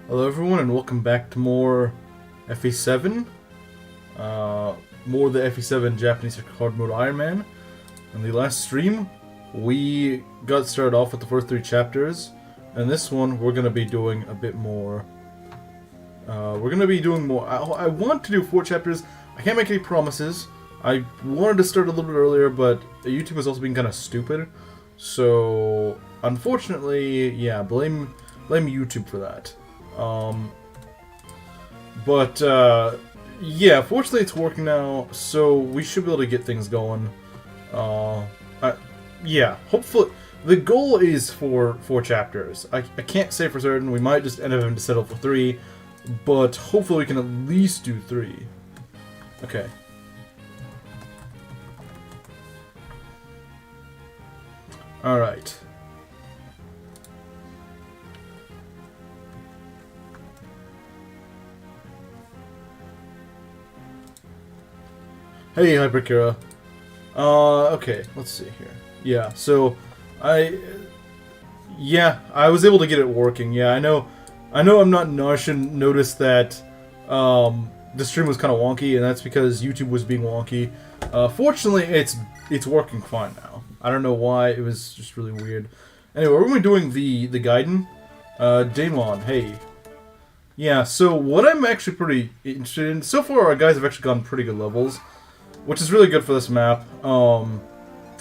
Hello everyone and welcome back to more FE7. More the FE7 Japanese hard mode Ironman. In the last stream, we got started off with the first 3 chapters, and this one we're going to be doing a bit more. We're going to be doing more. I want to do 4 chapters. I can't make any promises. I wanted to start a little bit earlier, but YouTube is also being kind of stupid. So, unfortunately, yeah, blame YouTube for that. Yeah, fortunately it's working now, so we should be able to get things going. Yeah, hopefully, the goal is for 4 chapters. I can't say for certain, we might just end up having to settle for 3, but hopefully we can at least do 3. Okay. Alright. Hey, Hyperkira. Okay, let's see here. Yeah, so, I was able to get it working. Yeah, I know I'm not Narshin noticed that, the stream was kind of wonky, and that's because YouTube was being wonky. Fortunately, it's working fine now. I don't know why, it was just really weird. Anyway, we're going to be doing the Gaiden. Daemon, hey. Yeah, so what I'm actually pretty interested in, so far our guys have actually gotten pretty good levels, which is really good for this map.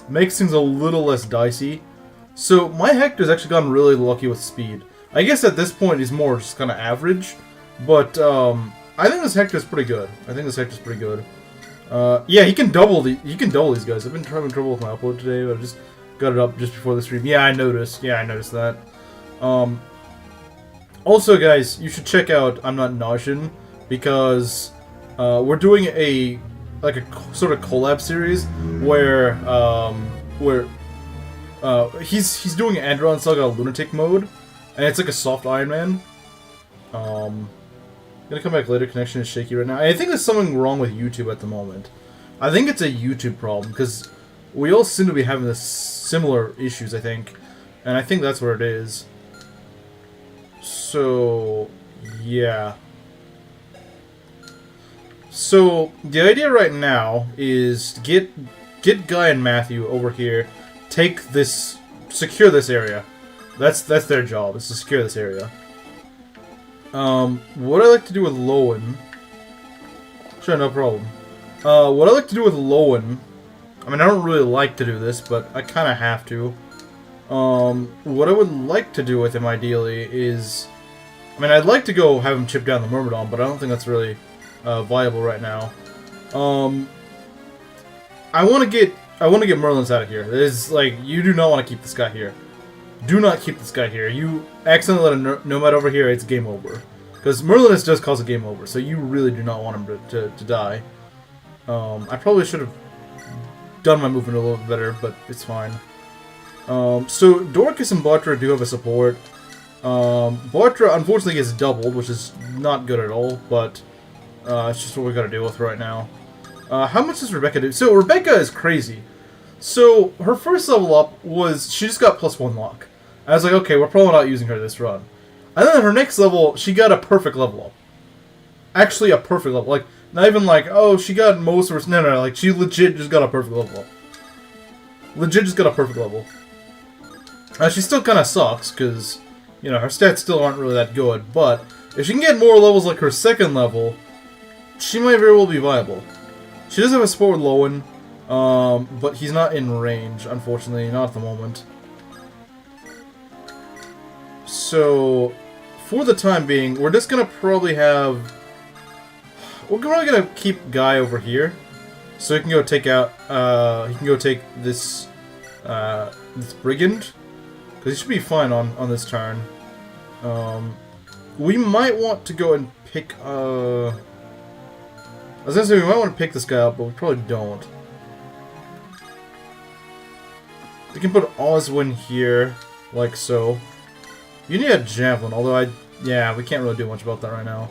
Makes things a little less dicey. So my Hector's actually gotten really lucky with speed. I guess at this point he's more just kind of average, but I think this Hector's pretty good. Yeah, he can double these guys. I've been having trouble with my upload today, but I just got it up just before the stream. Yeah, I noticed. Yeah, I noticed that. Also, guys, you should check out I'm Not Naushin, because we're doing a sort of collab series where he's doing Andron Saga Lunatic mode, and it's like a soft Iron Man. Gonna come back later. Connection is shaky right now. I think there's something wrong with YouTube at the moment. I think it's a YouTube problem, because we all seem to be having this similar issues, I think. And I think that's what it is. So, yeah. So, the idea right now is to get Guy and Matthew over here, secure this area. That's their job, is to secure this area. What I like to do with Lowen... Sure, no problem. What I like to do with Lowen... I mean, I don't really like to do this, but I kind of have to. What I would like to do with him, ideally, is... I mean, I'd like to go have him chip down the Myrmidon, but I don't think that's really viable right now. I want to get Merlins out of here. It's like, you do not want to keep this guy here. Do not keep this guy here. You accidentally let a Nomad over here, it's game over. Because Merlinus does cause a game over, so you really do not want him to die. I probably should have done my movement a little bit better, but it's fine. So Dorcas and Bartra do have a support. Bartra unfortunately gets doubled, which is not good at all, but it's just what we gotta deal with right now. How much does Rebecca do? So Rebecca is crazy. So her first level up was, she just got +1 luck. I was like, okay, we're probably not using her this run. And then her next level, she got a perfect level up. Actually, a perfect level. Like, not even like, oh, she got most of her... No, like, she legit just got a perfect level up. Legit just got a perfect level. She still kind of sucks, because, you know, her stats still aren't really that good, but if she can get more levels like her second level, she might very well be viable. She does have a support with Lowen, but he's not in range, unfortunately, not at the moment. So, for the time being, we're just gonna probably have... We're probably gonna keep Guy over here, so he can go take out, he can go take this, this Brigand, because he should be fine on this turn. We might want to go and pick, I was gonna say we might want to pick this guy up, but we probably don't. We can put Oswin here, like so. You need a Javelin, although yeah, we can't really do much about that right now.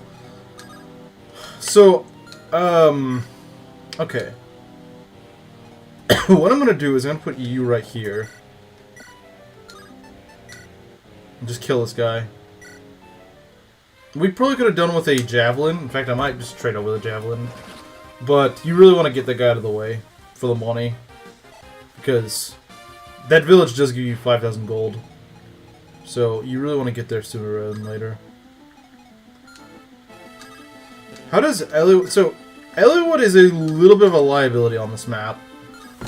So, okay. What I'm gonna do is I'm gonna put you right here. And just kill this guy. We probably could have done with a javelin. In fact, I might just trade over the javelin. But you really want to get that guy out of the way for the money. Because that village does give you 5,000 gold. So you really want to get there sooner rather than later. How does Eliwood... So, Eliwood is a little bit of a liability on this map.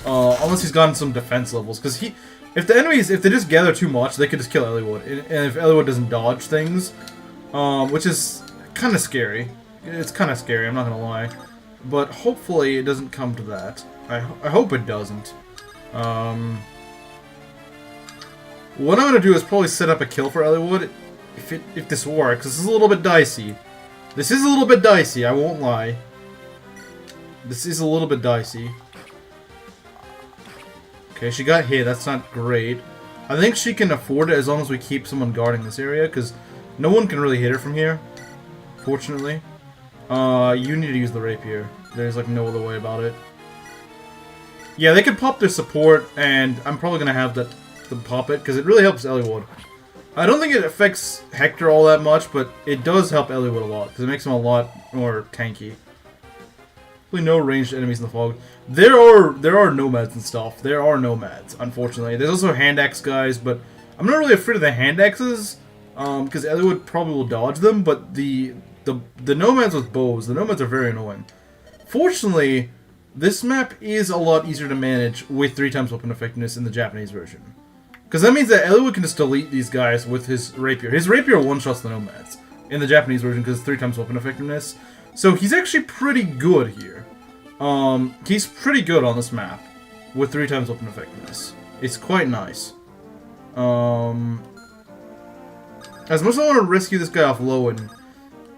Unless he's gotten some defense levels. Because he... If the enemies... If they just gather too much, they could just kill Eliwood. And if Eliwood doesn't dodge things... which is kind of scary. It's kind of scary, I'm not going to lie. But hopefully it doesn't come to that. I hope it doesn't. What I'm going to do is probably set up a kill for Eliwood. If this works. This is a little bit dicey. This is a little bit dicey, I won't lie. This is a little bit dicey. Okay, she got hit. That's not great. I think she can afford it as long as we keep someone guarding this area, because no one can really hit her from here, fortunately. You need to use the rapier. There's like no other way about it. Yeah, they could pop their support, and I'm probably going to have them pop it, because it really helps Eliwood. I don't think it affects Hector all that much, but it does help Eliwood a lot, because it makes him a lot more tanky. Really no ranged enemies in the fog. There are nomads and stuff. There are nomads, unfortunately. There's also hand axe guys, but I'm not really afraid of the hand axes, because Eliwood probably will dodge them, but the nomads with bows, the nomads are very annoying. Fortunately, this map is a lot easier to manage with 3x weapon effectiveness in the Japanese version. Because that means that Eliwood can just delete these guys with his rapier. His rapier one-shots the nomads in the Japanese version because it's 3x weapon effectiveness. So he's actually pretty good here. He's pretty good on this map with 3x weapon effectiveness. It's quite nice. As much as I want to rescue this guy off Lowen,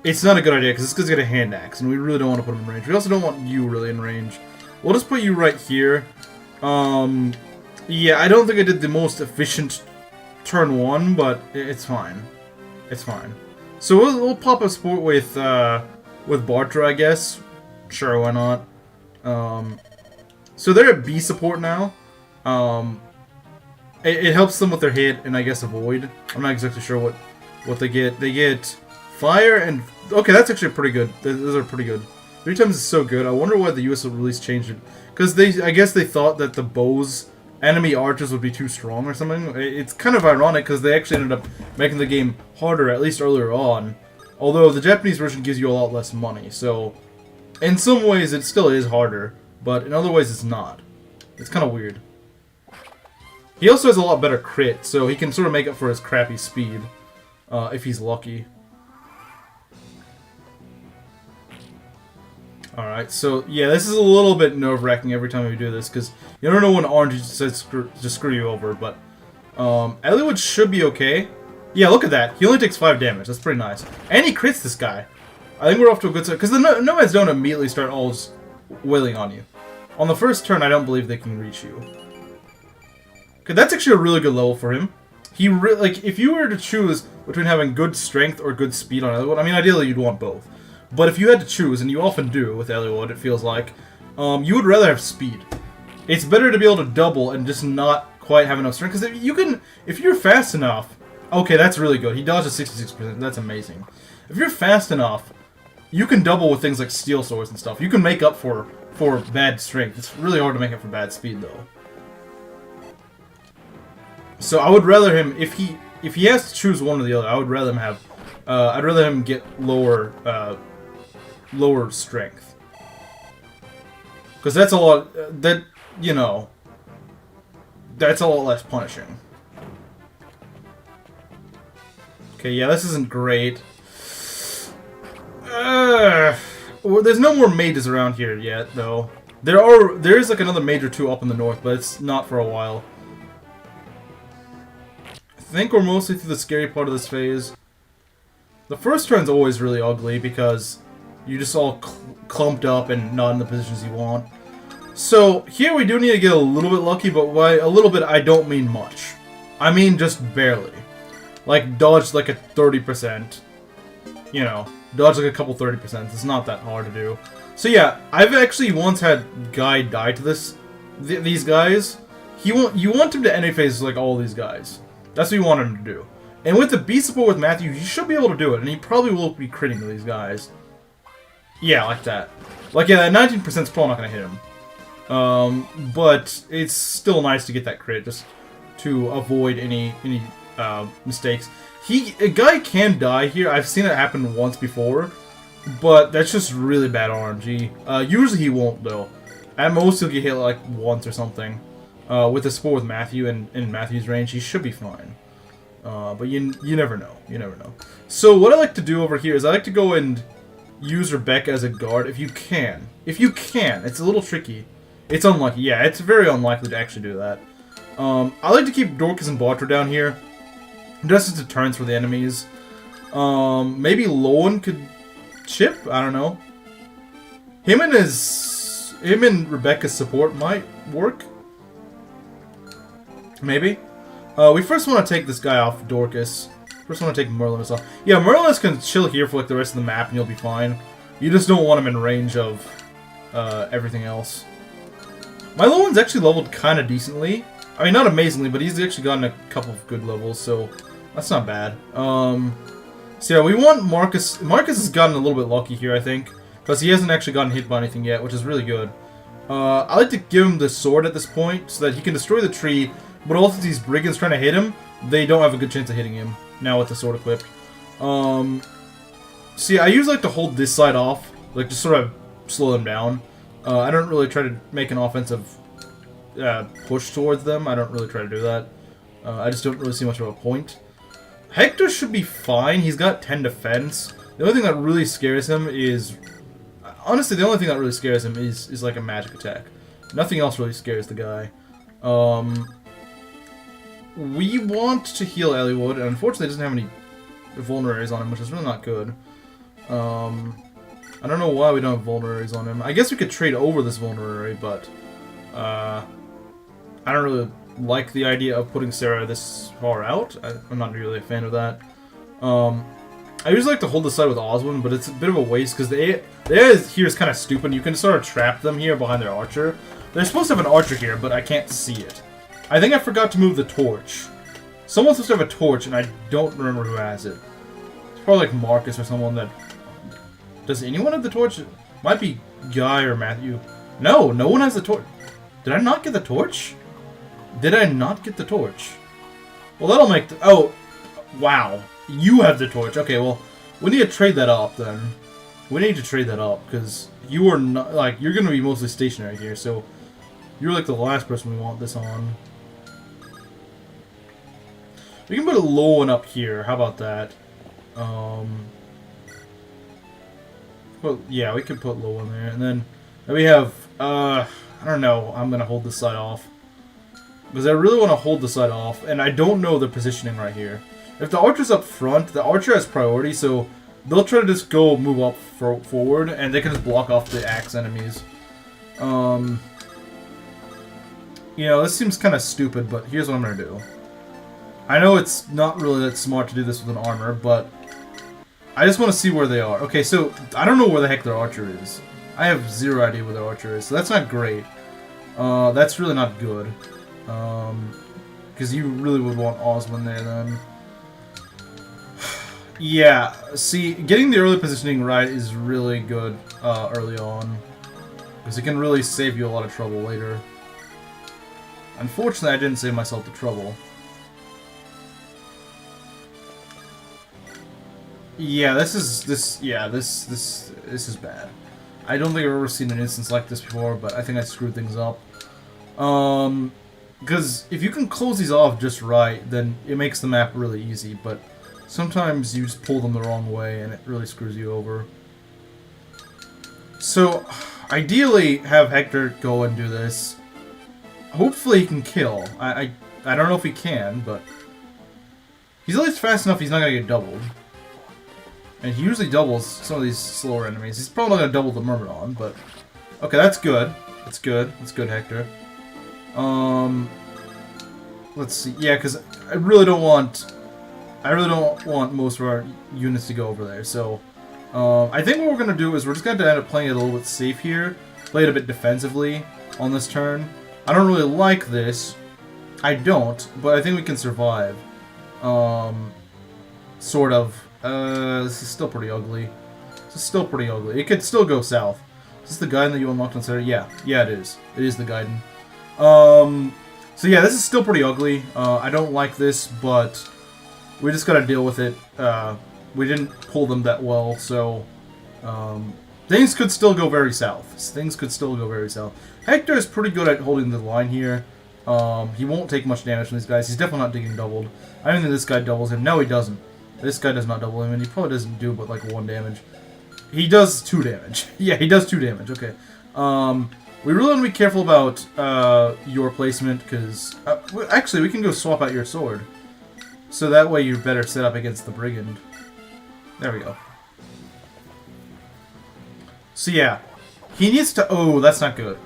it's not a good idea because this guy's got a hand axe and we really don't want to put him in range. We also don't want you really in range. We'll just put you right here. Yeah, I don't think I did the most efficient turn 1, but it's fine. It's fine. So we'll pop a support with Bartra, I guess. Sure, why not? So they're at B support now. It helps them with their hit and I guess avoid. I'm not exactly sure what they get. They get fire and... Okay, that's actually pretty good. Those are pretty good. 3x is so good. I wonder why the US release changed it. Because I guess they thought that the bows... enemy archers would be too strong or something. It's kind of ironic because they actually ended up making the game harder, at least earlier on. Although the Japanese version gives you a lot less money, so in some ways it still is harder, but in other ways it's not. It's kind of weird. He also has a lot better crit, so he can sort of make up for his crappy speed, if he's lucky. Alright, so yeah, this is a little bit nerve-wracking every time we do this, because you don't know when orange decides to screw you over, but Eliwood should be okay. Yeah, look at that. He only takes 5 damage. That's pretty nice. And he crits this guy. I think we're off to a good start, because the nomads don't immediately start all just wailing on you. On the first turn, I don't believe they can reach you. Okay, that's actually a really good level for him. Like, if you were to choose between having good strength or good speed on Eliwood, I mean, ideally you'd want both. But if you had to choose, and you often do with Eliwood, it feels like, you would rather have speed. It's better to be able to double and just not quite have enough strength. Because if you're fast enough, okay, that's really good. He dodges 66%. That's amazing. If you're fast enough, you can double with things like steel swords and stuff. You can make up for bad strength. It's really hard to make up for bad speed, though. So I would rather him, if he has to choose one or the other, I would rather him have, I'd rather him get lower strength. Because that's a lot, you know, that's a lot less punishing. Okay, yeah, this isn't great. Well, there's no more mages around here yet, though. There is like another mage or two up in the north, but it's not for a while. I think we're mostly through the scary part of this phase. The first turn's always really ugly because you're just all clumped up and not in the positions you want. So here we do need to get a little bit lucky, but by a little bit I don't mean much. I mean just barely. Like dodge like a 30%. You know, dodge like a couple 30%. It's not that hard to do. So yeah, I've actually once had Guy die to these guys. You want him to end phase like all these guys. That's what you want him to do. And with the B support with Matthew, you should be able to do it. And he probably will be critting to these guys. Yeah, like that. Like, yeah, that 19% is probably not going to hit him. But it's still nice to get that crit, just to avoid any mistakes. A guy can die here. I've seen it happen once before. But that's just really bad RNG. Usually he won't, though. At most, he'll get hit like once or something. With the support with Matthew and in Matthew's range, he should be fine. But you never know. You never know. So what I like to do over here is I like to go and use Rebecca as a guard if you can. If you can. It's a little tricky. It's unlucky. Yeah, it's very unlikely to actually do that. I like to keep Dorcas and Barter down here. Just as deterrents for the enemies. Maybe Lowen could chip? I don't know. Him and Rebecca's support might work. Maybe. We first want to take this guy off Dorcas. First want to take Merlinus off. Yeah, Merlinus can chill here for like the rest of the map and you'll be fine. You just don't want him in range of everything else. My Lowen's actually leveled kind of decently. I mean, not amazingly, but he's actually gotten a couple of good levels, so that's not bad. So yeah, we want Marcus. Marcus has gotten a little bit lucky here, I think, because he hasn't actually gotten hit by anything yet, which is really good. I like to give him the sword at this point so that he can destroy the tree, but also these brigands trying to hit him, they don't have a good chance of hitting him now with the sword equipped. See, I usually like to hold this side off, like just sort of slow them down. I don't really try to make an offensive push towards them. I don't really try to do that. I just don't really see much of a point. Hector should be fine. He's got 10 defense. The only thing that really scares him is... Honestly, the only thing that really scares him is like a magic attack. Nothing else really scares the guy. We want to heal Eliwood, and unfortunately he doesn't have any vulneraries on him, which is really not good. I don't know why we don't have vulneraries on him. I guess we could trade over this vulnerary, but I don't really like the idea of putting Sarah this far out. I'm not really a fan of that. I usually like to hold the side with Oswin, but it's a bit of a waste because the AI here is kind of stupid. You can sort of trap them here behind their archer. They're supposed to have an archer here, but I can't see it. I think I forgot to move the torch. Someone's supposed to have a torch, and I don't remember who has it. It's probably like Marcus or someone that... Does anyone have the torch? It might be Guy or Matthew. No, no one has the torch. Did I not get the torch? Did I not get the torch? Well, that'll make... Oh, wow. You have the torch. Okay, well, we need to trade that up, then. We need to trade that up, because you are not... Like, you're going to be mostly stationary here, so... You're like the last person we want this on. We can put a low one up here. How about that? Well, yeah, we could put low one there. And then we have... I don't know. I'm going to hold this side off. Because I really want to hold the side off. And I don't know the positioning right here. If the archer's up front, the archer has priority, so they'll try to just go move up forward, and they can just block off the axe enemies. You know, this seems kind of stupid, but here's what I'm going to do. I know it's not really that smart to do this with an armor, but I just want to see where they are. Okay, so I don't know where the heck their archer is. I have zero idea where their archer is, so that's not great. That's really not good. Because you really would want Oswin there, then. Yeah, see, getting the early positioning right is really good early on. Because it can really save you a lot of trouble later. Unfortunately, I didn't save myself the trouble. Yeah, this is bad. I don't think I've ever seen an instance like this before, but I think I screwed things up. Because if you can close these off just right, then it makes the map really easy, but sometimes you just pull them the wrong way and it really screws you over. So, ideally, have Hector go and do this. Hopefully he can kill. I don't know if he can, but he's at least fast enough he's not going to get doubled. And he usually doubles some of these slower enemies. He's probably not going to double the Myrmidon, but... Okay, that's good. That's good. That's good, Hector. Let's see. Yeah, because I really don't want most of our units to go over there, so... I think what we're going to do is we're just going to end up playing it a little bit safe here. Play it a bit defensively on this turn. I don't really like this. I don't, but I think we can survive. Sort of. This is still pretty ugly. This is still pretty ugly. It could still go south. Is this the Gaiden that you unlocked on Saturday? Yeah. Yeah, it is. It is the Gaiden. So yeah, this is still pretty ugly. I don't like this, but we just gotta deal with it. We didn't pull them that well, so things could still go very south. Things could still go very south. Hector is pretty good at holding the line here. He won't take much damage from these guys. He's definitely not getting doubled. I don't think this guy doubles him. No, he doesn't. This guy does not double him, and he probably doesn't do but like 1 damage. He does 2 damage. Yeah, he does 2 damage. Okay. We really want to be careful about your placement, because actually we can go swap out your sword, so that way you're better set up against the brigand. There we go. So yeah, he needs to. Oh, that's not good.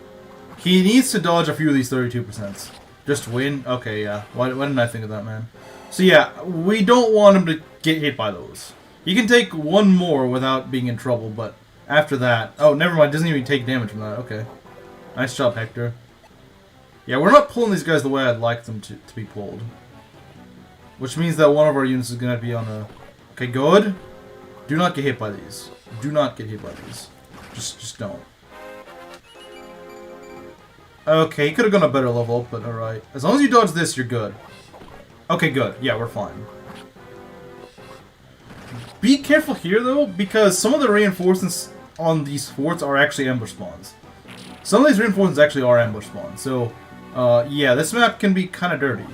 He needs to dodge a few of these 32%. Just win? Okay, yeah. Why didn't I think of that, man? So yeah, we don't want him to get hit by those. He can take 1 more without being in trouble, but after that... Oh, never mind. Doesn't even take damage from that. Okay. Nice job, Hector. Yeah, we're not pulling these guys the way I'd like them to be pulled. Which means that one of our units is going to be on a... Okay, good. Do not get hit by these. Do not get hit by these. Just don't. Okay, he could have gone a better level, but alright. As long as you dodge this, you're good. Okay, good. Yeah, we're fine. Be careful here, though, because some of the reinforcements on these forts are actually ambush spawns. Some of these reinforcements actually are ambush spawns. So, yeah, this map can be kind of dirty.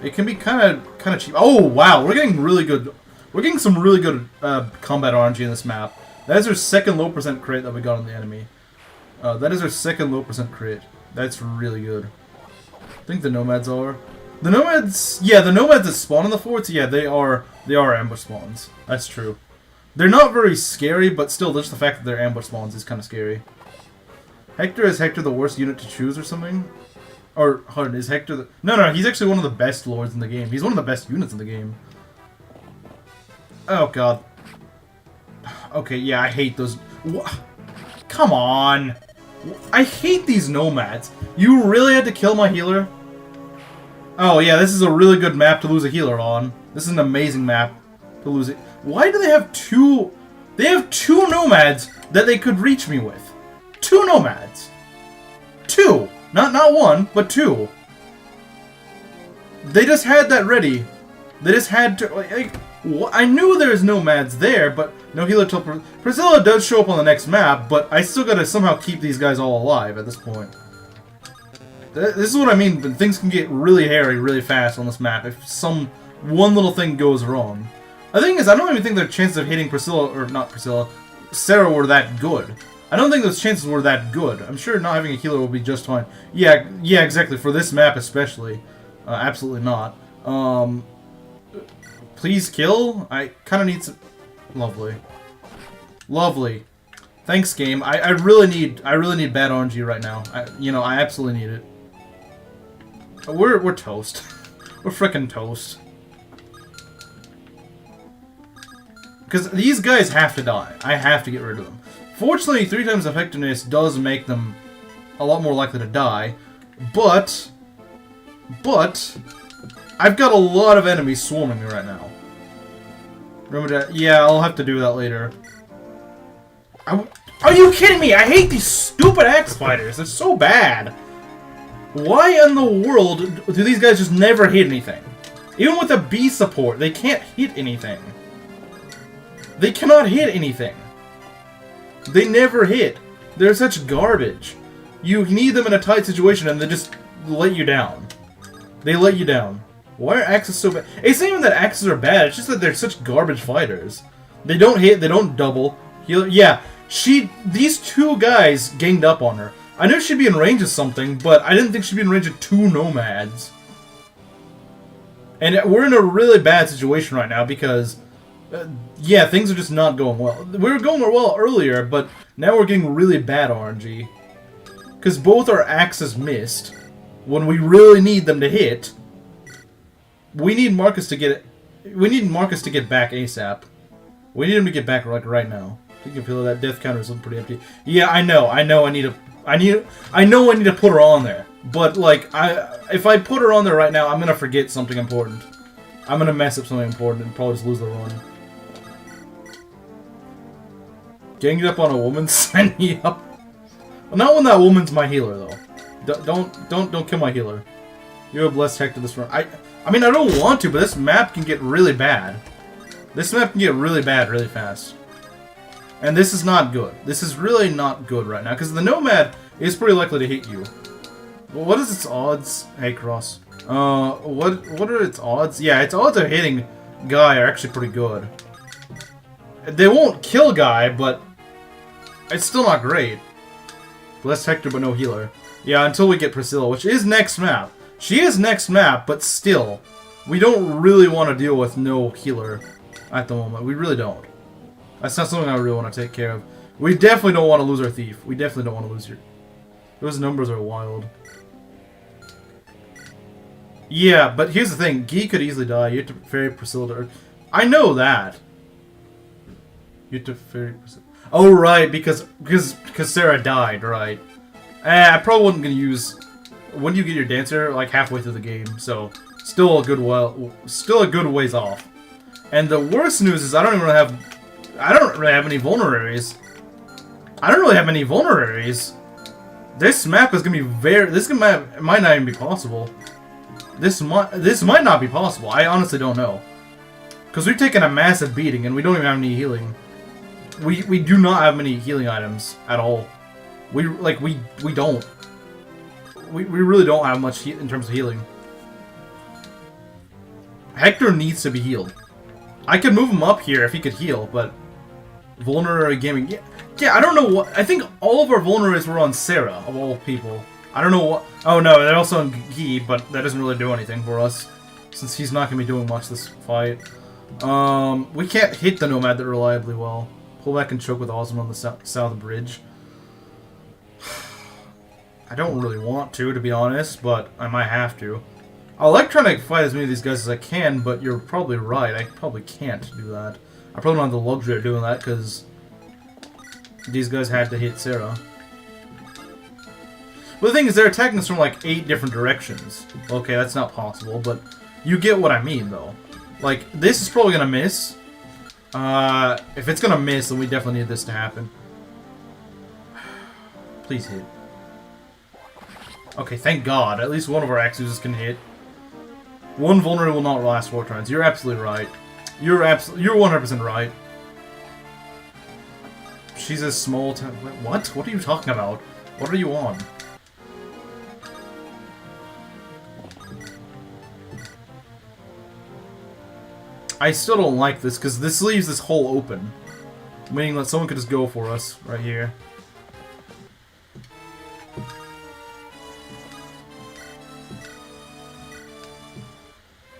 It can be kind of cheap. Oh, wow, we're getting really good. We're getting some really good combat RNG in this map. That is our second low % crit that we got on the enemy. That is our second low % crit. That's really good. I think the nomads are. The nomads, yeah, the nomads that spawn in the forts, yeah, they are ambush spawns. That's true. They're not very scary, but still, just the fact that they're ambush spawns is kind of scary. Hector, is Hector the worst unit to choose or something? Or, hold on, is Hector the... No, he's actually one of the best lords in the game. He's one of the best units in the game. Oh, God. Okay, yeah, I hate those... Come on! I hate these nomads. You really had to kill my healer? Oh, yeah, this is a really good map to lose a healer on. This is an amazing map to lose it. Why do they have 2... They have 2 nomads that they could reach me with. 2 nomads. 2. Not 1, but 2. They just had that ready. They just had to... Like, I knew there's nomads there, but no healer till... Priscilla does show up on the next map, but I still gotta somehow keep these guys all alive at this point. This is what I mean, things can get really hairy really fast on this map if one little thing goes wrong. The thing is, I don't even think their chances of hitting Priscilla, or not Priscilla, Sarah were that good. I don't think those chances were that good. I'm sure not having a healer will be just fine. Yeah, exactly, for this map especially. Absolutely not. Please kill? I kind of need some... Lovely. Lovely. Thanks, game. I really need bad RNG right now. I absolutely need it. We're toast. We're frickin' toast. Because these guys have to die. I have to get rid of them. Fortunately, 3 times effectiveness does make them a lot more likely to die. But... I've got a lot of enemies swarming me right now. Remember that? Yeah, I'll have to do that later. Are you kidding me? I hate these stupid axe fighters. They're so bad. Why in the world do these guys just never hit anything? Even with a B support, they can't hit anything. They cannot hit anything. They never hit. They're such garbage. You need them in a tight situation and they just let you down. They let you down. Why are axes so bad? It's not even that axes are bad, it's just that they're such garbage fighters. They don't hit, they don't double. Yeah, these 2 guys ganged up on her. I knew she'd be in range of something, but I didn't think she'd be in range of 2 nomads. And we're in a really bad situation right now because, yeah, things are just not going well. We were going well earlier, but now we're getting really bad RNG. Because both our axes missed when we really need them to hit. We need Marcus to get back ASAP. We need him to get back right now. You can feel that death counter is looking pretty empty. Yeah, I know I need to put her on there. But like if I put her on there right now, I'm gonna forget something important. I'm gonna mess up something important and probably just lose the run. Ganging up on a woman, sign me up. Well, not when that woman's my healer though. Don't kill my healer. You have blessed Hector this run. I mean I don't want to, but this map can get really bad. This map can get really bad really fast. And this is not good. This is really not good right now because the Nomad is pretty likely to hit you. Well, what is its odds? Hey Cross. What are its odds? Yeah, its odds of hitting Guy are actually pretty good. They won't kill Guy, but it's still not great. Blessed Hector, but no healer. Yeah, until we get Priscilla, which is next map. She is next map, but still, we don't really want to deal with no healer at the moment. We really don't. That's not something I really want to take care of. We definitely don't want to lose our thief. We definitely don't want to lose her. Those numbers are wild. Yeah, but here's the thing. Guy could easily die. You have to ferry Priscilla to Earth. I know that. You have to ferry Priscilla. Oh, right, because Sarah died, right. I probably wasn't going to use... When do you get your dancer? Like halfway through the game, so still a good ways off. And the worst news is I don't really have any vulneraries. I don't really have any vulneraries. This map is gonna be might not even be possible. This might not be possible. I honestly don't know. Because we've taken a massive beating and we don't even have any healing. We do not have many healing items at all. We don't. We really don't have much in terms of healing. Hector needs to be healed. I could move him up here if he could heal, but vulnerary gaming. Yeah, I don't know what. I think all of our vulneraries were on Sarah of all people. I don't know what. Oh no, they're also on Guy, but that doesn't really do anything for us since he's not gonna be doing much this fight. We can't hit the Nomad that reliably well. Pull back and choke with Osmond on the south bridge. I don't really want to be honest, but I might have to. I like trying to fight as many of these guys as I can, but you're probably right. I probably can't do that. I probably don't have the luxury of doing that because these guys had to hit Sarah. But the thing is, they're attacking us from like 8 different directions. Okay, that's not possible, but you get what I mean, though. Like, this is probably gonna miss. If it's gonna miss, then we definitely need this to happen. Please hit. Okay, thank God. At least one of our Axuses can hit. One vulnerary will not last 4 turns. You're absolutely right. You're 100% right. She's a small town. What? What are you talking about? What are you on? I still don't like this because this leaves this hole open, meaning that someone could just go for us right here.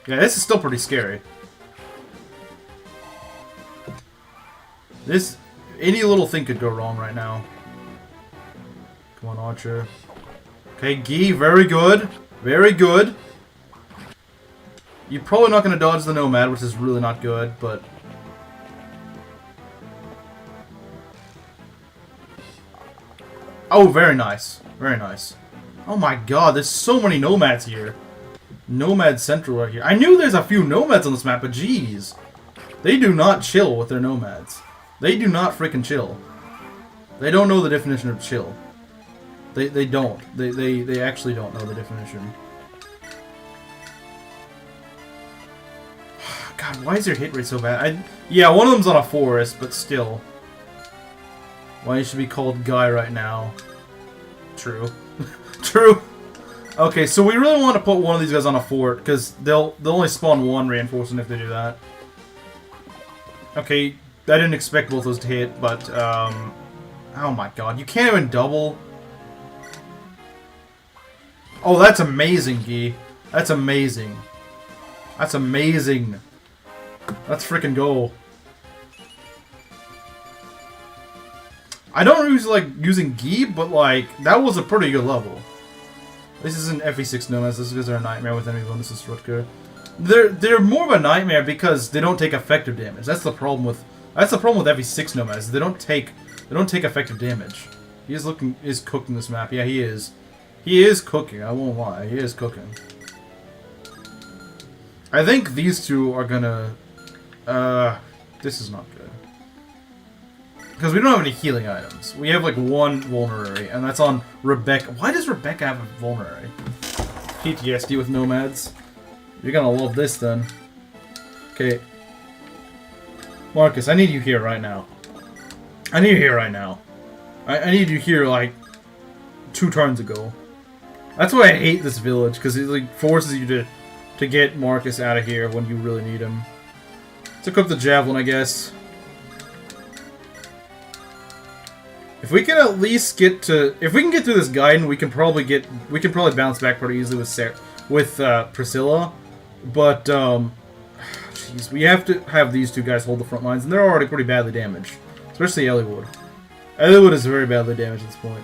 Yeah, this is still pretty scary. Any little thing could go wrong right now. Come on, Archer. Okay, Guy, very good. Very good. You're probably not going to dodge the Nomad, which is really not good, but... Oh, very nice. Very nice. Oh my god, there's so many Nomads here. Nomad Central right here. I knew there's a few Nomads on this map, but jeez. They do not chill with their Nomads. They do not freaking chill. They don't know the definition of chill. They don't. They actually don't know the definition. God, why is their hit rate so bad? Yeah, one of them's on a forest, but still. Why should be called Guy right now? True. True. Okay, so we really want to put one of these guys on a fort, because they'll only spawn 1 reinforcement if they do that. Okay, I didn't expect both those to hit, but, oh my god, you can't even double. Oh, that's amazing, Guy. That's amazing. That's amazing. Let's freaking go. I don't usually like using Guy, but like, that was a pretty good level. This isn't FE6 Nomads, this is a nightmare with enemy bonuses, Rutger. They're more of a nightmare because they don't take effective damage. That's the problem with FE6 Nomads. They don't take effective damage. He is cooking this map. Yeah, he is. He is cooking, I won't lie. He is cooking. I think these two are gonna... this is not good. Because we don't have any healing items. We have like one vulnerary, and that's on Rebecca. Why does Rebecca have a vulnerary? PTSD with nomads. You're gonna love this then. Okay. Marcus, I need you here right now. I need you here right now. I need you here like 2 turns ago. That's why I hate this village, because it like forces you to get Marcus out of here when you really need him. Let's equip the javelin, I guess. If we can at least get to, if we can get through this Gaiden, we can probably bounce back pretty easily with Priscilla. But jeez, we have to have these 2 guys hold the front lines, and they're already pretty badly damaged, especially Eliwood. Eliwood is very badly damaged at this point.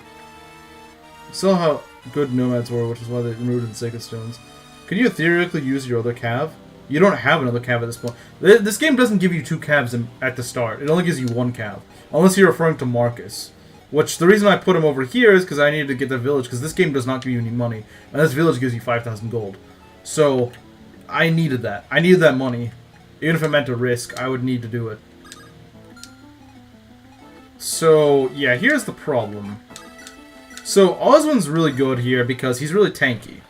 We saw how good nomads were, which is why they removed the Sacred Stones. Can you theoretically use your other cav? You don't have another cav at this point. This game doesn't give you 2 calves at the start. It only gives you 1 cav, unless you're referring to Marcus. Which, the reason I put him over here is because I needed to get the village, because this game does not give you any money. And this village gives you 5,000 gold. So, I needed that. I needed that money. Even if it meant a risk, I would need to do it. So, yeah, here's the problem. So, Oswin's really good here because he's really tanky.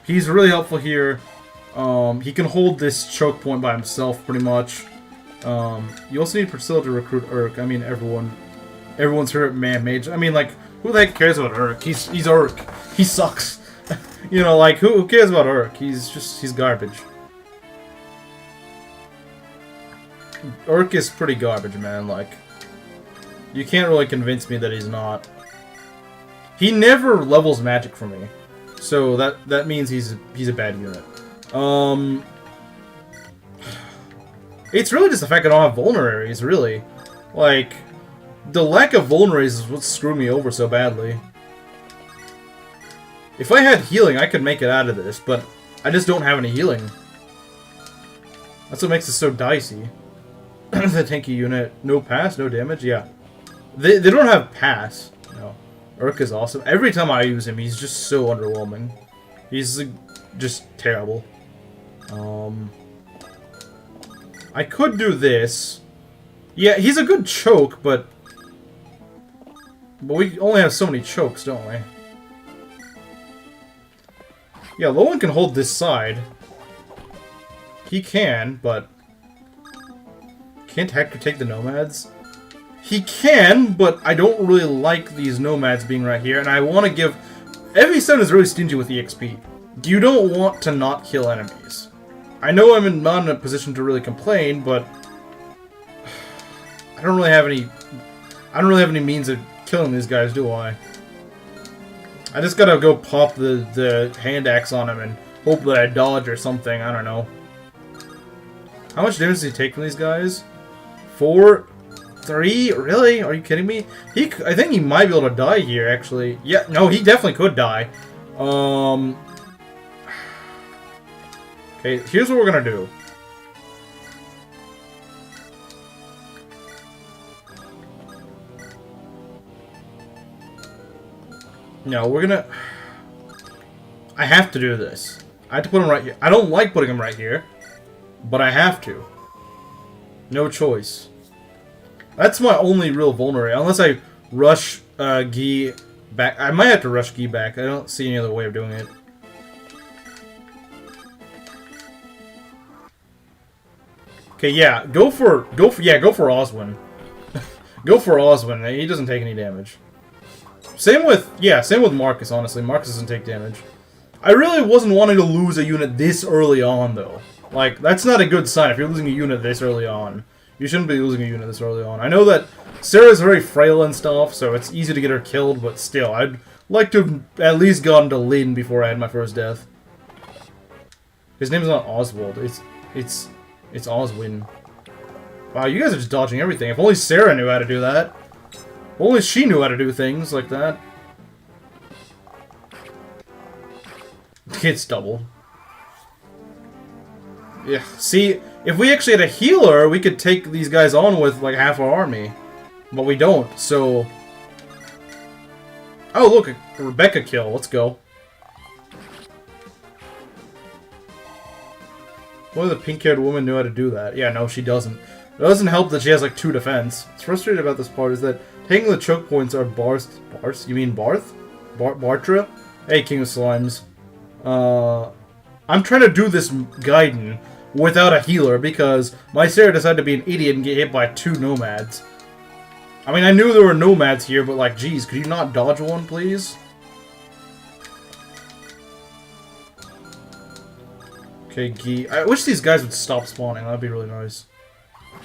He's really helpful here. He can hold this choke point by himself, pretty much. You also need Priscilla to recruit Urk. I mean, everyone's hurt man mage. I mean, like, who the heck cares about Urk? He's Urk. He sucks. You know, like, who cares about Urk? He's garbage. Urk is pretty garbage, man. Like, you can't really convince me that he's not. He never levels magic for me, so that means he's a bad unit. It's really just the fact I don't have vulneraries, really. Like, the lack of vulneraries is what screwed me over so badly. If I had healing, I could make it out of this, but I just don't have any healing. That's what makes it so dicey. The tanky unit, no pass, no damage, yeah. They don't have pass. No. Urk is awesome. Every time I use him, he's just so underwhelming. He's just terrible. I could do this. Yeah, he's a good choke, but we only have so many chokes, don't we? Yeah, Lowen can hold this side. He can, but can't Hector take the nomads? He can, but I don't really like these nomads being right here, and I want to give... FE7 is really stingy with EXP. You don't want to not kill enemies. I know I'm not in a position to really complain, but I don't really have any means of killing these guys, do I? I just gotta go pop the hand axe on him and hope that I dodge or something, I don't know. How much damage does he take from these guys? 4? 3? Really? Are you kidding me? I think he might be able to die here, actually. Yeah, no, he definitely could die. Okay, here's what we're gonna do. No, we're gonna... I have to do this. I have to put him right here. I don't like putting him right here, but I have to. No choice. That's my only real vulnerary. Unless I rush Guy back. I might have to rush Guy back. I don't see any other way of doing it. Okay, yeah, go for Oswin. Go for Oswin. He doesn't take any damage. Same with Marcus, honestly. Marcus doesn't take damage. I really wasn't wanting to lose a unit this early on, though. Like, that's not a good sign if you're losing a unit this early on. You shouldn't be losing a unit this early on. I know that Sarah's very frail and stuff, so it's easy to get her killed, but still, I'd like to have at least gotten to Lyn before I had my first death. His name's not Oswald, it's Oswin. Wow, you guys are just dodging everything. If only Sarah knew how to do that. If only she knew how to do things like that. It's doubled. Yeah, see, if we actually had a healer, we could take these guys on with, like, half our army. But we don't, so... Oh, look, a Rebecca kill. Let's go. Only the pink-haired woman knew how to do that. Yeah, no, she doesn't. It doesn't help that she has like 2 defense. What's frustrating about this part is that taking the choke points are Bars? You mean Barth? Bartra? Hey, King of Slimes. I'm trying to do this Gaiden without a healer because my Sarah decided to be an idiot and get hit by 2 nomads. I mean, I knew there were nomads here, but like, geez, could you not dodge one, please? Okay, Gee. I wish these guys would stop spawning. That'd be really nice.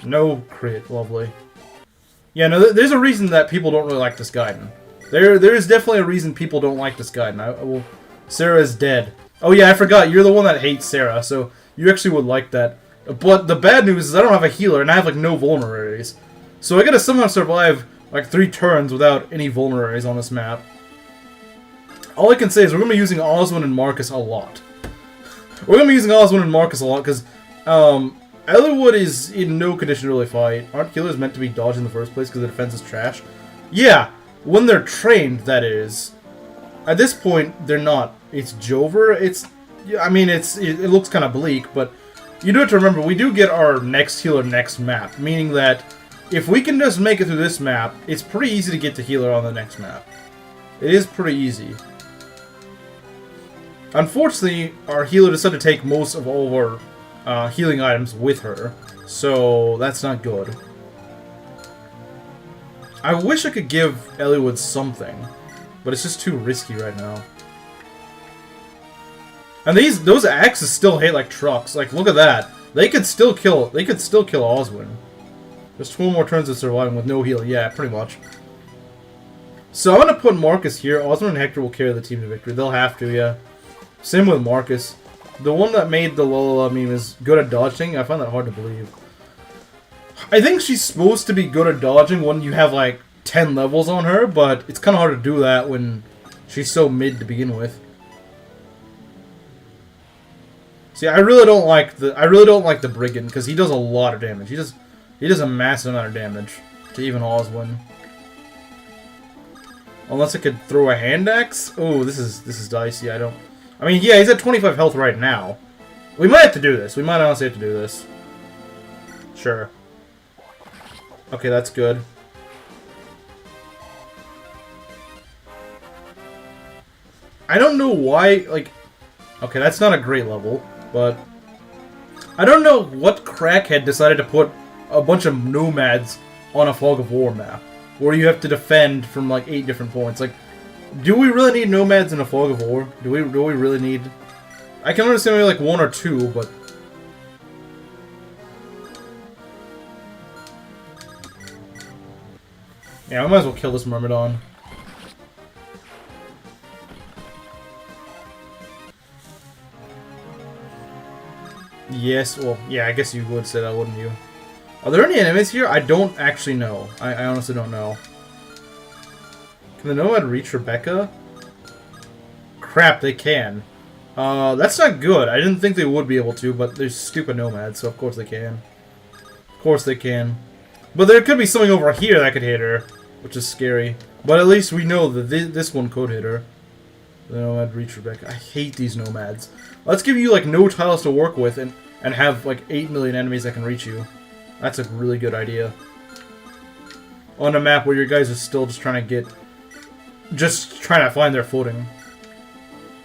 No crit. Lovely. Yeah, no, there's a reason that people don't really like this Gaiden. There is definitely a reason people don't like this Gaiden. Sarah's dead. Oh yeah, I forgot. You're the one that hates Sarah, so you actually would like that. But the bad news is I don't have a healer, and I have like no vulnerabilities. So I gotta somehow survive like 3 turns without any vulnerabilities on this map. All I can say is we're gonna be using Oswin and Marcus a lot. We're gonna be using Oswin and Marcus a lot because Ellerwood is in no condition to really fight. Aren't healers meant to be dodged in the first place because the defense is trash? Yeah, when they're trained, that is. At this point, they're not. It's Jover. I mean, it looks kind of bleak, but you do have to remember we do get our next healer next map, meaning that if we can just make it through this map, it's pretty easy to get to healer on the next map. It is pretty easy. Unfortunately, our healer decided to take most of all of our healing items with her, so that's not good. I wish I could give Elliowood something, but it's just too risky right now. And those axes still hit like trucks. Like, look at that. They could still kill Oswin. There's 12 more turns of surviving with no heal. Yeah, pretty much. So I'm gonna put Marcus here. Oswin and Hector will carry the team to victory. They'll have to, yeah. Same with Marcus. The one that made the Lola meme is good at dodging. I find that hard to believe. I think she's supposed to be good at dodging when you have like 10 levels on her, but it's kind of hard to do that when she's so mid to begin with. See, I really don't like the Brigand because he does a lot of damage. He does a massive amount of damage to even Oswin. Unless I could throw a hand axe. Oh, this is dicey. I mean, yeah, he's at 25 health right now. We might have to do this. We might honestly have to do this. Sure. Okay, that's good. I don't know why, like... Okay, that's not a great level, but... I don't know what crackhead decided to put a bunch of nomads on a Fog of War map, where you have to defend from, like, 8 different points. Like, do we really need nomads in a Fog of War? Do we really need... I can understand maybe, like, 1 or 2, but... Yeah, I might as well kill this Myrmidon. Yes, well, yeah, I guess you would say that, wouldn't you? Are there any enemies here? I don't actually know. I honestly don't know. Can the Nomad reach Rebecca? Crap, they can. That's not good. I didn't think they would be able to, but they're stupid Nomads, so of course they can. Of course they can. But there could be something over here that could hit her, which is scary. But at least we know that this one could hit her. The Nomad reach Rebecca. I hate these Nomads. Let's give you, like, no tiles to work with and have, like, 8 million enemies that can reach you. That's a really good idea. On a map where your guys are still just trying to get... Just trying to find their footing.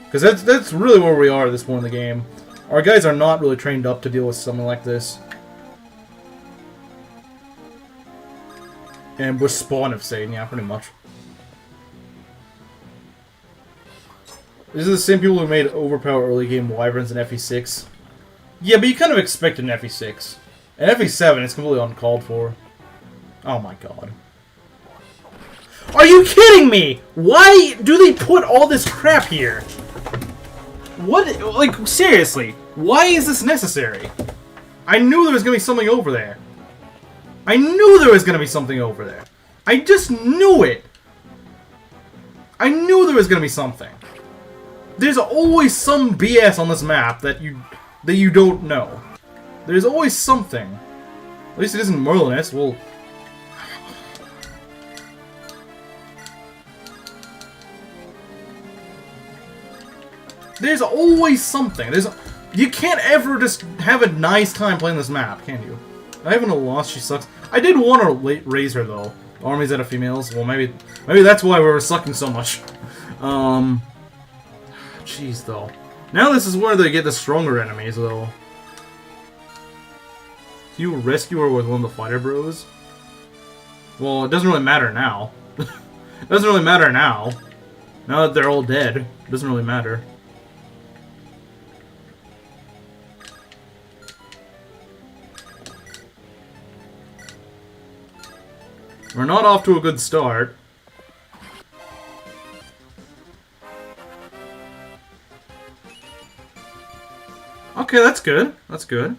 Because that's really where we are at this point in the game. Our guys are not really trained up to deal with something like this. And we're Spawn of Satan, yeah, pretty much. These are the same people who made overpowered early game Wyverns in FE6. Yeah, but you kind of expect an FE6. In FE7, it's completely uncalled for. Oh my god. Are you kidding me? Why do they put all this crap here? What? Like, seriously, why is this necessary? I knew there was going to be something over there. I knew there was going to be something over there. I just knew it. I knew there was going to be something. There's always some BS on this map that you don't know. There's always something. At least it isn't Merlinus. Well, there's always something. You can't ever just have a nice time playing this map, can you? I haven't lost, she sucks. I did want to raise her, though. Armies out of females. Well, maybe that's why we were sucking so much. Jeez, though. Now this is where they get the stronger enemies, though. Do you rescue her with one of the fighter bros? Well, it doesn't really matter now. It doesn't really matter now. Now that they're all dead, it doesn't really matter. We're not off to a good start. Okay, that's good. That's good.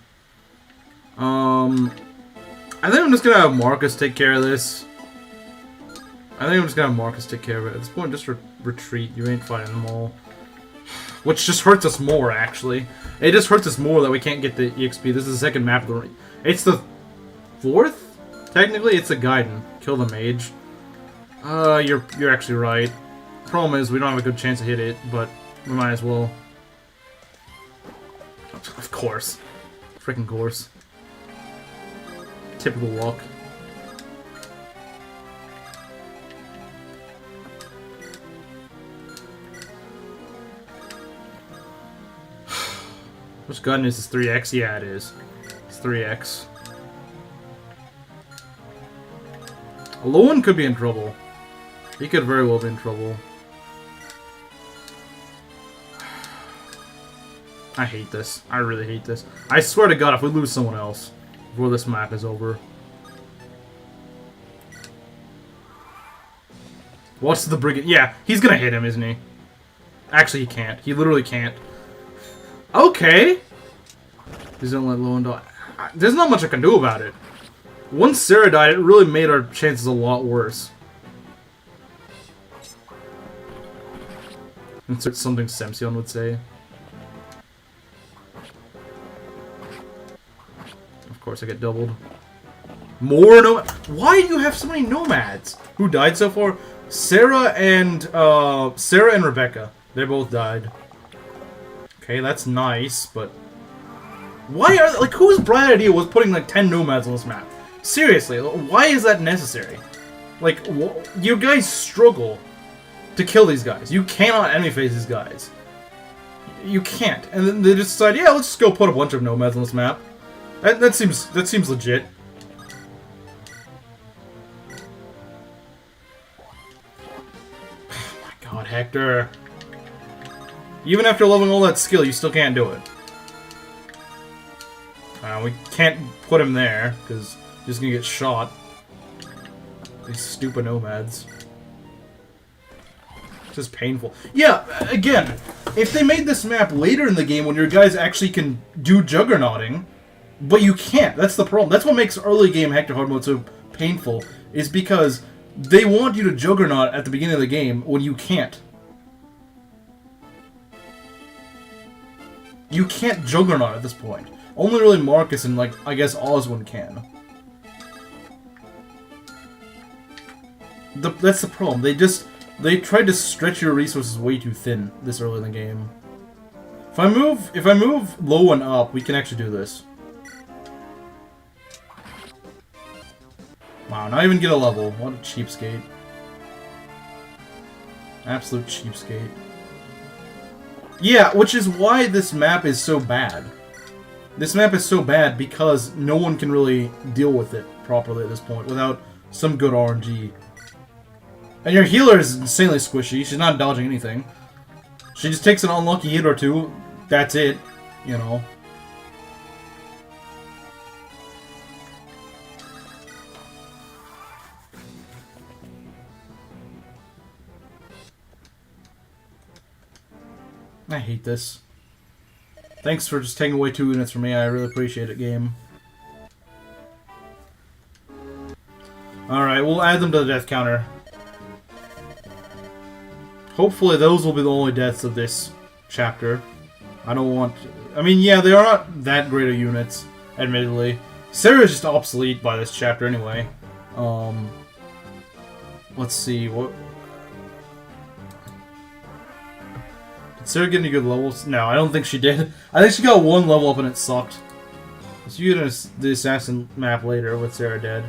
I think I'm just gonna have Marcus take care of this. I think I'm just gonna have Marcus take care of it. At this point, just retreat. You ain't fighting them all. Which just hurts us more, actually. It just hurts us more that we can't get the EXP. This is the second map. It's the fourth? Technically, it's a Gaiden. Kill the mage. You're actually right. Problem is, we don't have a good chance to hit it, but we might as well. Of course. Freaking course. Typical luck. Which gun is this? 3x? Yeah, it is. It's 3x. Lowen could be in trouble. He could very well be in trouble. I hate this. I really hate this. I swear to God, if we lose someone else before this map is over. What's the brigand? Yeah, he's gonna hit him, isn't he? Actually, he can't. He literally can't. Okay. Please don't let Lowen die. There's not much I can do about it. Once Sarah died, it really made our chances a lot worse. Insert something Semsion would say. Of course, I get doubled. More nomads. Why do you have so many nomads? Who died so far? Sarah and Rebecca. They both died. Okay, that's nice, but why are whose bright idea was putting like 10 nomads on this map? Seriously, why is that necessary? Like, you guys struggle to kill these guys. You cannot enemy phase these guys. You can't, and then they just decide, yeah, let's just go put a bunch of nomads on this map. That seems legit. Oh my God, Hector! Even after leveling all that skill, you still can't do it. We can't put him there because he's just gonna get shot. These stupid nomads. It's just painful. Yeah, again, if they made this map later in the game when your guys actually can do juggernauting. But you can't. That's the problem. That's what makes early game Hector hard mode so painful, is because they want you to juggernaut at the beginning of the game when you can't. You can't juggernaut at this point. Only really Marcus and, like, I guess Oswin can. That's the problem. They tried to stretch your resources way too thin this early in the game. If I move low and up, we can actually do this. Wow, not even get a level. What a cheapskate. Absolute cheapskate. Yeah, which is why this map is so bad. This map is so bad because no one can really deal with it properly at this point without some good RNG. And your healer is insanely squishy. She's not dodging anything. She just takes an unlucky hit or two. That's it. You know. I hate this. Thanks for just taking away 2 units from me. I really appreciate it, game. Alright, we'll add them to the death counter. Hopefully those will be the only deaths of this chapter. I don't want... I mean, yeah, they are not that great of units, admittedly. Sarah's just obsolete by this chapter anyway. Let's see, what... Did Sarah get any good levels? No, I don't think she did. I think she got 1 level up and it sucked. So you get the assassin map later with Sarah dead.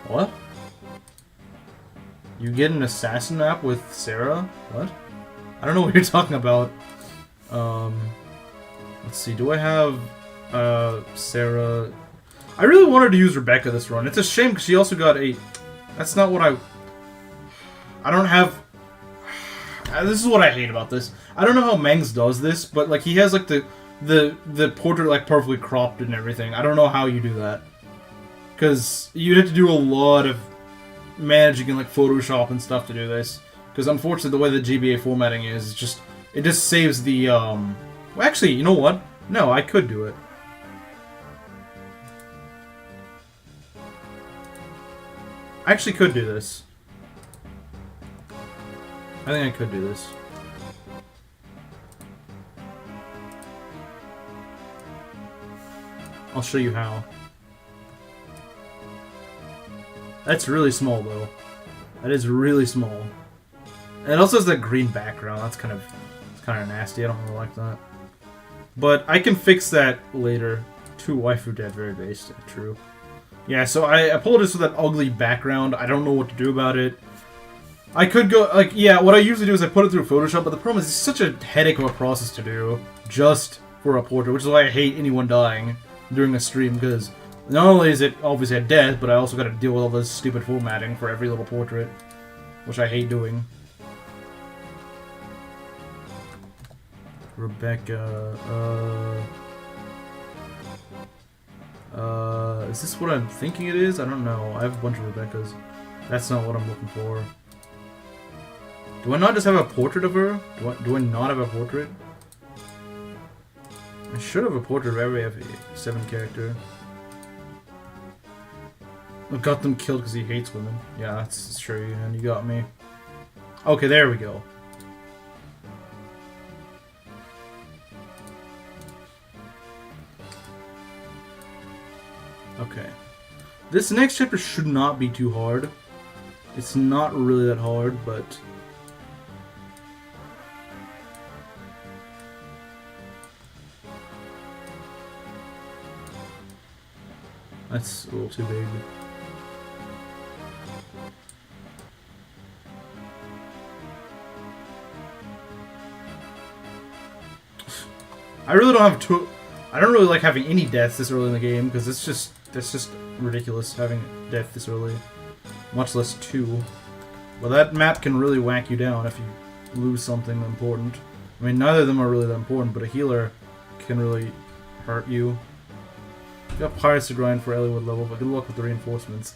What? You get an assassin map with Sarah? What? I don't know what you're talking about. Let's see. Do I have Sarah? I really wanted to use Rebecca this run. It's a shame because she also got a. That's not what I don't have. This is what I hate about this. I don't know how Mangs does this, but like he has like the portrait like perfectly cropped and everything. I don't know how you do that. Because you'd have to do a lot of managing in like Photoshop and stuff to do this. Because unfortunately the way the GBA formatting is just it just saves the well, actually, you know what? No, I could do it. I actually could do this. I think I could do this. I'll show you how. That's really small, though. That is really small. And it also has that green background. That's kind of nasty. I don't really like that. But I can fix that later. 2 waifu dead, very basic. True. Yeah, so I pulled this with that ugly background. I don't know what to do about it. I could go, like, yeah, what I usually do is I put it through Photoshop, but the problem is it's such a headache of a process to do just for a portrait, which is why I hate anyone dying during a stream, because not only is it obviously a death, but I also gotta deal with all this stupid formatting for every little portrait, which I hate doing. Rebecca, is this what I'm thinking it is? I don't know. I have a bunch of Rebeccas. That's not what I'm looking for. Do I not just have a portrait of her? Do I not have a portrait? I should have a portrait of every FE7 character. I got them killed because he hates women. Yeah, that's true, and you got me. Okay, there we go. Okay. This next chapter should not be too hard. It's not really that hard, but... that's a little too big. I really don't have to... I don't really like having any deaths this early in the game, because it's just... that's just ridiculous, having death this early. Much less 2. But that map can really whack you down if you lose something important. I mean, neither of them are really that important, but a healer can really hurt you. You got Pirates to grind for Eliwood level, but good luck with the reinforcements.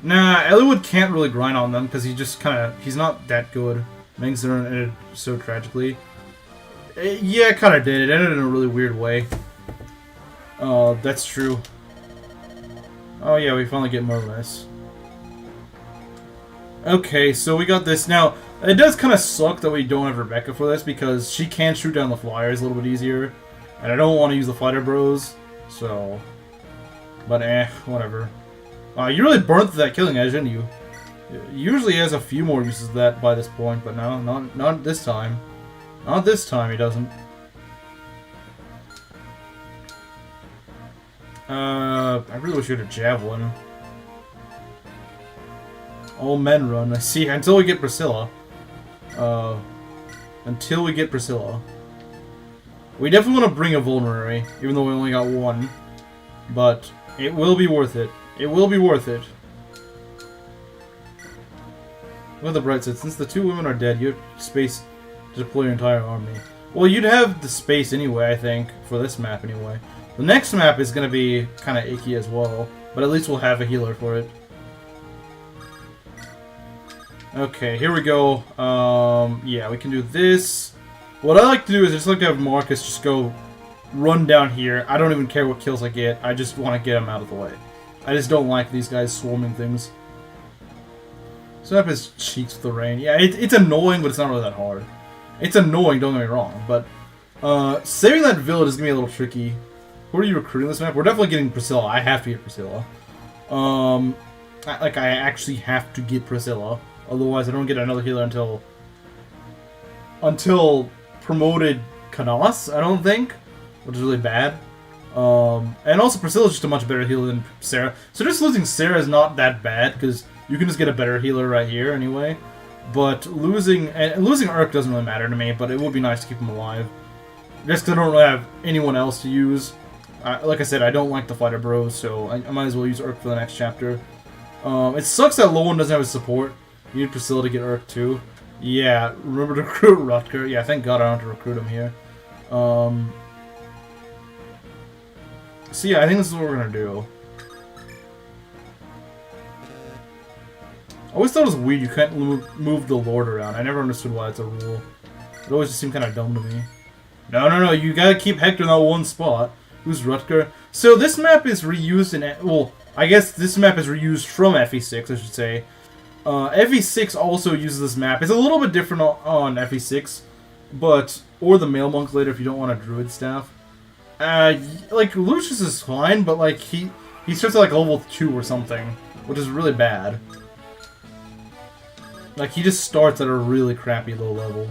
Nah, Eliwood can't really grind on them, because he just kinda... he's not that good. Mangs ended so tragically. Yeah, it kinda did. It ended in a really weird way. Oh, that's true. Oh yeah, we finally get more of this. Okay, so we got this. Now, it does kind of suck that we don't have Rebecca for this, because she can shoot down the flyers a little bit easier. And I don't want to use the fighter bros, so... but whatever. You really burnt that killing edge, didn't you? Usually he has a few more uses of that by this point, but no, not this time. Not this time he doesn't. I really wish you had a javelin. All men run. I see. Until we get Priscilla. Until we get Priscilla. We definitely want to bring a vulnerary, even though we only got 1. But it will be worth it. It will be worth it. Look at the bright side. Since the 2 women are dead, you have space to deploy your entire army. Well, you'd have the space anyway, I think, for this map anyway. The next map is going to be kind of icky as well, but at least we'll have a healer for it. Okay, here we go. Yeah, we can do this. What I like to do is just like to have Marcus just go run down here. I don't even care what kills I get. I just want to get him out of the way. I just don't like these guys swarming things. Snap his cheeks with the rain. Yeah, it's annoying, but it's not really that hard. It's annoying, don't get me wrong, but saving that village is going to be a little tricky. Who are you recruiting this map? We're definitely getting Priscilla. I have to get Priscilla. I actually have to get Priscilla. Otherwise, I don't get another healer until promoted Canas, I don't think, which is really bad. And also Priscilla's just a much better healer than Sarah. So just losing Sarah is not that bad, because you can just get a better healer right here anyway. But losing Urk doesn't really matter to me, but it would be nice to keep him alive. Just because I don't really have anyone else to use. Like I said, I don't like the fighter bros, so I might as well use Urk for the next chapter. It sucks that Lowen doesn't have his support. You need Priscilla to get Urk too. Yeah, remember to recruit Rutger. Yeah, thank God I don't have to recruit him here. So yeah, I think this is what we're gonna do. I always thought it was weird you can't move the Lord around. I never understood why it's a rule. It always just seemed kind of dumb to me. No, you gotta keep Hector in that one spot. Who's Rutger? So this map is reused in... Well, I guess this map is reused from FE6, I should say. FE6 also uses this map. It's a little bit different on FE6, but... Or the Male Monk later if you don't want a Druid staff. Like, Lucius is fine, but like, he starts at like level 2 or something, which is really bad. Like, he just starts at a really crappy low level.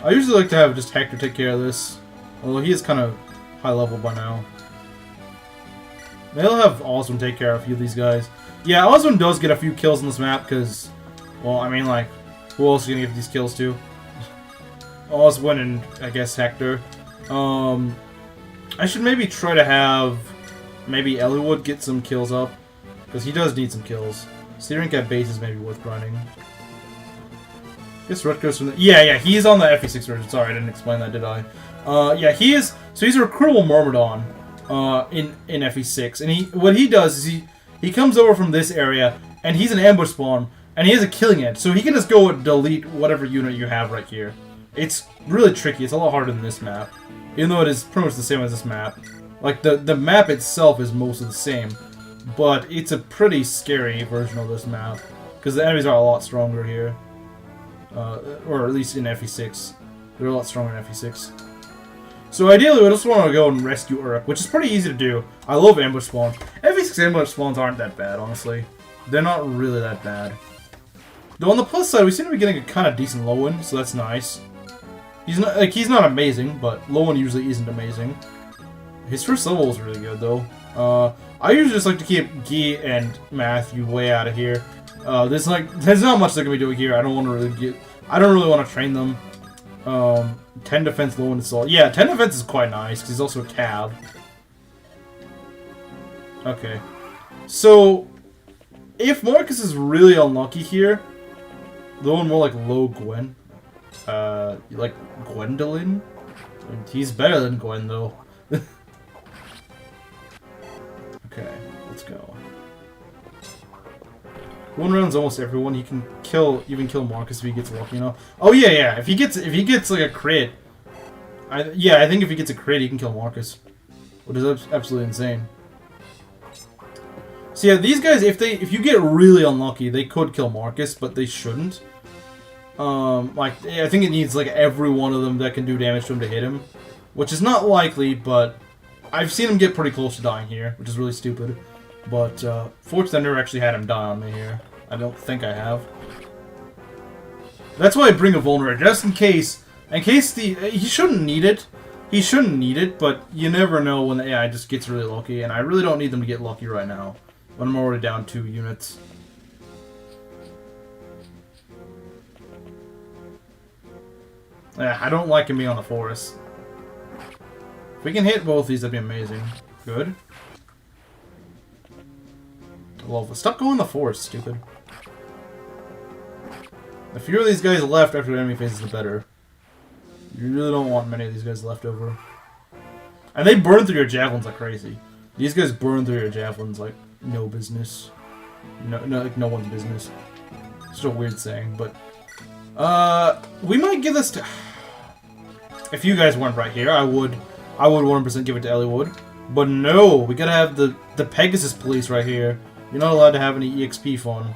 I usually like to have just Hector take care of this, although he is kind of high level by now. Maybe I'll have Oswin take care of a few of these guys. Yeah, Oswin does get a few kills on this map, because, well, I mean, like, who else are you gonna give these kills to? Oswin and, I guess, Hector. I should maybe try to have maybe Eliwood get some kills up, because he does need some kills. Steering at base is maybe worth grinding. I guess Rutger's from the... Yeah, he's on the FE6 version. Sorry, I didn't explain that, did I? Yeah, he is... So he's a recruitable Myrmidon in FE6. And what he does is he comes over from this area, and he's an ambush spawn, and he has a killing edge. So he can just go and delete whatever unit you have right here. It's really tricky. It's a lot harder than this map. Even though it is pretty much the same as this map. Like, the map itself is mostly the same. But it's a pretty scary version of this map. Because the enemies are a lot stronger here. Or at least in FE6. They're a lot stronger in FE6. So ideally, we just want to go and rescue Uruk, which is pretty easy to do. I love ambush spawns. FE6 ambush spawns aren't that bad, honestly. They're not really that bad. Though on the plus side, we seem to be getting a kind of decent Lowen, so that's nice. He's not amazing, but Lowen usually isn't amazing. His first level is really good, though. I usually just like to keep Guy and Matthew way out of here. There's not much they can be doing here. I don't really want to train them. 10 defense, low in assault. Yeah, 10 defense is quite nice because he's also a cab. Okay, so if Marcus is really unlucky here, going more like low Gwen. Like Gwendolyn. He's better than Gwen though. Okay, let's go. One round's almost everyone. He can even kill Marcus if he gets lucky enough. Oh yeah. If he gets like a crit, I think if he gets a crit, he can kill Marcus, which is absolutely insane. So yeah, these guys, if you get really unlucky, they could kill Marcus, but they shouldn't. Like I think it needs like every one of them that can do damage to him to hit him, which is not likely, but I've seen him get pretty close to dying here, which is really stupid. But, fortunately, I've never actually had him die on me here. I don't think I have. That's why I bring a Vulnerate, just in case he shouldn't need it. He shouldn't need it, but you never know when the AI just gets really lucky, and I really don't need them to get lucky right now, when I'm already down 2 units. Yeah, I don't like him being on the forest. If we can hit both these, that'd be amazing. Good. Stop going the forest, stupid. The fewer these guys left after the enemy phases, the better. You really don't want many of these guys left over. And they burn through your javelins like crazy. These guys burn through your javelins like no business. Like no one's business. It's just a weird saying, but... we might give this to... If you guys weren't right here, I would 100% give it to Eliwood. But no, we gotta have the Pegasus police right here. You're not allowed to have any EXP fun.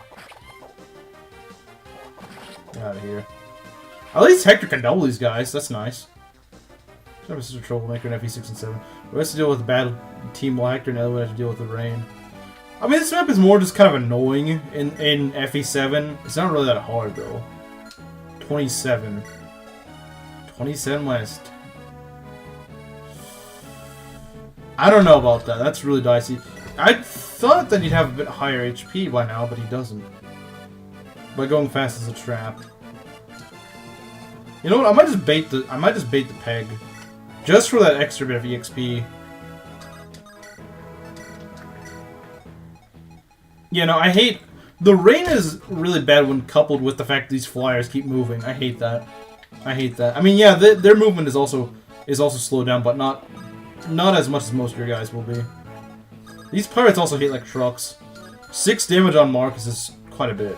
Get out of here. At least Hector can double these guys. That's nice. I'm such a troublemaker in FE6 and 7. We have to deal with bad team while Hector and Eliwood have to deal with the rain. I mean, this map is more just kind of annoying in FE7. It's not really that hard, though. 27. 27 minus... I don't know about that. That's really dicey. I thought that he'd have a bit higher HP by now, but he doesn't. By going fast as a trap. You know what? I might just bait the peg. Just for that extra bit of EXP. You know, I hate... The rain is really bad when coupled with the fact that these flyers keep moving. I hate that. I hate that. I mean, yeah, their movement is also slowed down, but not as much as most of your guys will be. These pirates also hit like trucks. 6 damage on Marcus is quite a bit.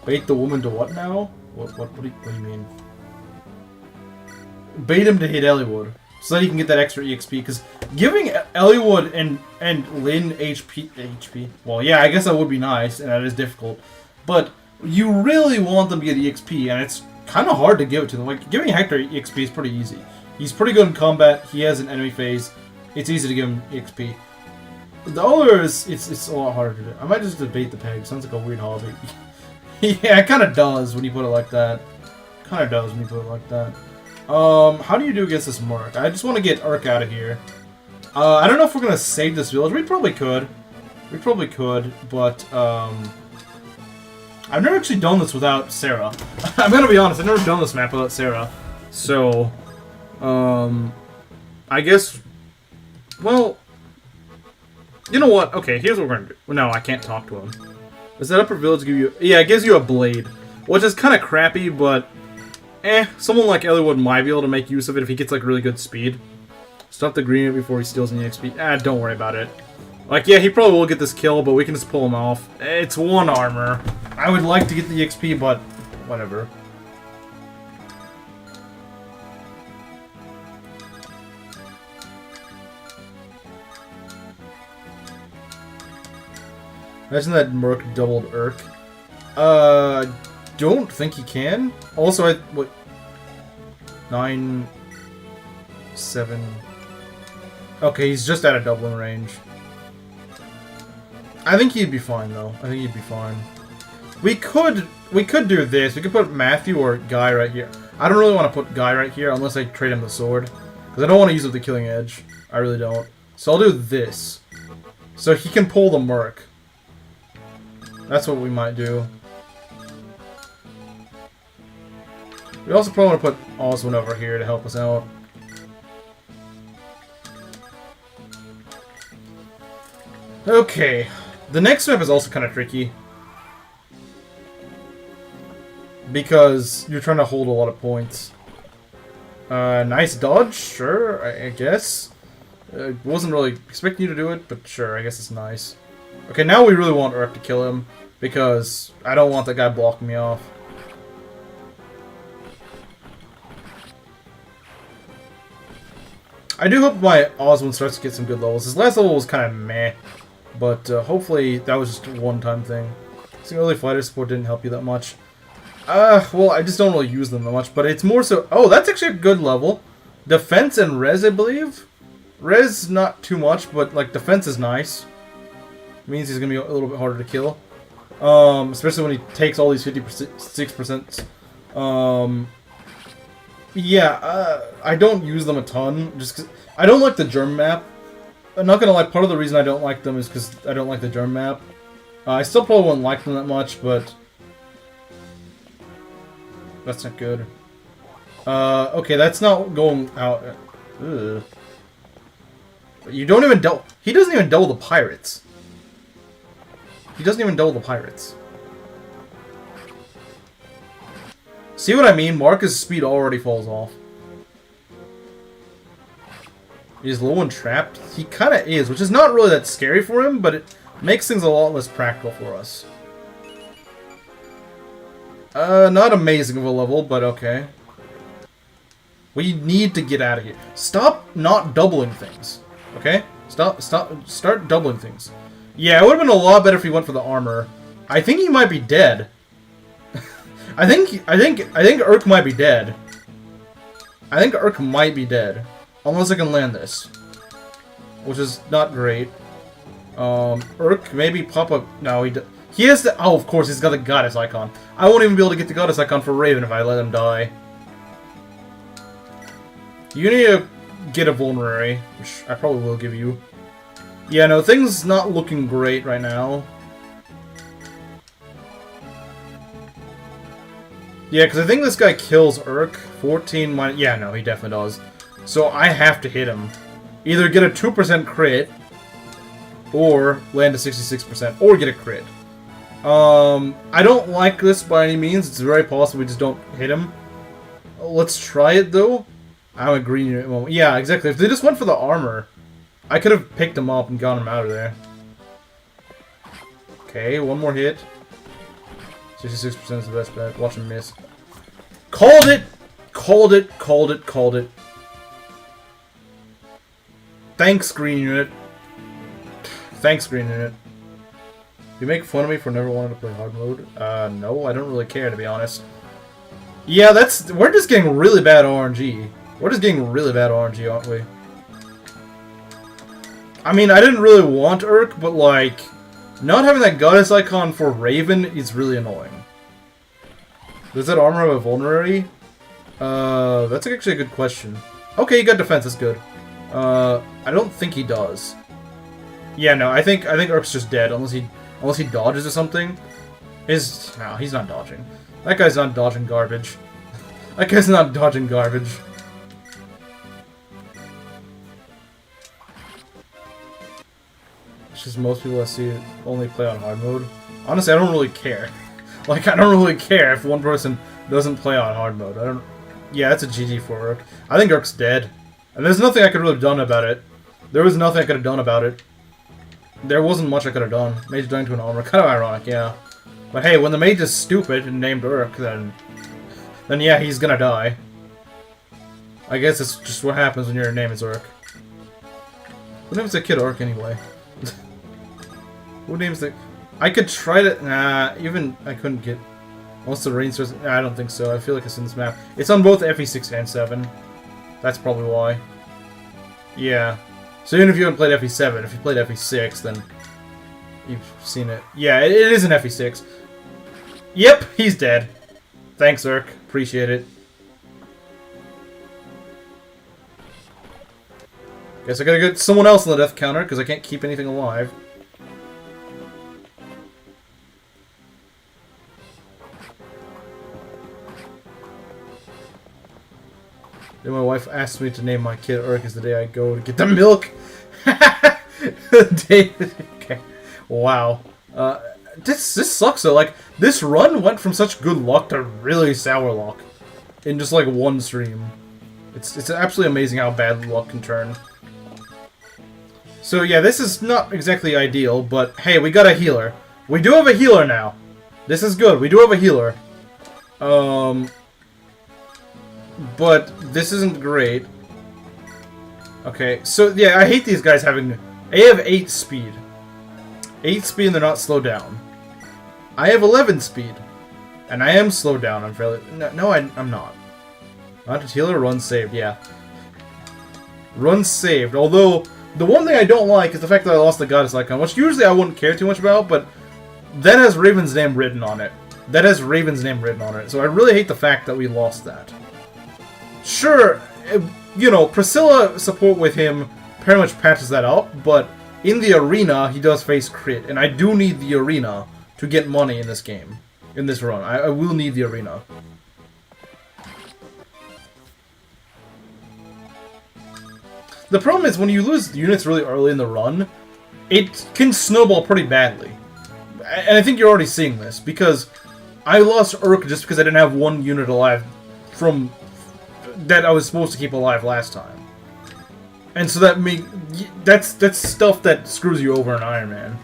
Bait the woman to what now? What do you mean? Bait him to hit Elliowood, so that he can get that extra EXP, because giving Elliowood and Lynn HP... Well, yeah, I guess that would be nice, and that is difficult. But you really want them to get EXP, and it's kind of hard to give it to them. Like, giving Hector EXP is pretty easy. He's pretty good in combat, he has an enemy phase, it's easy to give him EXP. The others, it's a lot harder to do. I might just debate the peg, sounds like a weird hobby. Yeah, it kind of does when you put it like that. Kind of does when you put it like that. How do you do against this Merc? I just want to get Urk out of here. I don't know if we're going to save this village. We probably could. We probably could, but, I've never actually done this without Sarah. I'm going to be honest, I've never done this map without Sarah. So, I guess, well, you know what? Okay, here's what we're going to do. No, I can't talk to him. Does that upper village give you... Yeah, it gives you a blade. Which is kind of crappy, but... someone like Elliowood might be able to make use of it if he gets, like, really good speed. Stop the green before he steals any XP. Don't worry about it. Like, yeah, he probably will get this kill, but we can just pull him off. It's 1 armor. I would like to get the XP, but... whatever. Imagine that Merc doubled Urk. Don't think he can. Also, what? 9... 7... Okay, he's just out of doubling range. I think he'd be fine, though. I think he'd be fine. We could do this. We could put Matthew or Guy right here. I don't really want to put Guy right here unless I trade him the sword. Because I don't want to use it with the killing edge. I really don't. So I'll do this. So he can pull the Merc. That's what we might do. We also probably want to put Oswin over here to help us out. Okay. The next map is also kind of tricky. Because you're trying to hold a lot of points. Nice dodge, sure, I guess. Wasn't really expecting you to do it, but sure, I guess it's nice. Okay, now we really want Urk to kill him, because I don't want that guy blocking me off. I do hope my Oswin starts to get some good levels. His last level was kind of meh, but hopefully that was just a one-time thing. Seeing early fighter support didn't help you that much. Well, I just don't really use them that much, but it's more so... Oh, that's actually a good level. Defense and res, I believe. Res, not too much, but, like, defense is nice. Means he's gonna be a little bit harder to kill. Especially when he takes all these 56%. Yeah, I don't use them a ton, just 'cause I don't like the Germ map. I'm not gonna lie, part of the reason I don't like them is because I don't like the Germ map. I still probably wouldn't like them that much, but... That's not good. Okay, that's not going out. Ugh. You don't even double... He doesn't even double the pirates. He doesn't even double the pirates. See what I mean? Marcus' speed already falls off. He's low and trapped. He kind of is, which is not really that scary for him, but it makes things a lot less practical for us. Not amazing of a level, but okay. We need to get out of here. Stop not doubling things. Okay? Start doubling things. Yeah, it would have been a lot better if he went for the armor. I think he might be dead. I think Urk might be dead. I think Urk might be dead. Unless I can land this. Which is not great. Urk, maybe pop up. No, he has the. Oh, of course, he's got the goddess icon. I won't even be able to get the goddess icon for Raven if I let him die. You need to get a vulnerary, which I probably will give you. Yeah, no, things not looking great right now. Yeah, because I think this guy kills Urk. 14 minus... Yeah, no, he definitely does. So I have to hit him. Either get a 2% crit, or land a 66%, or get a crit. I don't like this by any means. It's very possible we just don't hit him. Let's try it, though. I'm a green unit. Well, yeah, exactly. If they just went for the armor, I could have picked him up and got him out of there. Okay, one more hit. 66% is the best bet. Watch him miss. Called it! Called it, called it, called it. Thanks, green unit. Thanks, green unit. You make fun of me for never wanting to play hard mode? No, I don't really care, to be honest. Yeah, we're just getting really bad RNG. We're just getting really bad RNG, aren't we? I mean, I didn't really want Urk, but, like, not having that goddess icon for Raven is really annoying. Does that armor have a vulnerary? That's actually a good question. Okay, he got defense, that's good. I don't think he does. Yeah, no, I think Urk's just dead, unless he dodges or something. No, he's not dodging. That guy's not dodging garbage. That guy's not dodging garbage. It's just most people I see only play on hard mode. Honestly, I don't really care. Like, I don't really care if one person doesn't play on hard mode. I don't... Yeah, that's a GG for Urk. I think Urk's dead. And there's nothing I could really have done about it. There was nothing I could have done about it. There wasn't much I could have done. Mage dying to an armor. Kind of ironic, yeah. But hey, when the mage is stupid and named Urk, then yeah, he's gonna die. I guess it's just what happens when your name is Urk. Who names the kid Urk anyway? Who names the... I could try to... Nah, even... I couldn't get... Most of the rain source... Nah, I don't think so. I feel like it's in this map. It's on both FE6 and 7. That's probably why. Yeah. So even if you haven't played FE7, if you played FE6, then... You've seen it. Yeah, it is an FE6. Yep, he's dead. Thanks, Urk. Appreciate it. Guess I gotta get someone else on the death counter, because I can't keep anything alive. Then my wife asked me to name my kid Urk is the day I go to get the milk. Okay. Wow. This sucks though. Like, this run went from such good luck to really sour luck in just like one stream. It's absolutely amazing how bad luck can turn. So yeah, this is not exactly ideal, but hey, we got a healer. We do have a healer now. This is good. We do have a healer. But this isn't great. Okay, so yeah, I hate these guys having... They have 8 speed. 8 speed and they're not slowed down. I have 11 speed. And I am slowed down. I'm fairly... No, I'm not. Not a healer, run saved, yeah. Run saved. Although, the one thing I don't like is the fact that I lost the goddess icon, which usually I wouldn't care too much about, but that has Raven's name written on it. That has Raven's name written on it. So I really hate the fact that we lost that. Sure, you know, Priscilla support with him pretty much patches that up, but in the arena, he does face crit, and I do need the arena to get money in this game, in this run. I will need the arena. The problem is, when you lose units really early in the run, it can snowball pretty badly. And I think you're already seeing this, because I lost Urk just because I didn't have one unit alive from... that I was supposed to keep alive last time. And so that's stuff that screws you over in Ironman.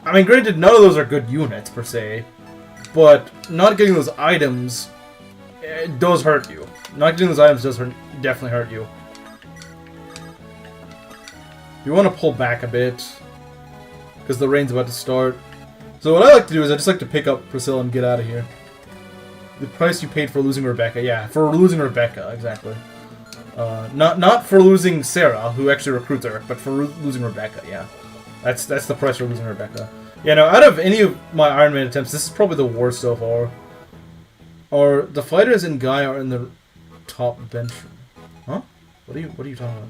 I mean, granted, none of those are good units, per se. But not getting those items does hurt you. Not getting those items does definitely hurt you. You want to pull back a bit, because the rain's about to start. So what I like to do is I just like to pick up Priscilla and get out of here. The price you paid for losing Rebecca. Yeah, for losing Rebecca, exactly. Not for losing Sarah, who actually recruits her, but for losing Rebecca, yeah. That's the price for losing Rebecca. Yeah, no, out of any of my Iron Man attempts, this is probably the worst so far. Or the fighters and Guy are in the top bench. Huh? What are you talking about?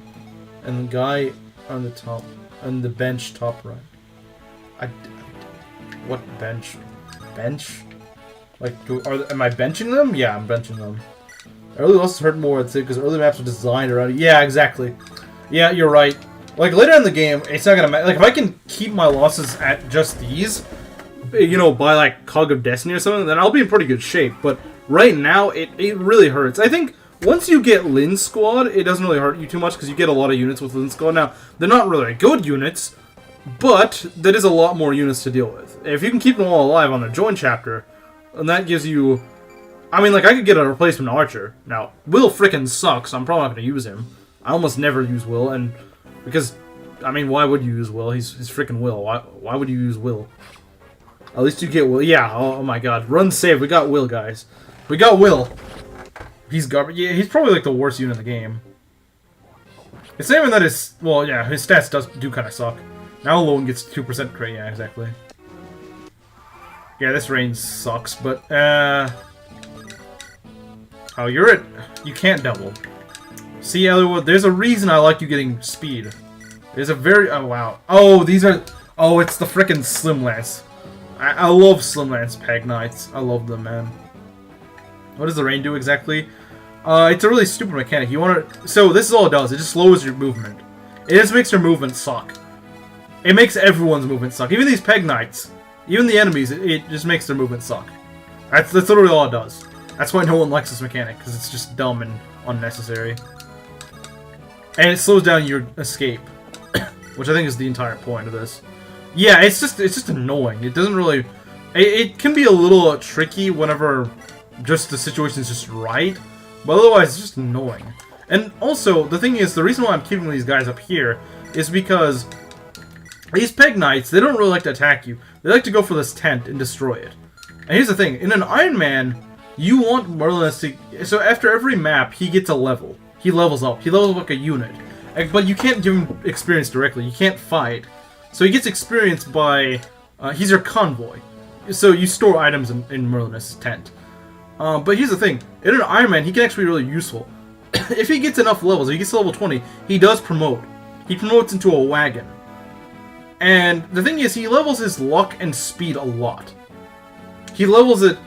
And the Guy on the top, on the bench top right. What bench? Bench? Like, am I benching them? Yeah, I'm benching them. Early losses hurt more, I'd say, because early maps are designed around it. Yeah, exactly. Yeah, you're right. Like, later in the game, it's not gonna matter. Like, if I can keep my losses at just these, you know, by, like, Cog of Destiny or something, then I'll be in pretty good shape. But right now, it really hurts. I think once you get Lynn's squad, it doesn't really hurt you too much, because you get a lot of units with Lynn's squad. Now, they're not really good units, but that is a lot more units to deal with. If you can keep them all alive on the join chapter, and that gives you... I mean, like, I could get a replacement archer. Now, Will frickin' sucks, so I'm probably not going to use him. I almost never use Will, and... Because, I mean, why would you use Will? He's frickin' Will. Why would you use Will? At least you get Will. Yeah, oh my god. Run save. We got Will, guys. We got Will. He's garbage. Yeah, he's probably, like, the worst unit in the game. It's not even that his... Well, yeah, his stats do kind of suck. Now alone gets 2% crit. Yeah, exactly. Yeah, this range sucks, but, Oh, you're at... You can't double. See, Elwood, there's a reason I like you getting speed. There's a very... Oh, wow. Oh, these are... Oh, it's the frickin' Slim Lance. I love Slim Lance Peg Knights. I love them, man. What does the rain do exactly? It's a really stupid mechanic. You want to... So, this is all it does. It just slows your movement. It just makes your movement suck. It makes everyone's movement suck. Even these Peg Knights. Even the enemies, it just makes their movement suck. That's literally all it does. That's why no one likes this mechanic, because it's just dumb and unnecessary. And it slows down your escape, which I think is the entire point of this. Yeah, it's just annoying. It doesn't really... It can be a little tricky whenever just the situation is just right, but otherwise it's just annoying. And also, the thing is, the reason why I'm keeping these guys up here is because these Peg Knights, they don't really like to attack you. They like to go for this tent and destroy it. And here's the thing, in an Iron Man, you want Merlin to... So after every map, he gets a level. He levels up. He levels up like a unit. But you can't give him experience directly. You can't fight. So he gets experience by... he's your convoy. So you store items in Merlin's tent. But here's the thing. In an Iron Man, he can actually be really useful. If he gets enough levels, if he gets to level 20, he does promote. He promotes into a wagon. And the thing is, he levels his luck and speed a lot. He levels it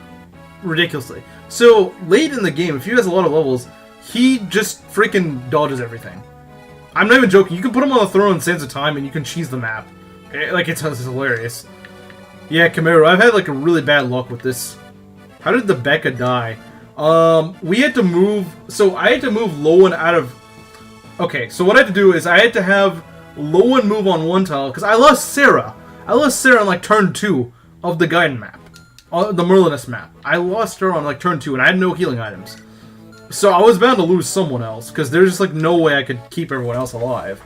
ridiculously. So, late in the game, if he has a lot of levels, he just freaking dodges everything. I'm not even joking. You can put him on the throne in Sands of Time and you can cheese the map. Like, it's hilarious. Yeah, Camaro, I've had, like, a really bad luck with this. How did the Becca die? We had to move... So, I had to move Lowen out of... Okay, so what I had to do is I had to have Lowen move on one tile, because I lost Sarah. I lost Sarah on, like, turn 2 of the Gaiden map. The Merlinus map. I lost her on, like, turn 2, and I had no healing items. So I was bound to lose someone else, because there's just, like, no way I could keep everyone else alive.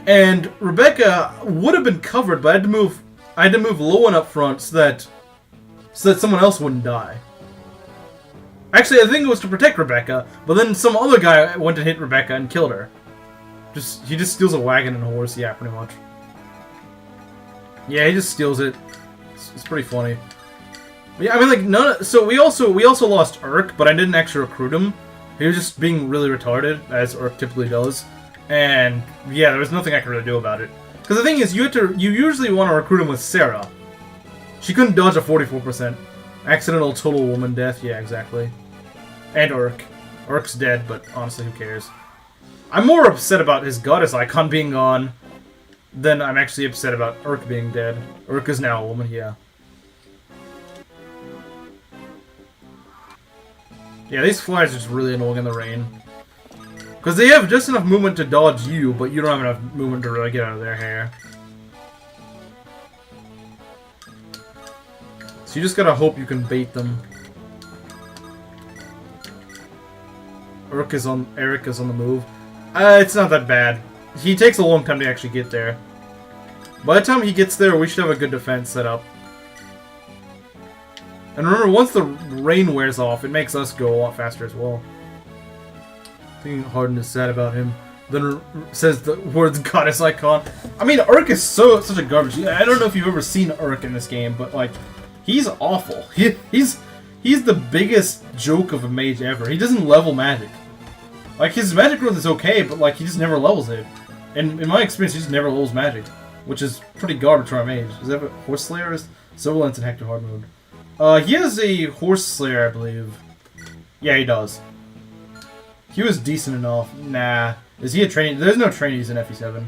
And Rebecca would have been covered, but I had to move Lowen up front so that someone else wouldn't die. Actually, I think it was to protect Rebecca, but then some other guy went to hit Rebecca and killed her. He just steals a wagon and a horse, yeah, pretty much. Yeah, he just steals it. It's pretty funny. Yeah, I mean, like, so we also lost Urk, but I didn't actually recruit him. He was just being really retarded, as Urk typically does. And, yeah, there was nothing I could really do about it. Because the thing is, you usually want to recruit him with Sarah. She couldn't dodge a 44%. Accidental total woman death, yeah, exactly. And Urk. Urk's dead, but honestly, who cares? I'm more upset about his goddess icon being gone than I'm actually upset about Urk being dead. Urk is now a woman, yeah. Yeah, these flyers are just really annoying in the rain. Because they have just enough movement to dodge you, but you don't have enough movement to really get out of their hair. So you just gotta hope you can bait them. Eric is on the move. It's not that bad. He takes a long time to actually get there. By the time he gets there, we should have a good defense set up. And remember, once the rain wears off, it makes us go a lot faster as well. I think Harden is sad about him. then says the words goddess icon. I mean, Urk is such a garbage. I don't know if you've ever seen Urk in this game, but like, he's awful. He's the biggest joke of a mage ever. He doesn't level magic. Like, his magic growth is okay, but like, he just never levels it. And in my experience, he just never levels magic, which is pretty garbage for a mage. Does he have a Horse Slayer? Silver Lance and Hector Hard mode. He has a Horse Slayer, I believe. Yeah, he does. He was decent enough. Nah. Is he a trainee? There's no trainees in FE7.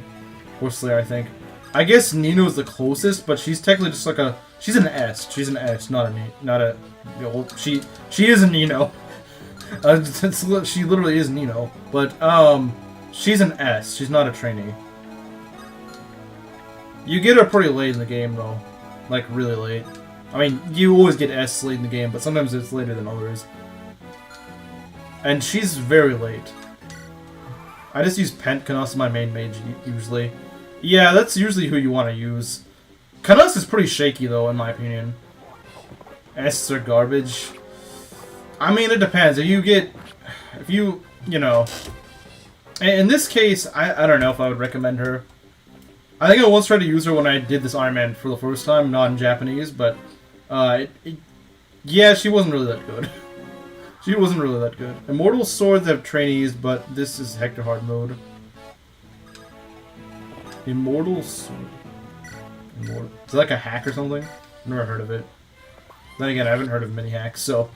Horse Slayer, I think. I guess Nino is the closest, but she's technically just like a... She's an S. She's an S, not a... You know, she is a Nino. She literally is Nino. But, she's an S. She's not a trainee. You get her pretty late in the game, though. Like, really late. I mean, you always get S late in the game, but sometimes it's later than others. And she's very late. I just use Canucks as my main mage, usually. Yeah, that's usually who you want to use. Canucks is pretty shaky, though, in my opinion. S are garbage. I mean, it depends. If you know... In this case, I don't know if I would recommend her. I think I once tried to use her when I did this Ironman for the first time, not in Japanese, but... yeah, she wasn't really that good. She wasn't really that good. Immortal Swords have trainees, but this is Hector Hard mode. Immortal Sword. Is it like a hack or something? I've never heard of it. Then again, I haven't heard of mini hacks, so...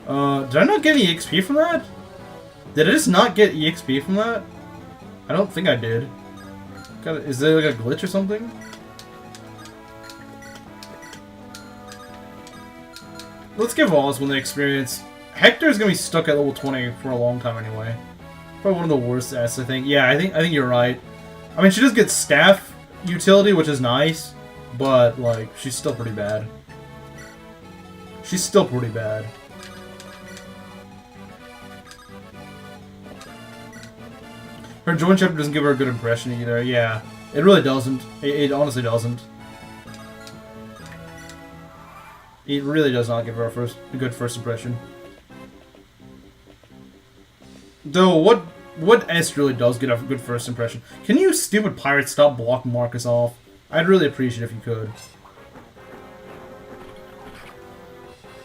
did I not get any XP from that? Did I just not get EXP from that? I don't think I did. Is there like a glitch or something? Let's give Oswin the experience. Hector's gonna be stuck at level 20 for a long time anyway. Probably one of the worst S, I think. Yeah, I think you're right. I mean, she does get staff utility, which is nice, but like, she's still pretty bad. She's still pretty bad. Her joint chapter doesn't give her a good impression either. Yeah, it really doesn't. It honestly doesn't. It really does not give her a good first impression. Though, what S really does get a good first impression? Can you stupid pirates stop blocking Marcus off? I'd really appreciate it if you could.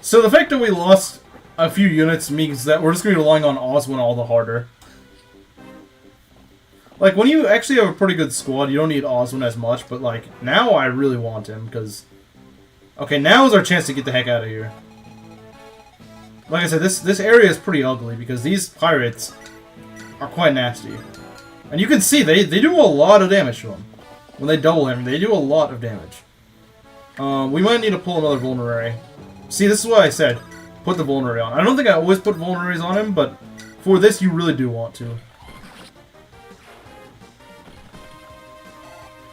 So the fact that we lost a few units means that we're just going to be relying on Oswin all the harder. Like, when you actually have a pretty good squad, you don't need Oswin as much, but like, now I really want him, because... Okay, now is our chance to get the heck out of here. Like I said, this area is pretty ugly because these pirates are quite nasty. And you can see, they do a lot of damage to them. When they double him, they do a lot of damage. We might need to pull another Vulnerary. See, this is what I said. Put the Vulnerary on. I don't think I always put Vulneraries on him, but for this, you really do want to.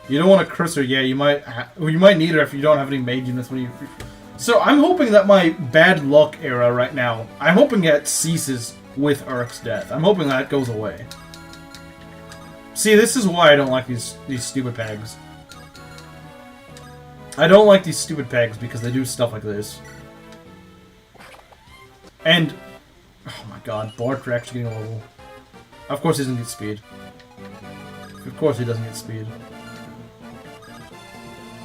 You don't want to curse her, yeah, you might need her if you don't have any mage units when you... So, I'm hoping that my bad luck era right now, I'm hoping that ceases with Urk's death. I'm hoping that goes away. See, this is why I don't like these stupid pegs. I don't like these stupid pegs because they do stuff like this. And... Oh my god, Bart actually getting a level. Of course he doesn't get speed. Of course he doesn't get speed.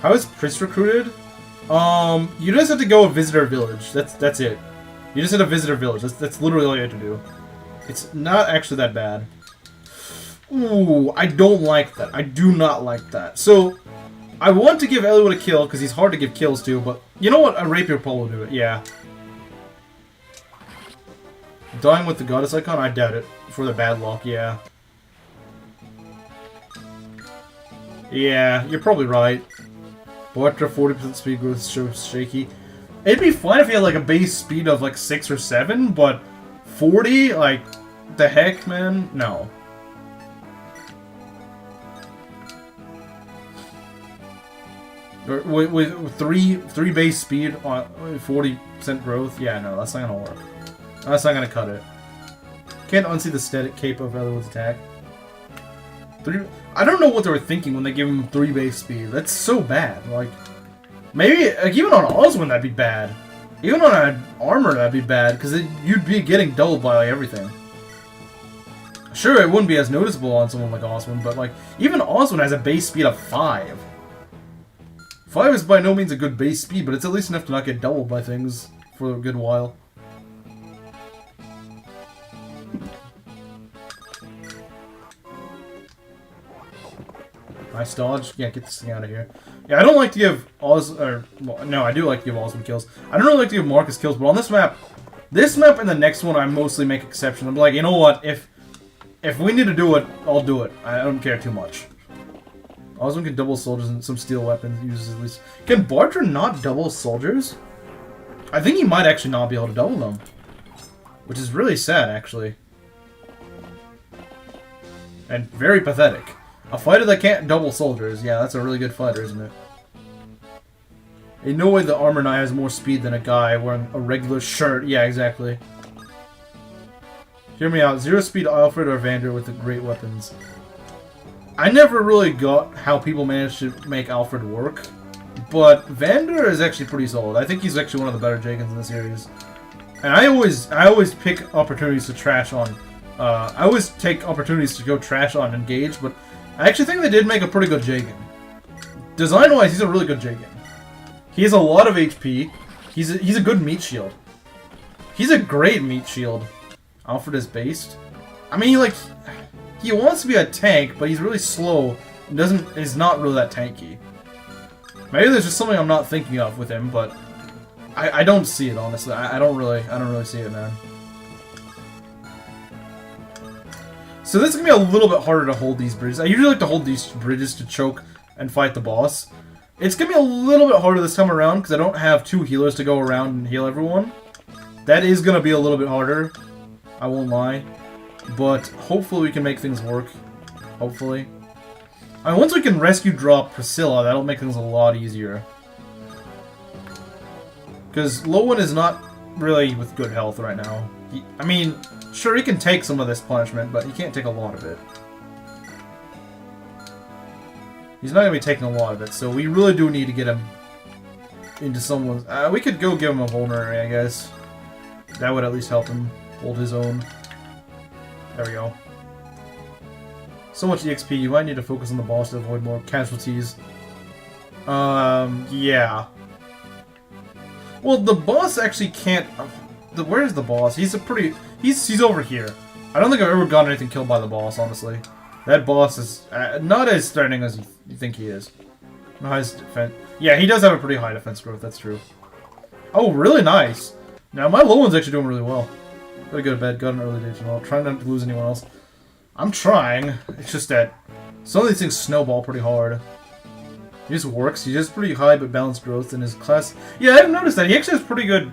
How is Priest recruited? You just have to go visit our village. That's it. You just have to visit our village. That's literally all you have to do. It's not actually that bad. Ooh, I don't like that. I do not like that. So, I want to give Eliwood a kill, because he's hard to give kills to, but you know what? A Rapier Pole will do it, yeah. Dying with the Goddess icon? I doubt it. For the bad luck, yeah. Yeah, you're probably right. But after 40% speed growth so shaky. It'd be fine if you had like a base speed of like 6 or 7, but 40? Like, the heck, man? No. With three base speed on 40% growth? Yeah, no, that's not gonna work. That's not gonna cut it. Can't unsee the static cape of Eliwood's attack. I don't know what they were thinking when they gave him 3 base speed. That's so bad. Like, maybe like, even on Oswin that'd be bad. Even on an armor that'd be bad because you'd be getting doubled by like, everything. Sure, it wouldn't be as noticeable on someone like Oswin, but like even Oswin has a base speed of 5. 5 is by no means a good base speed, but it's at least enough to not get doubled by things for a good while. Nice dodge. Yeah, get this thing out of here. Yeah, I don't like to give well, no, I do like to give Oswin kills. I don't really like to give Marcus kills, but on this map and the next one, I mostly make exceptions. I'm like, you know what? If we need to do it, I'll do it. I don't care too much. Oswin can double soldiers and some steel weapons. Uses at least. Can Barter not double soldiers? I think he might actually not be able to double them, which is really sad, actually, and very pathetic. A fighter that can't double soldiers, yeah, that's a really good fighter, isn't it? In no way the armor knight has more speed than a guy wearing a regular shirt. Yeah, exactly. Hear me out. 0 speed Alfred or Vander with the great weapons. I never really got how people managed to make Alfred work, but Vander is actually pretty solid. I think he's actually one of the better Jagans in the series. And I always pick opportunities to trash on. I always take opportunities to go trash on Engage, but I actually think they did make a pretty good Jagan. Design-wise, he's a really good Jagan. He has a lot of HP. He's a good meat shield. He's a great meat shield. Alfred is based. I mean, like, he wants to be a tank, but he's really slow and is not really that tanky. Maybe there's just something I'm not thinking of with him, but I don't see it, honestly. I don't really see it, man. So this is gonna be a little bit harder to hold these bridges. I usually like to hold these bridges to choke and fight the boss. It's gonna be a little bit harder this time around because I don't have 2 healers to go around and heal everyone. That is gonna be a little bit harder. I won't lie. But hopefully we can make things work. Hopefully. I mean, once we can rescue drop Priscilla, that'll make things a lot easier. Because Lowen is not really with good health right now. I mean, sure, he can take some of this punishment, but he can't take a lot of it. He's not going to be taking a lot of it, so we really do need to get him into someone's... we could go give him a vulnerary, I guess. That would at least help him hold his own. There we go. So much EXP, you might need to focus on the boss to avoid more casualties. Yeah. Well, the boss actually can't... where's the boss? He's a pretty... He's over here. I don't think I've ever gotten anything killed by the boss, honestly. That boss is not as threatening as you think he is. Nice defense. Yeah, he does have a pretty high defense growth, that's true. Oh, really nice. Now, my low one's actually doing really well. Gotta go to bed, got an early day tomorrow. Trying not to lose anyone else. I'm trying. It's just that some of these things snowball pretty hard. He just works. He has pretty high but balanced growth in his class. Yeah, I've noticed that. He actually has pretty good...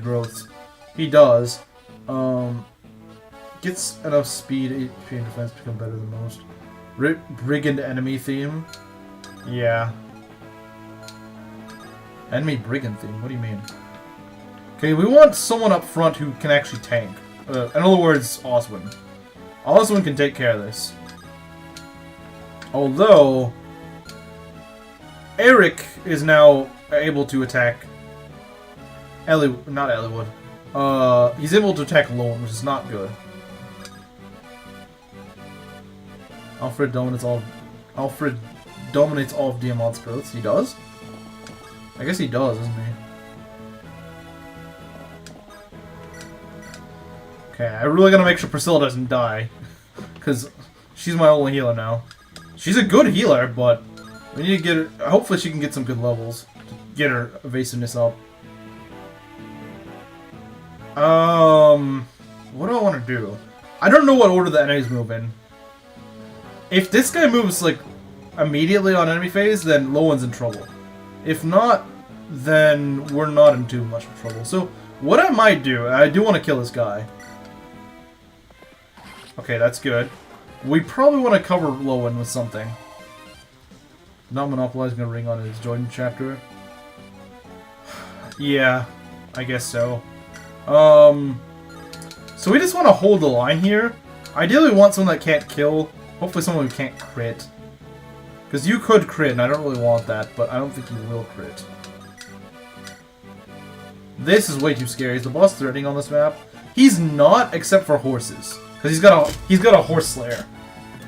growth. He does. Gets enough speed, HP, and defense to become better than most. Brigand enemy theme? Yeah. Enemy brigand theme? What do you mean? Okay, we want someone up front who can actually tank. In other words, Oswin. Oswin can take care of this. Although... Eric is now able to attack... not Elliewood. He's able to attack Lone, which is not good. Alfred dominates all of Diamant's growths. He does? I guess he does, doesn't he? Okay, I really gotta make sure Priscilla doesn't die. Because she's my only healer now. She's a good healer, but we need to get her... Hopefully she can get some good levels to get her evasiveness up. What do I want to do? I don't know what order the enemies move in. If this guy moves, like, immediately on enemy phase, then Lowen's in trouble. If not, then we're not in too much trouble. So, what I might do, I do want to kill this guy. Okay, that's good. We probably want to cover Lowen with something. Not monopolizing a ring on his Jordan chapter. Yeah, I guess so. So we just want to hold the line here. Ideally, we want someone that can't kill. Hopefully someone who can't crit. Because you could crit, and I don't really want that, but I don't think you will crit. This is way too scary. Is the boss threatening on this map? He's not, except for horses. Because Because he's got a Horse Slayer.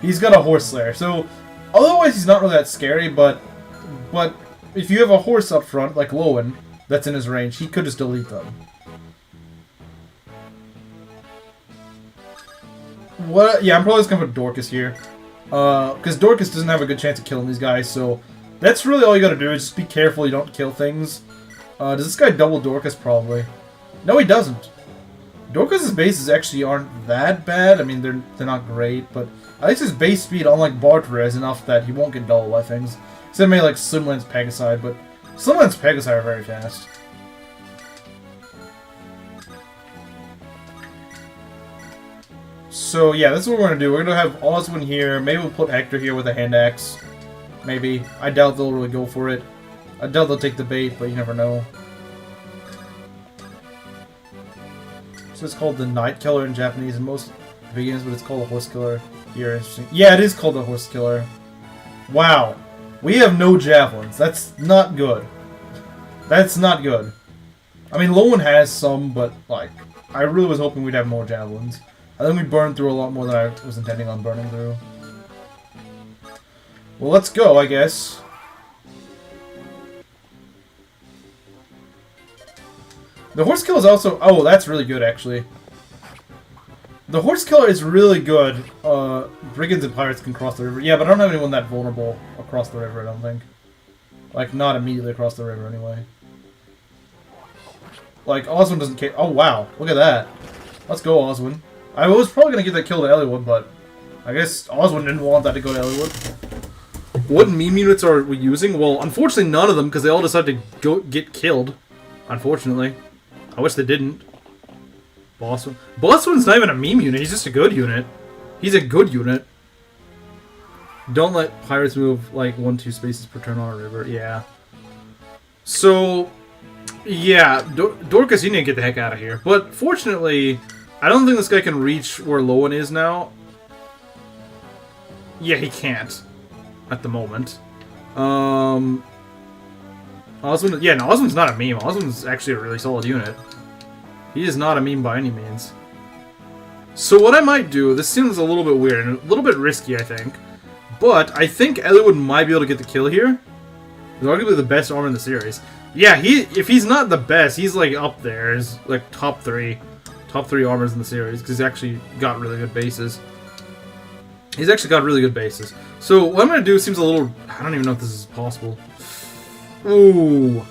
He's got a Horse Slayer. So otherwise he's not really that scary, but if you have a horse up front, like Lowen, that's in his range, he could just delete them. What? Yeah, I'm probably just gonna put Dorcas here. Because Dorcas doesn't have a good chance of killing these guys, so that's really all you gotta do, is just be careful you don't kill things. Does this guy double Dorcas? Probably. No, he doesn't. Dorcas' bases actually aren't that bad. I mean, they're not great, but at least his base speed, unlike Bartra, is enough that he won't get doubled by things. Except maybe like Slimlands Pegasi, but Slimlands Pegasi are very fast. So yeah, that's what we're gonna do. We're gonna have Oswin here. Maybe we'll put Hector here with a hand axe. Maybe. I doubt they'll really go for it. I doubt they'll take the bait, but you never know. So it's called the Night Killer in Japanese, and most beginners, but it's called a Horse Killer here. Interesting. Yeah, it is called a Horse Killer. Wow. We have no javelins. That's not good. That's not good. I mean, Lowen has some, but, like, I really was hoping we'd have more javelins. I think we burned through a lot more than I was intending on burning through. Well, let's go, I guess. The Horse Killer is also... Oh, that's really good, actually. The Horse Killer is really good. Brigands and Pirates can cross the river. Yeah, but I don't have anyone that vulnerable across the river, I don't think. Like, not immediately across the river, anyway. Like, Oswin doesn't care. Oh, wow. Look at that. Let's go, Oswin. I was probably going to give that kill to Eliwood, but I guess Oswin didn't want that to go to Eliwood. What meme units are we using? Well, unfortunately, none of them, because they all decided to go get killed. Unfortunately. I wish they didn't. Bosswin. Bosswin's not even a meme unit, he's just a good unit. He's a good unit. Don't let pirates move like 1-2 spaces per turn on a river. Yeah. So, yeah, Dorcas, you need to get the heck out of here. But fortunately, I don't think this guy can reach where Lowen is now. Yeah, he can't. At the moment. Oswin, yeah, no, Oswin's not a meme. Oswin's actually a really solid unit. He is not a meme by any means. So what I might do, this seems a little bit weird and a little bit risky, I think. But I think Eliwood might be able to get the kill here. He's arguably the best armor in the series. Yeah, if he's not the best, he's like up there. He's like top three armors in the series because he's actually got really good bases. He's actually got really good bases. So what I'm gonna do seems a little. I don't even know if this is possible. Ooh,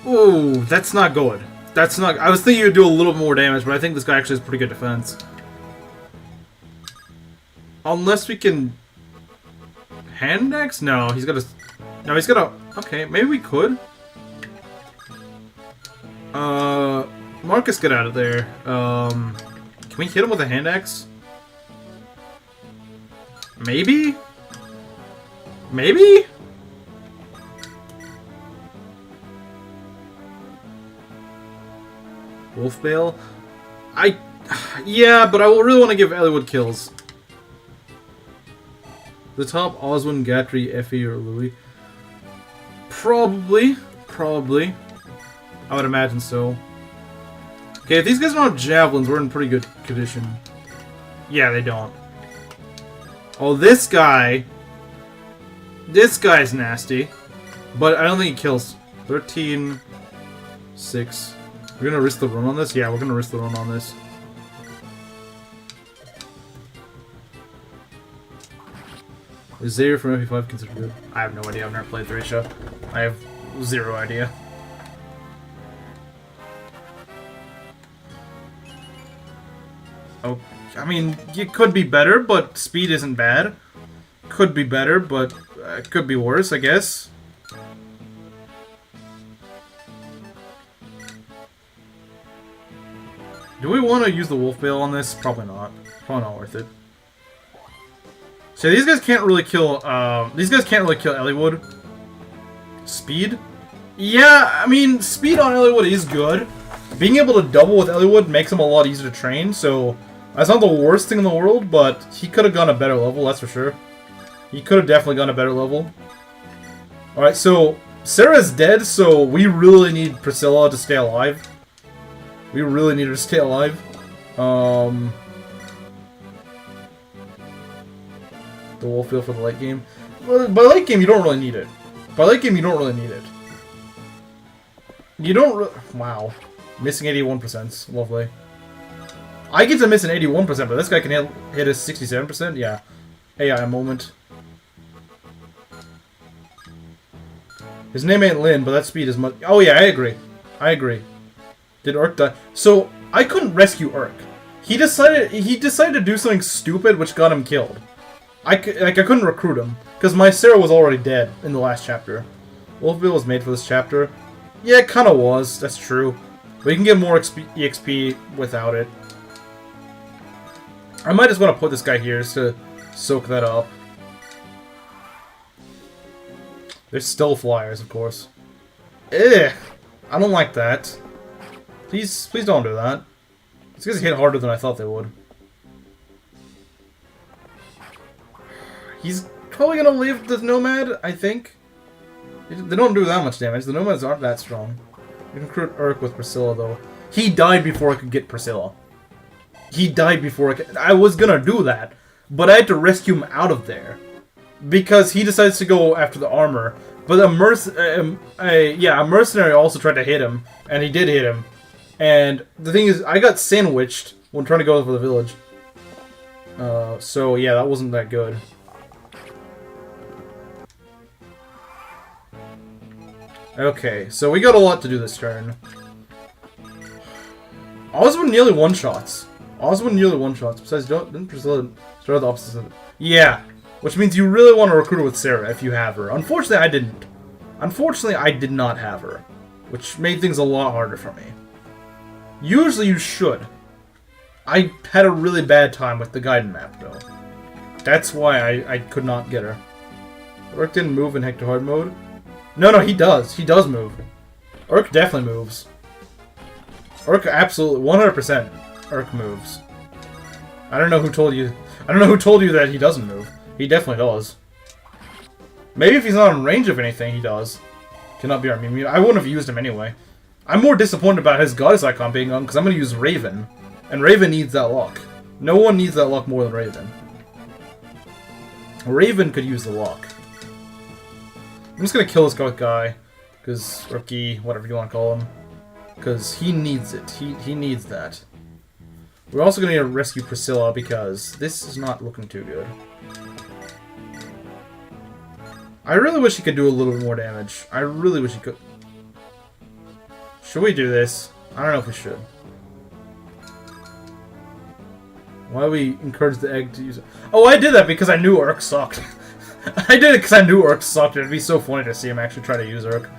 ooh, that's not good. That's not. I was thinking you'd do a little more damage, but I think this guy actually has pretty good defense. Unless we can hand axe? No, he's got a. No, he's got a. Okay, maybe we could. Marcus, get out of there. Can we hit him with a hand axe? Maybe? Maybe? Wolfbale? Yeah, but I will really want to give Eliwood kills. The top, Oswin, Gatry, Effie, or Louis? Probably. Probably. I would imagine so. Okay, if these guys don't have javelins, we're in pretty good condition. Yeah, they don't. Oh, this guy. This guy's nasty. But I don't think he kills. 13, 6. We're gonna risk the run on this? Yeah, we're gonna risk the run on this. Is Zaire from FE5 considered good? I have no idea. I've never played Thracia. I have zero idea. Oh, I mean, it could be better, but speed isn't bad. Could be better, but it could be worse, I guess. Do we want to use the Wolfbale on this? Probably not. Probably not worth it. So these guys can't really kill. Eliwood. Speed? Yeah, I mean, speed on Eliwood is good. Being able to double with Eliwood makes him a lot easier to train, so that's not the worst thing in the world, but he could have gone a better level, that's for sure. He could have definitely gone a better level. Alright, so Sarah's dead, so we really need Priscilla to stay alive. We really need her to stay alive. the wolf wheel for the late game. Well, by late game, you don't really need it. By late game, you don't really need it. You don't wow. Missing 81%. Lovely. I get to miss an 81%, but this guy can hit a 67%? Yeah. AI moment. His name ain't Lin, but that speed is much... Oh yeah, I agree. I agree. Did Urk die? So, I couldn't rescue Urk. He decided to do something stupid, which got him killed. I couldn't recruit him, because my Sarah was already dead in the last chapter. Wolfville was made for this chapter. Yeah, it kinda was, that's true. But you can get more EXP without it. I might just want to put this guy here just to soak that up. There's still flyers, of course. Ugh! I don't like that. Please don't do that. These guys hit harder than I thought they would. He's probably gonna leave the Nomad, I think. They don't do that much damage. The Nomads aren't that strong. You can recruit Urk with Priscilla, though. He died before I could get Priscilla. He died before I could... I was gonna do that, but I had to rescue him out of there. Because he decides to go after the armor. But a mercenary also tried to hit him, and he did hit him. And the thing is, I got sandwiched when trying to go for the village. So yeah, that wasn't that good. Okay, so we got a lot to do this turn. Oswin nearly one-shots. Besides, didn't Priscilla start the opposite of it? Yeah, which means you really want to recruit her with Sarah if you have her. Unfortunately, I didn't. Unfortunately, I did not have her, which made things a lot harder for me. Usually you should. I had a really bad time with the guided map, though. That's why I could not get her. Urk didn't move in Hector Hard mode. No, he does. He does move. Urk definitely moves. Urk absolutely, 100% Urk moves. I don't know who told you. I don't know who told you that he doesn't move. He definitely does. Maybe if he's not in range of anything, he does. Cannot be our meme. I wouldn't have used him anyway. I'm more disappointed about his goddess icon being on because I'm going to use Raven. And Raven needs that luck. No one needs that luck more than Raven. Raven could use the luck. I'm just going to kill this guy. Because, rookie, whatever you want to call him. Because he needs it. He needs that. We're also going to need to rescue Priscilla because this is not looking too good. I really wish he could do a little bit more damage. I really wish he could. Should we do this? I don't know if we should. Why do we encourage the egg to use it? Oh, I did that because I knew Urk sucked. I did it because I knew Urk sucked. It'd be so funny to see him actually try to use Urk.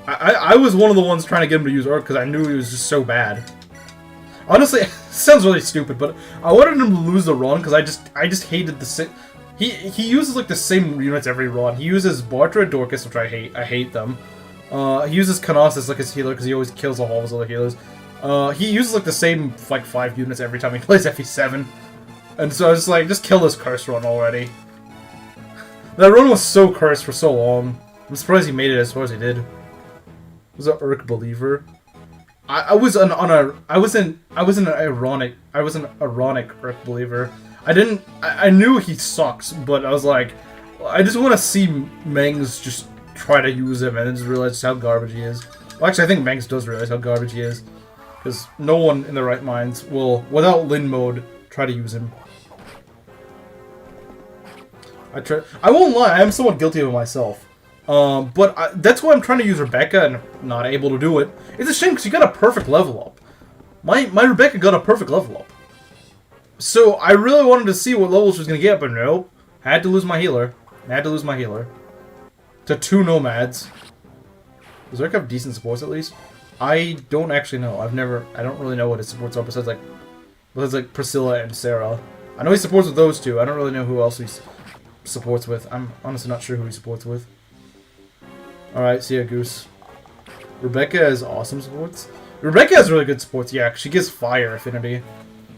I was one of the ones trying to get him to use Urk because I knew he was just so bad. Honestly, it sounds really stupid, but I wanted him to lose the run because I just hated the he uses like the same units every run. He uses Bartra and Dorcas, which I hate them. He uses Canos like his healer because he always kills all his other healers. He uses like the same like 5 units every time he plays FE7. And so I was just like, just kill this curse run already. That run was so cursed for so long. I'm surprised he made it as far as he did. Was an Urk believer. I was an ironic Urk believer. I knew he sucks, but I was like, I just want to see Mengs just try to use him and then just realize just how garbage he is. Well, actually, I think Mengs does realize how garbage he is. Because no one in their right minds will, without Lin mode, try to use him. I won't lie, I am somewhat guilty of it myself. But that's why I'm trying to use Rebecca and not able to do it. It's a shame because you got a perfect level up. My Rebecca got a perfect level up. So I really wanted to see what level she was going to get, but nope. Had to lose my healer. To 2 nomads. Does Urk have decent supports at least? I don't actually know. I don't really know what his supports are besides like Priscilla and Sarah. I know he supports with those 2. I don't really know who else he supports with. I'm honestly not sure who he supports with. Alright, see ya, Goose. Rebecca has awesome supports. Rebecca has really good supports, yeah, she gives fire affinity.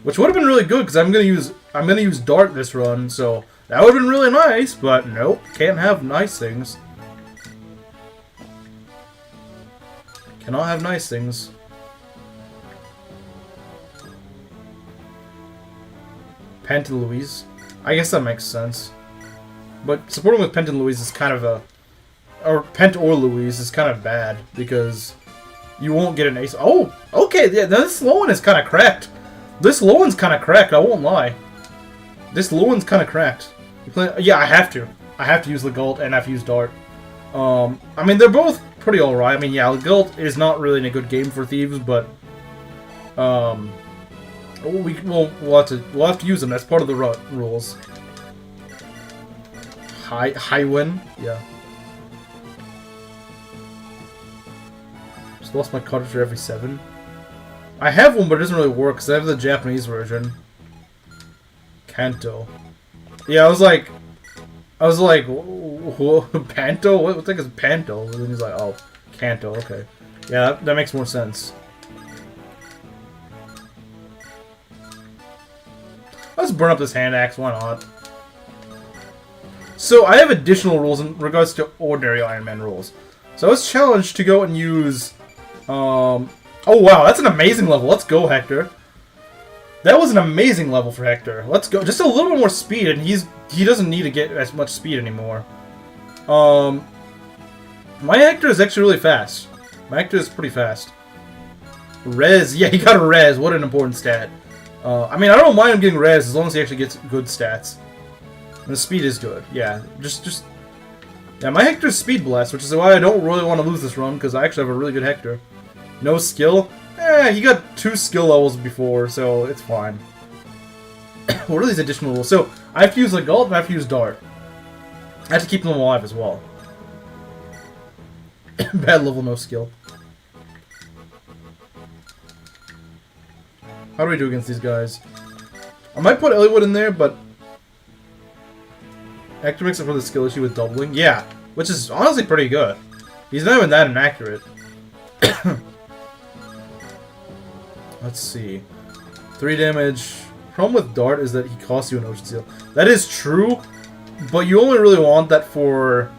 Which would have been really good, because I'm gonna use Dart this run, so that would have been really nice, but nope, can't have nice things. Cannot have nice things. Pant and Louise. I guess that makes sense. But supporting with Pent and Louise is kind of a... Or Pent or Louise is kind of bad, because you won't get an ace. Oh! Okay, yeah, this low one is kind of cracked. This low one's kind of cracked, I won't lie. This low one's kind of cracked. Yeah, I have to. I have to use Legault and I have to use Dart. I mean, they're both pretty alright. I mean, yeah, Legault is not really in a good game for Thieves, but... we'll have to use them. That's part of the rules. High win? Yeah. Just lost my cartridge for FE7. I have one, but it doesn't really work, because I have the Japanese version. Kanto. Yeah, I was like, Panto? What the heck is Panto? And then he's like, oh, Kanto, okay. Yeah, that makes more sense. Let's burn up this hand axe, why not? So, I have additional rules in regards to ordinary Iron Man rules. So I was challenged to go and use, oh wow, that's an amazing level. Let's go, Hector. That was an amazing level for Hector. Let's go. Just a little bit more speed, and he doesn't need to get as much speed anymore. My Hector is actually really fast. My Hector is pretty fast. Res, yeah, he got a res. What an important stat. I mean, I don't mind him getting res as long as he actually gets good stats. And the speed is good. Yeah, yeah, my Hector's speed blessed, which is why I don't really want to lose this run, because I actually have a really good Hector. No skill? He got 2 skill levels before, so it's fine. What are these additional rules? So, I have to use Legault and I have to use Dart. I have to keep them alive as well. Bad level, no skill. How do we do against these guys? I might put Eliwood in there, but... Hector makes up for the skill issue with doubling. Yeah, which is honestly pretty good. He's not even that inaccurate. Let's see. 3 damage. Problem with Dart is that he costs you an Ocean Seal. That is true, but you only really want that for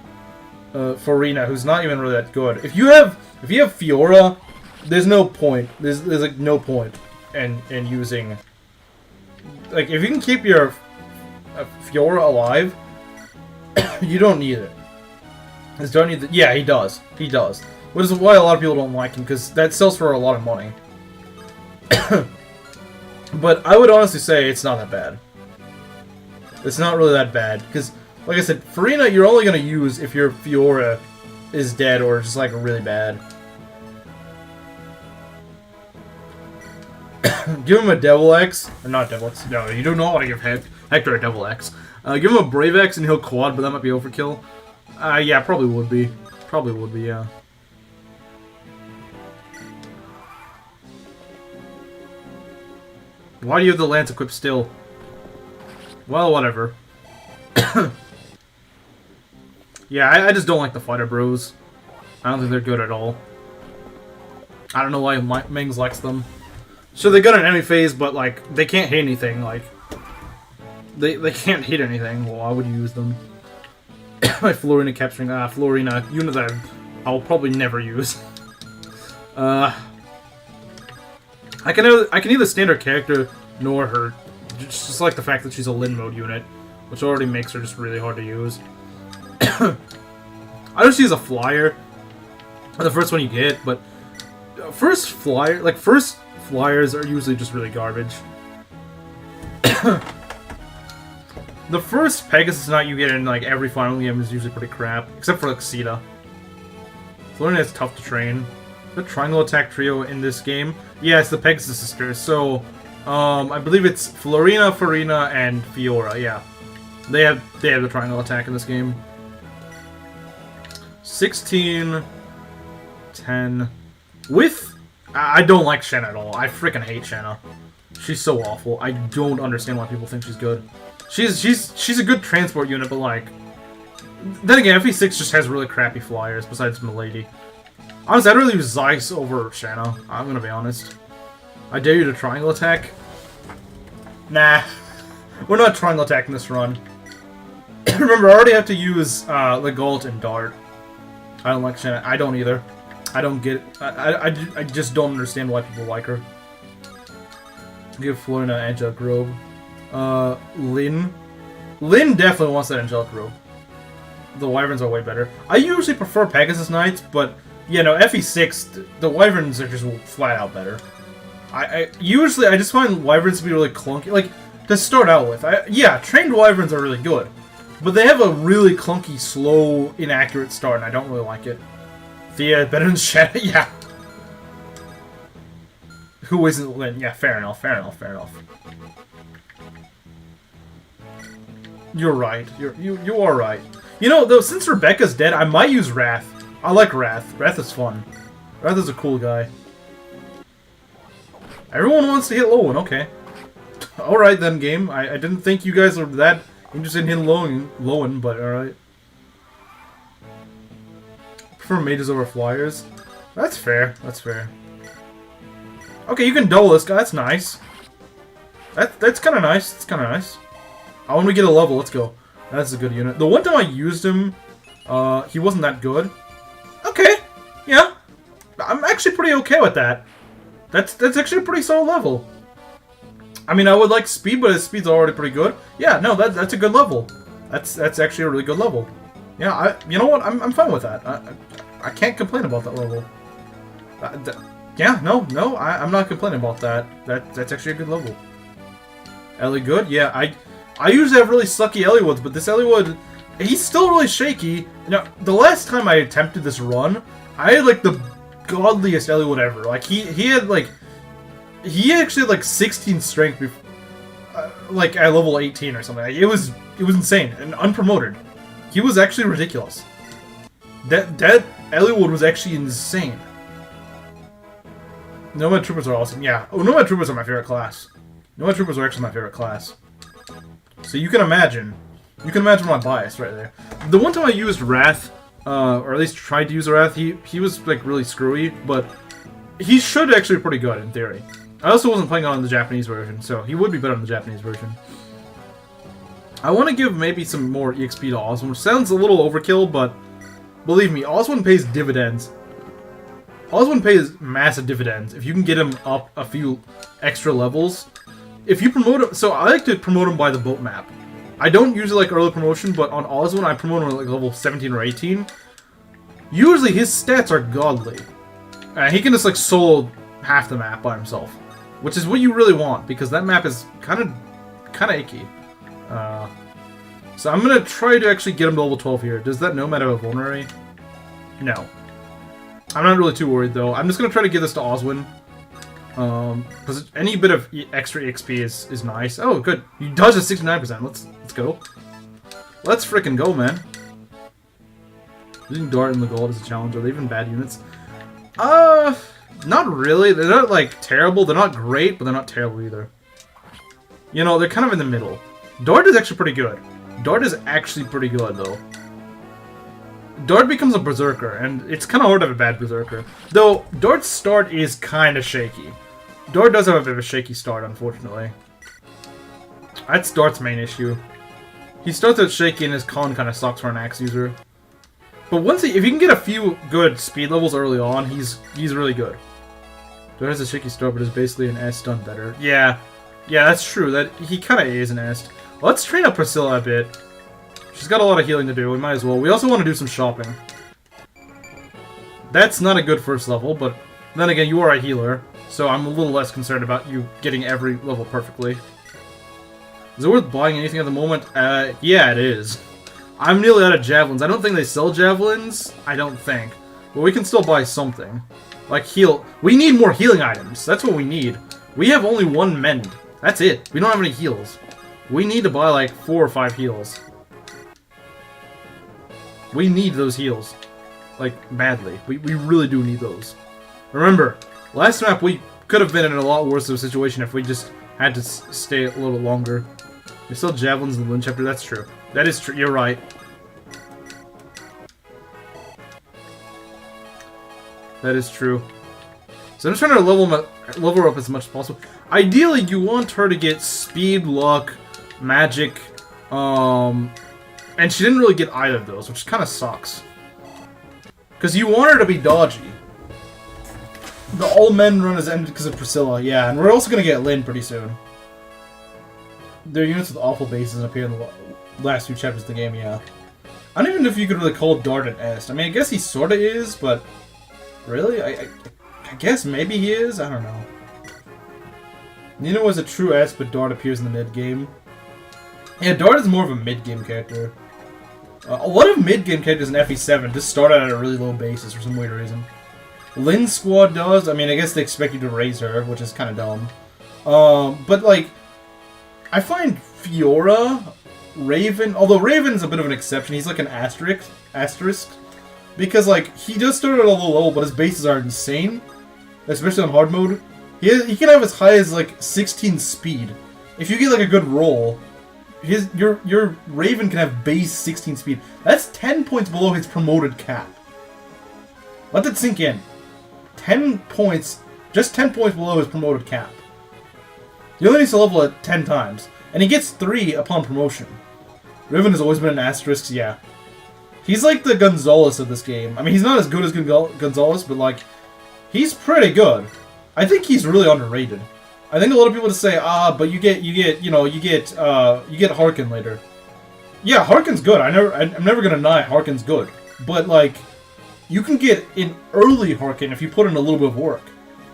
Rena, who's not even really that good. If you have Fiora, there's no point. There's like no point in using. Like, if you can keep your Fiora alive, you don't need it. Does Dart need the, yeah, he does. He does. Which is why a lot of people don't like him, because that sells for a lot of money. But I would honestly say it's not that bad. It's not really that bad, because, like I said, Farina you're only going to use if your Fiora is dead or just, like, really bad. Give him a Devil X. Or not Devil X. No, you do not want to give Hector a Devil X. Give him a Brave X and he'll quad, but that might be overkill. Yeah, probably would be. Probably would be, yeah. Why do you have the Lance equipped still? Well, whatever. Yeah, I just don't like the Fighter Bros. I don't think they're good at all. I don't know why Mings likes them. So they got an enemy phase, but, like, they can't hit anything, like... They can't hit anything. Well, I would use them. My Florina capturing... Florina. Unit that I'll probably never use. I can either standard character nor her. Just like the fact that she's a Lin mode unit, which already makes her just really hard to use. I know she's a flyer. The first one you get, but first flyers are usually just really garbage. The first Pegasus Knight you get in like every final game is usually pretty crap, except for like Sita. Florina is tough to train. The triangle attack trio in this game. Yeah, it's the Pegasus sisters. So, I believe it's Florina, Farina, and Fiora. Yeah, they have the triangle attack in this game. 16, 10. With I don't like Shenna at all. I freaking hate Shenna. She's so awful. I don't understand why people think she's good. She's a good transport unit, but like, then again, FE6 just has really crappy flyers besides Milady. Honestly, I'd really use Zeiss over Shanna. I'm gonna be honest. I dare you to triangle attack? Nah. We're not triangle attacking this run. Remember, I already have to use Legault and Dart. I don't like Shanna. I don't either. I don't get it. I just don't understand why people like her. Give Florina Angelic Robe. Lin. Lynn definitely wants that Angelic Robe. The Wyverns are way better. I usually prefer Pegasus Knights, but, you know, FE6, the Wyverns are just flat out better. I usually, I just find Wyverns to be really clunky. Like, to start out with, yeah, trained Wyverns are really good. But they have a really clunky, slow, inaccurate start, and I don't really like it. Thea, better than Shadow, yeah. Who isn't Lynn? Yeah, fair enough, fair enough, fair enough. You're right. You are right. You know, though, since Rebecca's dead, I might use Wrath. I like Wrath. Wrath is fun. Wrath is a cool guy. Everyone wants to hit Lowen, okay. Alright then, game. I didn't think you guys were that interested in hitting Lowen, but alright. Prefer mages over flyers. That's fair. That's fair. Okay, you can double this guy. That's nice. That's kind of nice. That's kind of nice. I want to get a level. Let's go. That's a good unit. The one time I used him, he wasn't that good. Okay. Yeah. I'm actually pretty okay with that. That's actually a pretty solid level. I mean, I would like speed, but his speed's already pretty good. Yeah, no, that's a good level. That's actually a really good level. Yeah, you know what? I'm fine with that. I can't complain about that level. Yeah, no, I'm not complaining about that. That's actually a good level. Ellie good? Yeah, I usually have really sucky Ellywoods, but this Elliowood, he's still really shaky. Now, the last time I attempted this run, I had like the godliest Elliowood ever. Like he actually had like 16 strength before, like at level 18 or something. Like, it was insane and unpromoted. He was actually ridiculous. That Elliowood was actually insane. Nomad Troopers are awesome. Yeah. Oh, Nomad Troopers are my favorite class. Nomad Troopers are actually my favorite class. So you can imagine my bias right there. The one time I used Wrath, or at least tried to use Wrath, he was like really screwy, but he should actually be pretty good in theory. I also wasn't playing on the Japanese version, so he would be better in the Japanese version. I want to give maybe some more EXP to Oswin, which sounds a little overkill, but believe me, Oswin pays dividends. Oswin pays massive dividends if you can get him up a few extra levels. If you promote him, so I like to promote him by the boat map. I don't usually like early promotion, but on Oswin I promote him at like level 17 or 18. Usually his stats are godly. He can just like solo half the map by himself, which is what you really want because that map is kind of icky. So I'm gonna try to actually get him to level 12 here. Does that Nomad have a vulnerary? No. I'm not really too worried though. I'm just gonna try to give this to Oswin. Because any bit of extra XP is nice. Oh, good. You dodged at 69%. Let's go. Let's frickin' go, man. Using Dart and Legault as a challenge. Are they even bad units? Not really. They're not, like, terrible. They're not great, but they're not terrible either. You know, they're kind of in the middle. Dart is actually pretty good. Dart is actually pretty good, though. Dart becomes a Berserker, and it's kind of hard to have a bad Berserker. Though, Dart's start is kind of shaky. Dart does have a bit of a shaky start, unfortunately. That's Dart's main issue. He starts out shaky and his con kind of sucks for an axe user. But once if you can get a few good speed levels early on, he's really good. Dart has a shaky start, but is basically an S done better. Yeah, that's true. That he kind of is an S. Let's train up Priscilla a bit. She's got a lot of healing to do. We might as well. We also want to do some shopping. That's not a good first level, but then again, you are a healer, so I'm a little less concerned about you getting every level perfectly. Is it worth buying anything at the moment? Yeah, it is. I'm nearly out of javelins. I don't think they sell javelins. I don't think. But we can still buy something. Like heal. We need more healing items. That's what we need. We have only one mend. That's it. We don't have any heals. We need to buy like 4 or 5 heals. We need those heals. Like, badly. We really do need those. Remember, last map we could have been in a lot worse of a situation if we just had to stay a little longer. We still have javelins in the Lynn chapter, that's true. That is true, you're right. That is true. So I'm just trying to level her up as much as possible. Ideally, you want her to get speed, luck, magic, and she didn't really get either of those, which kind of sucks. Because you want her to be dodgy. The all men run has ended because of Priscilla, yeah, and we're also going to get Lynn pretty soon. There are units with awful bases appear in the last few chapters of the game, yeah. I don't even know if you could really call Dart an est. I mean, I guess he sorta is, but... Really? I guess maybe he is? I don't know. Nina was a true est, but Dart appears in the mid-game. Yeah, Dart is more of a mid-game character. A lot of mid-game characters in FE7 just start out at a really low basis for some weird reason. Lynn's squad does. I mean, I guess they expect you to raise her, which is kind of dumb. But, like... I find Fiora, Raven... Although Raven's a bit of an exception, he's like an asterisk. Because, like, he does start at a low level, but his bases are insane. Especially on hard mode. He can have as high as, like, 16 speed. If you get, like, a good roll, your Raven can have base 16 speed. That's 10 points below his promoted cap. Let that sink in. 10 points, just 10 points below his promoted cap. He only needs to level it 10 times. And he gets 3 upon promotion. Raven has always been an asterisk, yeah. He's like the Gonzalez of this game. I mean, he's not as good as Gonzalez, but, like, he's pretty good. I think he's really underrated. I think a lot of people would say, but you get Harkin later. Yeah, Harkin's good. I'm never gonna deny Harkin's good. But, like, you can get in early Harkin if you put in a little bit of work.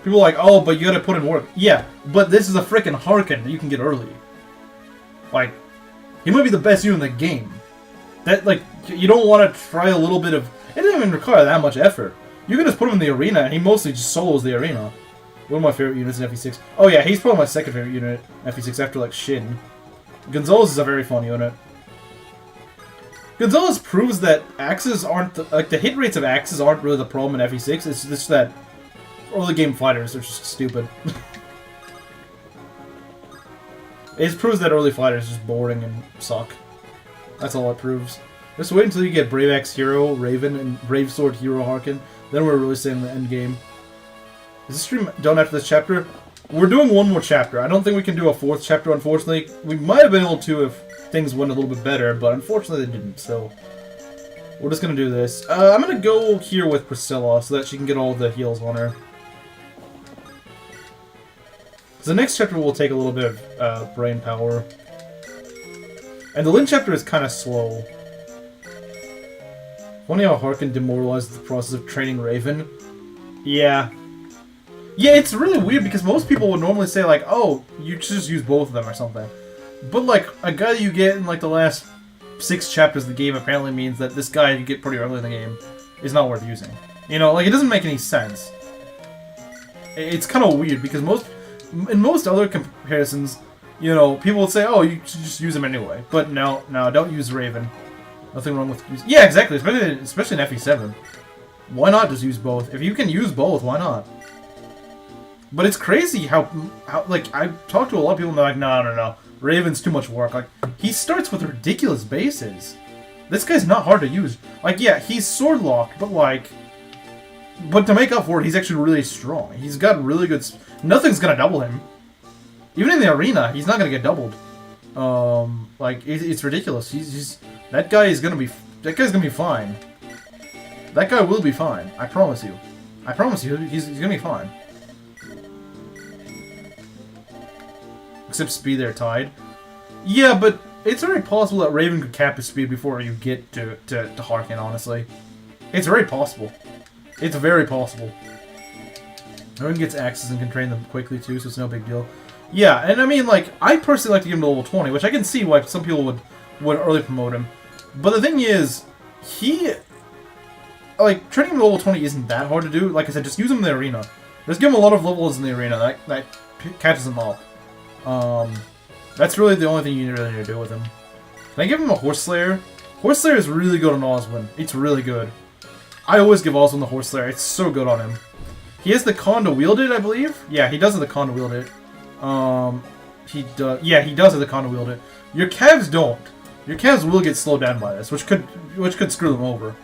People are like, oh, but you gotta put in work. Yeah, but this is a frickin' Harkin that you can get early. Like, he might be the best unit in the game. That, like, you don't want to try a little bit of... It doesn't even require that much effort. You can just put him in the arena, and he mostly just solos the arena. One of my favorite units in FE6. Oh yeah, he's probably my second favorite unit in FE6 after, like, Shin. Gonzalez is a very fun unit. Gonzalez proves that axes aren't... the hit rates of axes aren't really the problem in FE6. It's just that early game fighters are just stupid. It proves that early fighters are just boring and suck. That's all it proves. Just wait until you get Brave Axe Hero, Raven, and Brave Sword Hero Harkin. Then we're really seeing the end game. Is this stream done after this chapter? We're doing one more chapter. I don't think we can do a 4th chapter, unfortunately. We might have been able to if things went a little bit better, but unfortunately they didn't, so... We're just gonna do this. I'm gonna go here with Priscilla so that she can get all the heals on her. So the next chapter will take a little bit of brain power. And the Lin chapter is kind of slow. Funny how Harkin demoralizes the process of training Raven. Yeah. Yeah, it's really weird because most people would normally say, like, oh, you just use both of them or something. But, like, a guy you get in, like, the last 6 chapters of the game apparently means that this guy you get pretty early in the game is not worth using. You know, like, it doesn't make any sense. It's kind of weird because in most other comparisons, you know, people would say, oh, you should just use him anyway. But no, don't use Raven. Nothing wrong with using... Yeah, exactly, especially in FE7. Why not just use both? If you can use both, why not? But it's crazy how like, I've talked to a lot of people and they're like, no. Raven's too much work. Like, he starts with ridiculous bases. This guy's not hard to use. Like, yeah, he's sword locked, but like... But to make up for it, he's actually really strong. He's got really good... Nothing's gonna double him. Even in the arena, he's not gonna get doubled. Like, it's ridiculous. That guy is gonna be... That guy's gonna be fine. That guy will be fine. I promise you. I promise you, he's gonna be fine. Except speed, they're tied. Yeah, but it's very possible that Raven could cap his speed before you get to Harkin, honestly. It's very possible. It's very possible. Raven gets axes and can train them quickly too, so it's no big deal. Yeah, and I mean, like, I personally like to give him to level 20, which I can see why some people would early promote him. But the thing is, like, training him to level 20 isn't that hard to do. Like I said, just use him in the arena. Just give him a lot of levels in the arena. That catches him up. That's really the only thing you really need to do with him. Can I give him a Horse Slayer? Horse Slayer is really good on Oswin. It's really good. I always give Oswin the Horse Slayer. It's so good on him. He has the con to wield it, I believe. Yeah, he does have the con to wield it. He does. Yeah, he does have the con to wield it. Your Cavs don't. Your Cavs will get slowed down by this, which could screw them over.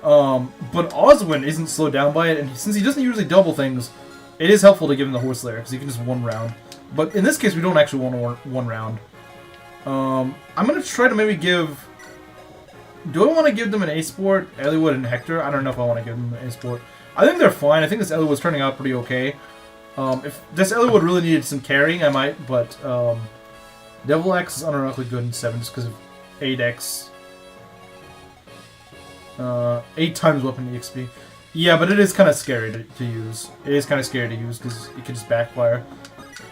But Oswin isn't slowed down by it, and since he doesn't usually double things, it is helpful to give him the Horse Slayer because he can just one round. But in this case, we don't actually want one round. I'm gonna try to maybe give... Do I want to give them an A-Sport, Eliwood and Hector? I don't know if I want to give them an A-Sport. I think they're fine. I think this Eliwood's turning out pretty okay. If this Eliwood really needed some carrying, I might, but Devil X is unironically good in 7 just because of 8x. 8 times weapon EXP. Yeah, but it is kind of scary to use. It is kind of scary to use because it can just backfire.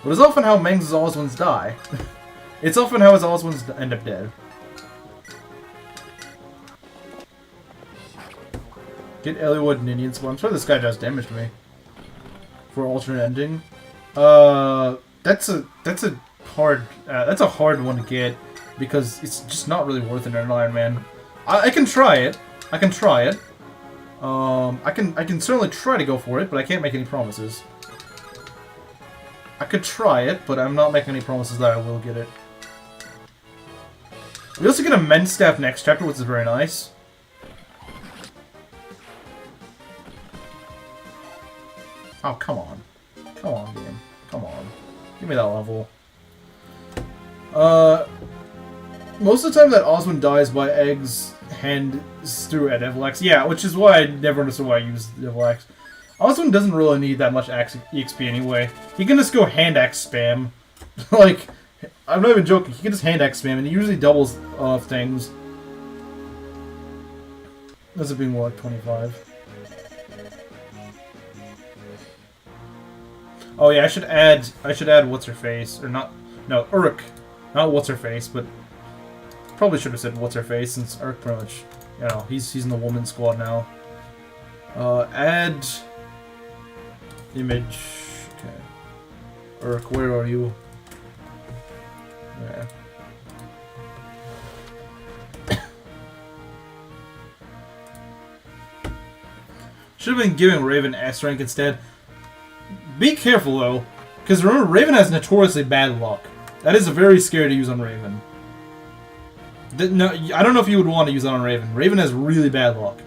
But it's often how Meng's Oswins die. It's often how his Oswins end up dead. Get Eliwood and Indian Spawn. I'm sure this guy does damage to me. For alternate ending. That's a hard one to get because it's just not really worth it in an Ironman. I can try it. I can try it. I can certainly try to go for it, but I can't make any promises. I could try it, but I'm not making any promises that I will get it. We also get a Men's Staff next chapter, which is very nice. Oh, come on. Come on, game. Come on. Give me that level. Most of the time that Oswin dies by eggs hand through a Devil Axe. Yeah, which is why I never understood why I use the Devil Axe. Oswin doesn't really need that much EXP anyway. He can just go hand axe spam. Like, I'm not even joking. He can just hand axe spam, and he usually doubles things. This would be more like 25. Oh yeah, I should add what's her face or not? No, Urk, not what's her face, but probably should have said what's her face since Urk pretty much, you know, he's in the woman squad now. Add image. Okay, Urk, where are you? Yeah. Should have been giving Raven S rank instead. Be careful though, because remember, Raven has notoriously bad luck. That is very scary to use on Raven. No, I don't know if you would want to use that on Raven. Raven has really bad luck.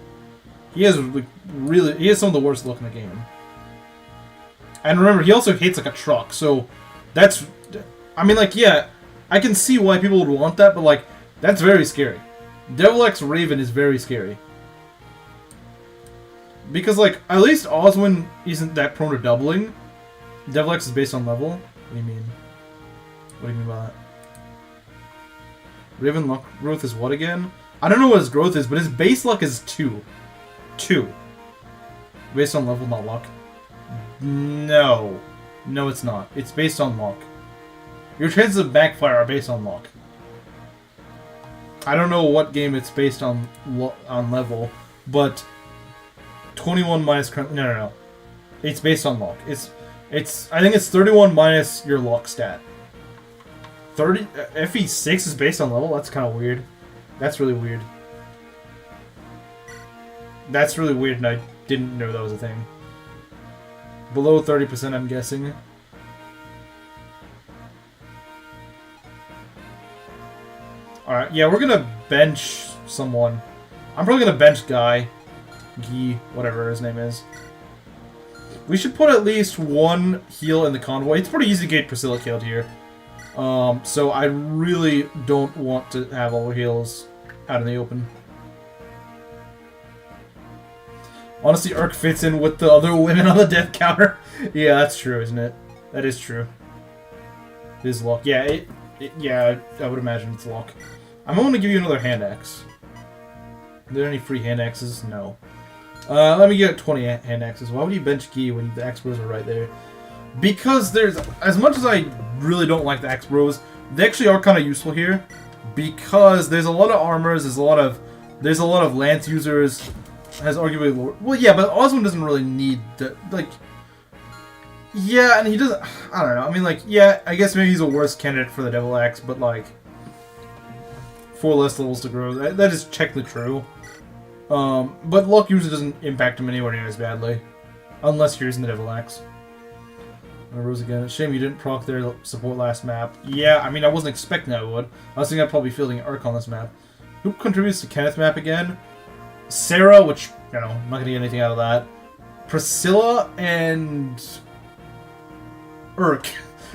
He has some of the worst luck in the game. And remember, he also hates like a truck, so that's, I mean, like, yeah, I can see why people would want that, but like, that's very scary. Devil X Raven is very scary. Because, like, at least Oswin isn't that prone to doubling. Devil X is based on level. What do you mean? What do you mean by that? Raven luck growth is what again? I don't know what his growth is, but his base luck is 2. 2. Based on level, not luck. No. No, it's not. It's based on luck. Your chances of backfire are based on luck. I don't know what game it's based on level, but 21 minus no. It's based on luck. It's I think it's 31 minus your luck stat. 30 FE6 is based on level. That's kind of weird. That's really weird. That's really weird, and I didn't know that was a thing. Below 30%, I'm guessing. Alright, yeah, we're gonna bench someone. I'm probably gonna bench Guy. Whatever his name is. We should put at least one heal in the convoy. It's pretty easy to get Priscilla killed here. So I really don't want to have all the heals out in the open. Honestly, Urk fits in with the other women on the death counter. Yeah, that's true, isn't it? That is true. It is luck. Yeah, yeah, I would imagine it's luck. I'm going to give you another hand axe. Are there any free hand axes? No. Let me get 20 hand axes. Why would you bench Gi when the axe bros are right there? Because there's, as much as I really don't like the axe bros, they actually are kind of useful here. Because there's a lot of armors, there's a lot of lance users, has arguably lower. Well, yeah, but Oswin doesn't really need the, like. Yeah, and he doesn't. I don't know. I mean, like, yeah, I guess maybe he's a worse candidate for the Devil Axe, but like, 4 less levels to grow. That is technically true. But luck usually doesn't impact him anywhere near as badly. Unless you're using the Devil Axe. Rose again. Shame you didn't proc their support last map. Yeah, I mean, I wasn't expecting I would. I was thinking I'd probably be fielding Urk on this map. Who contributes to Kenneth map again? Sarah, which, you know, I'm not gonna get anything out of that. Priscilla and Urk.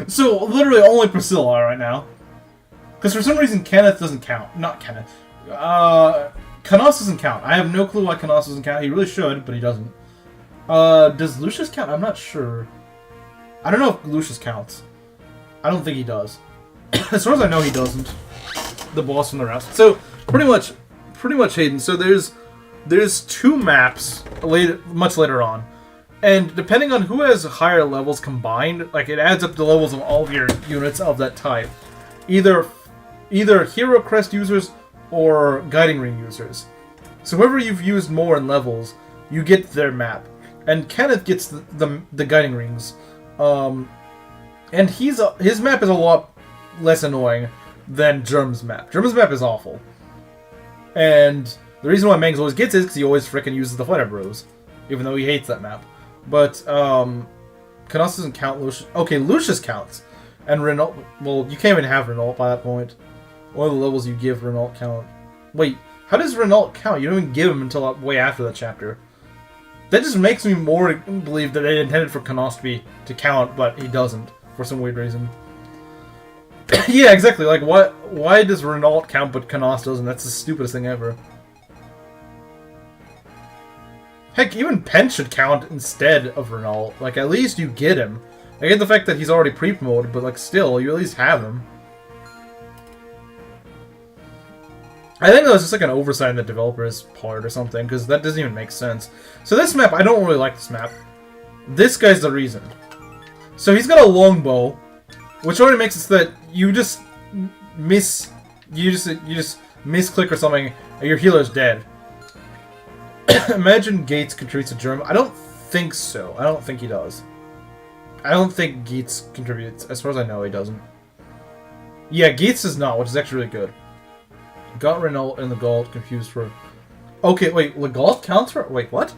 So, literally only Priscilla right now. Because for some reason Kenneth doesn't count. Not Kenneth. Kanos doesn't count. I have no clue why Kanos doesn't count. He really should, but he doesn't. Does Lucius count? I'm not sure. I don't know if Lucius counts. I don't think he does. As far as I know, he doesn't. The boss from the rest. So pretty much Hayden. So there's 2 maps much later on, and depending on who has higher levels combined, like it adds up the levels of all of your units of that type. Either Hero Crest users or Guiding Ring users. So whoever you've used more in levels, you get their map. And Kenneth gets the Guiding Rings. And his map is a lot less annoying than Germ's map. Germ's map is awful. And the reason why Mangs always gets it is because he always frickin' uses the Fighter Bros. Even though he hates that map. But, Canos doesn't count Lucius. Okay, Lucius counts. And Renault, well, you can't even have Renault by that point. One of the levels you give Renault count. Wait, how does Renault count? You don't even give him until way after that chapter. That just makes me more believe that they intended for Canos to count, but he doesn't, for some weird reason. Yeah, exactly, like, why does Renault count but Canos doesn't? That's the stupidest thing ever. Heck, even Pen should count instead of Renault. Like, at least you get him. I get the fact that he's already pre-promoted, but, like, still, you at least have him. I think that was just, like, an oversight on the developer's part or something, because that doesn't even make sense. So this map, I don't really like this map. This guy's the reason. So he's got a longbow, which already makes it so that you just misclick or something, and your healer's dead. Imagine Gates contributes to Germ. I don't think so. I don't think he does. I don't think Gates contributes. As far as I know, he doesn't. Yeah, Gates does not, which is actually really good. Got Renault and Legault confused for... Okay, wait, Legault counts for... Wait, what?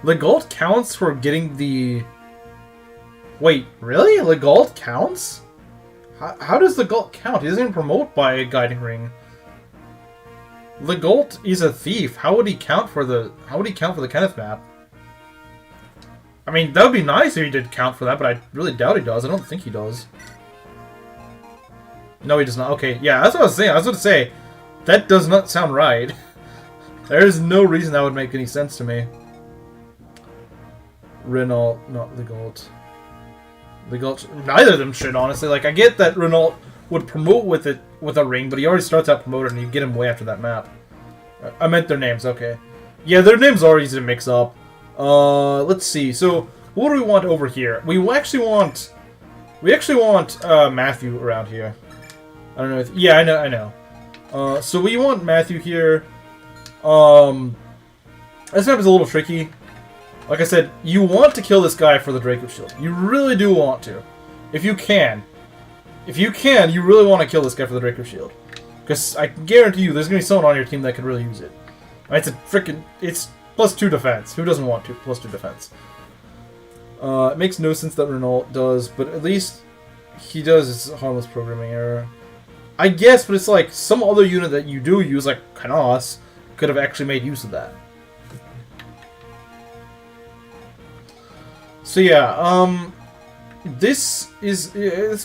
Legault counts for getting the... Wait, really? Legault counts? How does Legault count? He doesn't even promote by a Guiding Ring. Legault is a thief. How would he count for the... How would he count for the Kenneth map? I mean, that would be nice if he did count for that, but I really doubt he does. I don't think he does. No, he does not. Okay, yeah, that's what I was saying. I was going to say, that does not sound right. There is no reason that would make any sense to me. Renault, not Legault. Legault, neither of them should, honestly. Like, I get that Renault would promote with it with a ring, but he already starts out promoted and you get him way after that map. I meant their names, okay. Yeah, their names are easy to mix up. Let's see. So, what do we want over here? We actually want Matthew around here. I don't know. Yeah, I know. So we want Matthew here. This map is a little tricky. Like I said, you want to kill this guy for the Draco Shield. You really do want to. If you can. If you can, you really want to kill this guy for the Draco Shield. Because I can guarantee you, there's going to be someone on your team that could really use it. It's it's +2 defense. Who doesn't want to? +2 defense. It makes no sense that Renault does, but at least he does. It's a harmless programming error. I guess, but it's like some other unit that you do use, like Canos, could have actually made use of that. So yeah, this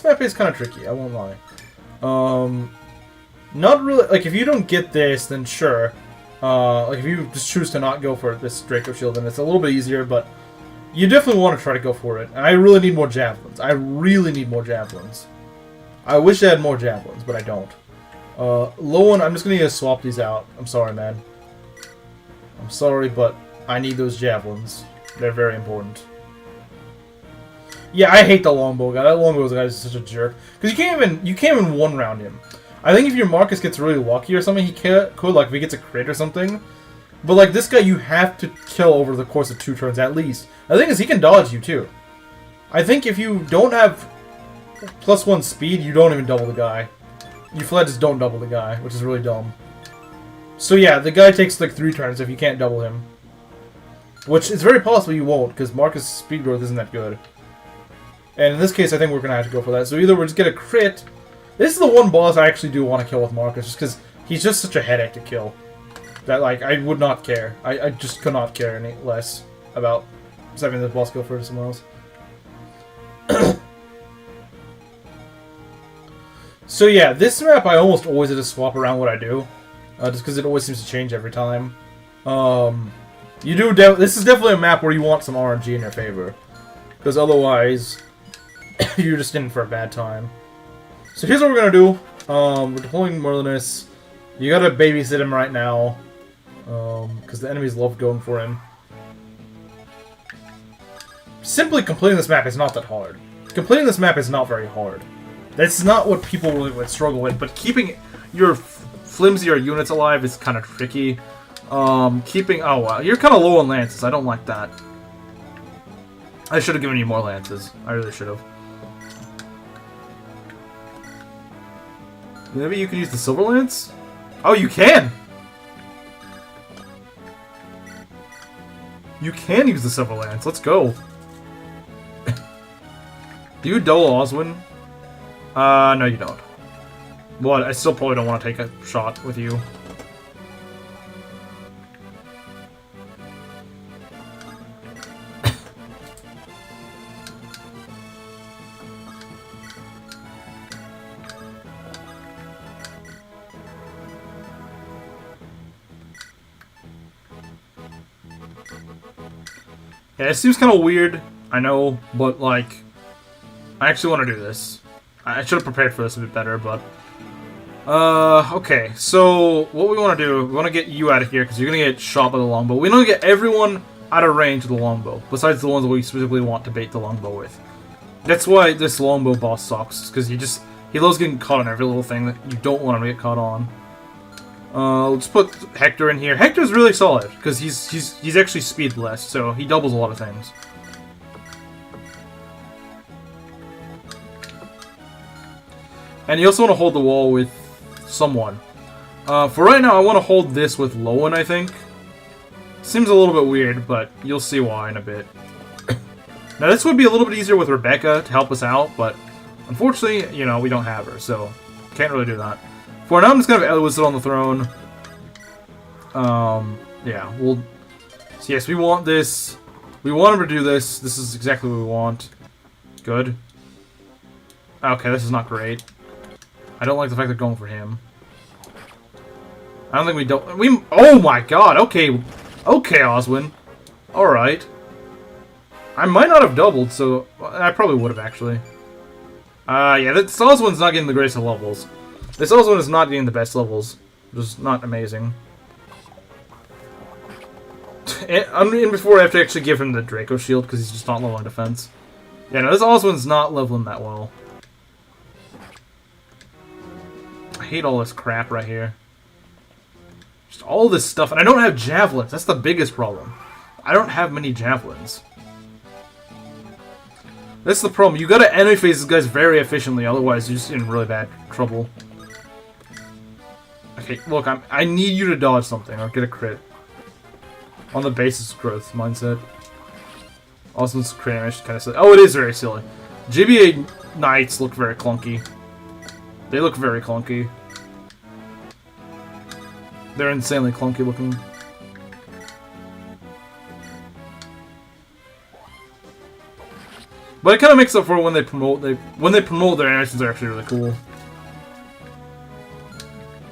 map is kind of tricky. I won't lie. Not really. Like, if you don't get this, then sure. Like, if you just choose to not go for this Draco Shield, then it's a little bit easier, but you definitely want to try to go for it. And I really need more javelins. I really need more javelins. I wish I had more javelins, but I don't. Lowen, I'm just going to swap these out. I'm sorry, man. I'm sorry, but I need those javelins. They're very important. Yeah, I hate the longbow guy. That longbow guy is such a jerk. Because you can't even one-round him. I think if your Marcus gets really lucky or something, he could, like, if he gets a crit or something. But, like, this guy you have to kill over the course of 2 turns at least. The thing is, he can dodge you, too. I think if you don't have +1 speed, you don't even double the guy. You flat just don't double the guy, which is really dumb. So, yeah, the guy takes, like, 3 turns if you can't double him. Which is very possible you won't, because Marcus' speed growth isn't that good. And in this case, I think we're going to have to go for that. So either we'll just get a crit. This is the one boss I actually do want to kill with Marcus, just because he's just such a headache to kill. That, like, I would not care. I just could not care any less about having this boss go for someone else. So yeah, this map I almost always have to swap around what I do. Just because it always seems to change every time. This is definitely a map where you want some RNG in your favor. Because otherwise, you're just in for a bad time. So here's what we're gonna do. We're deploying Merlinus. You gotta babysit him right now. Because the enemies love going for him. Simply completing this map is not that hard. Completing this map is not very hard. That's not what people really would struggle with, but keeping your flimsier units alive is kind of tricky. Keeping... Oh, wow. You're kind of low on lances. I don't like that. I should have given you more lances. I really should have. Maybe you can use the Silver Lance? Oh, you can! You can use the Silver Lance. Let's go. Do you double Oswin? No you don't. But I still probably don't want to take a shot with you. Yeah, it seems kind of weird, I know, but like, I actually want to do this. I should have prepared for this a bit better, but... okay, so what we want to do, we want to get you out of here, because you're going to get shot by the longbow. We want to get everyone out of range of the longbow, besides the ones that we specifically want to bait the longbow with. That's why this longbow boss sucks, because he loves getting caught on every little thing that you don't want him to get caught on. Let's put Hector in here. Hector's really solid, because he's actually speedless, so he doubles a lot of things. And you also want to hold the wall with someone. For right now, I want to hold this with Lowen, I think. Seems a little bit weird, but you'll see why in a bit. Now, this would be a little bit easier with Rebecca to help us out, but unfortunately, you know, we don't have her, so can't really do that. For now, I'm just going to have Eloise sit on the throne. Yeah, we'll... So yes, we want this. We want him to do this. This is exactly what we want. Good. Okay, this is not great. I don't like the fact they're going for him. I don't think we don't... Oh my god, okay. Okay, Oswin. Alright. I might not have doubled, so... I probably would have, actually. Yeah, this Oswin's not getting the greatest of levels. This Oswin is not getting the best levels. Just not amazing. And before I have to actually give him the Draco Shield, because he's just not low on defense. Yeah, no, this Oswin's not leveling that well. I hate all this crap right here. Just all this stuff. And I don't have javelins. That's the biggest problem. I don't have many javelins. That's the problem. You gotta enemy phase these guys very efficiently, otherwise you're just in really bad trouble. Okay, look, I need you to dodge something or get a crit. On the basis of growth mindset. Also, this crit animation is kind of silly. Oh, it is very silly. GBA Knights look very clunky. They look very clunky. They're insanely clunky looking. But it kind of makes up for when they promote. When they promote, their animations are actually really cool.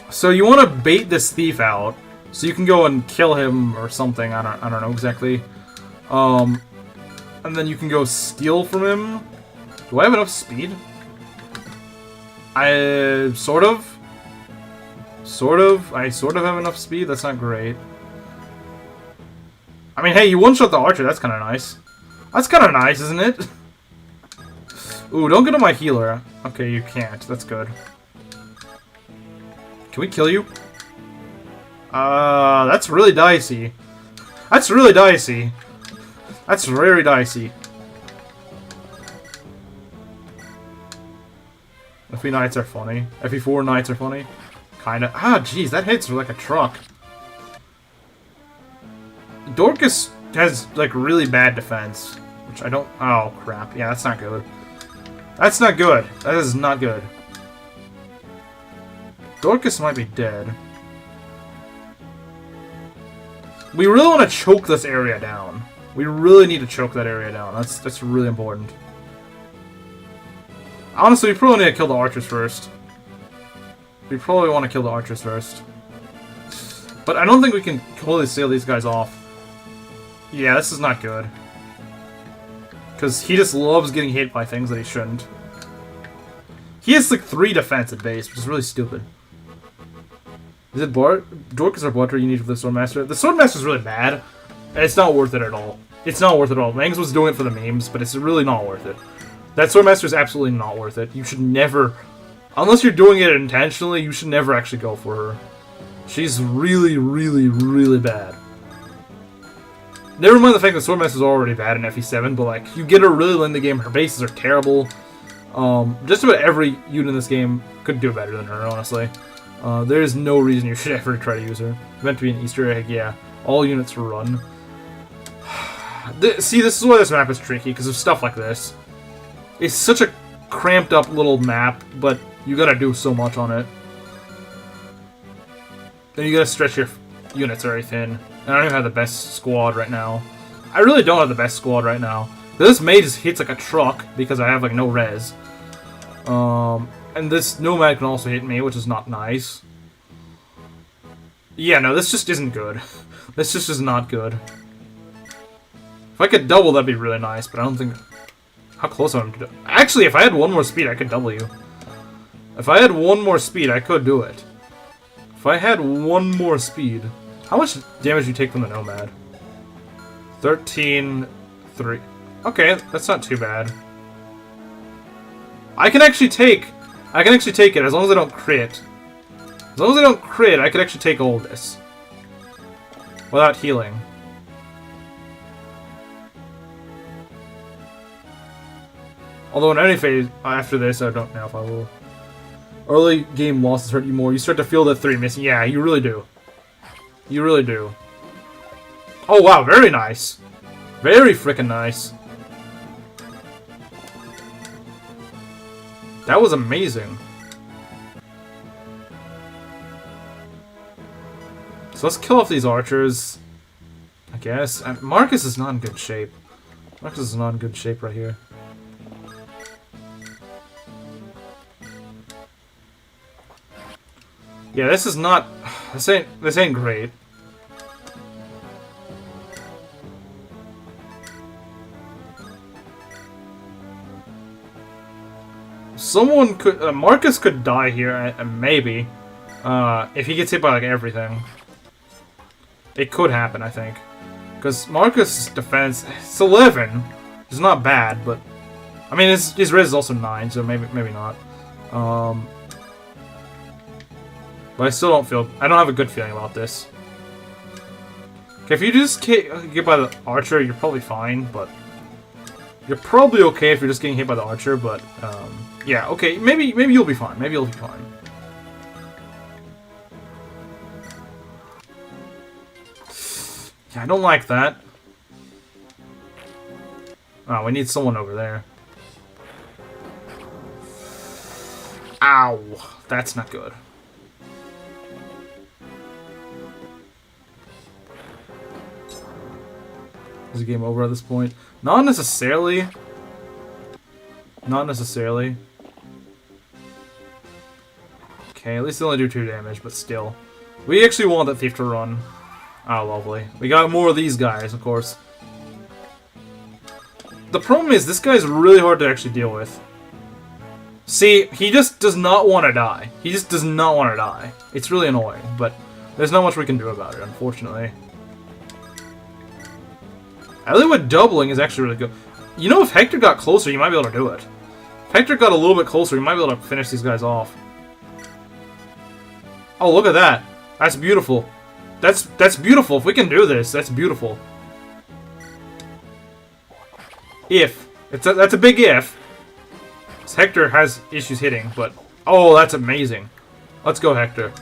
So you want to bait this thief out, so you can go and kill him or something. I don't know exactly. And then you can go steal from him. Do I have enough speed? I sort of have enough speed. That's not great. I mean, hey, you one-shot the archer. That's kind of nice. That's kind of nice, isn't it? Ooh, don't get to my healer. Okay, you can't. That's good. Can we kill you? That's really dicey. That's really dicey. That's very dicey. FE Knights are funny. FE4 Knights are funny. Kinda. Ah, jeez, that hits like a truck. Dorcas has, like, really bad defense. Which I don't... Oh, crap. Yeah, that's not good. That's not good. That is not good. Dorcas might be dead. We really want to choke this area down. We really need to choke that area down. That's really important. Honestly, we probably need to kill the archers first. We probably want to kill the archers first. But I don't think we can totally seal these guys off. Yeah, this is not good. Because he just loves getting hit by things that he shouldn't. He has like 3 defense at base, which is really stupid. Is it Dorcas or Butter you need for the Swordmaster? The Swordmaster is really bad, and it's not worth it at all. It's not worth it at all. Mangs was doing it for the memes, but it's really not worth it. That Swordmaster is absolutely not worth it. You should never, unless you're doing it intentionally, you should never actually go for her. She's really, really, really bad. Never mind the fact that Swordmaster is already bad in FE7, but like, you get her really late in the game, her bases are terrible. Just about every unit in this game could do better than her, honestly. There is no reason you should ever try to use her. Meant to be an Easter egg, yeah. All units run. See, this is why this map is tricky, because of stuff like this. It's such a cramped up little map, but you gotta do so much on it. Then you gotta stretch your units very thin. And I don't even have the best squad right now. I really don't have the best squad right now. This mage just hits like a truck because I have like no res. And this nomad can also hit me, which is not nice. Yeah, no, this just isn't good. This just is not good. If I could double, that'd be really nice, but I don't think... How close am I to... Actually, if I had 1 more speed, I could double you. If I had 1 more speed, I could do it. If I had 1 more speed... How much damage do you take from the Nomad? 13... 3... Okay, that's not too bad. I can actually take it as long as I don't crit. As long as I don't crit, I could actually take all this. Without healing. Although in any phase, after this, I don't know if I will. Early game losses hurt you more. You start to feel that 3 missing. Yeah, you really do. You really do. Oh wow, very nice. Very freaking nice. That was amazing. So let's kill off these archers. I guess. Marcus is not in good shape. Marcus is not in good shape right here. Yeah, this is not... This ain't great. Someone could... Marcus could die here, maybe. If he gets hit by, like, everything. It could happen, I think. Because Marcus' defense... It's 11. It's not bad, but... I mean, his res is also 9, so maybe not. But I still don't feel... I don't have a good feeling about this. Okay, if you just get by the archer, you're probably fine, but... You're probably okay if you're just getting hit by the archer, but... yeah, okay, maybe you'll be fine. Maybe you'll be fine. Yeah, I don't like that. Oh, we need someone over there. Ow! That's not good. Is the game over at this point? Not necessarily. Not necessarily. Okay, at least they only do 2 damage, but still. We actually want that thief to run. Oh, lovely. We got more of these guys, of course. The problem is, this guy's really hard to actually deal with. See, he just does not want to die. He just does not want to die. It's really annoying, but there's not much we can do about it, unfortunately. I think with doubling is actually really good. You know, if Hector got closer, you might be able to do it. If Hector got a little bit closer, you might be able to finish these guys off. Oh, look at that. That's beautiful. That's beautiful. If we can do this, that's beautiful. If. That's a big if. Hector has issues hitting, but... Oh, that's amazing. Let's go, Hector.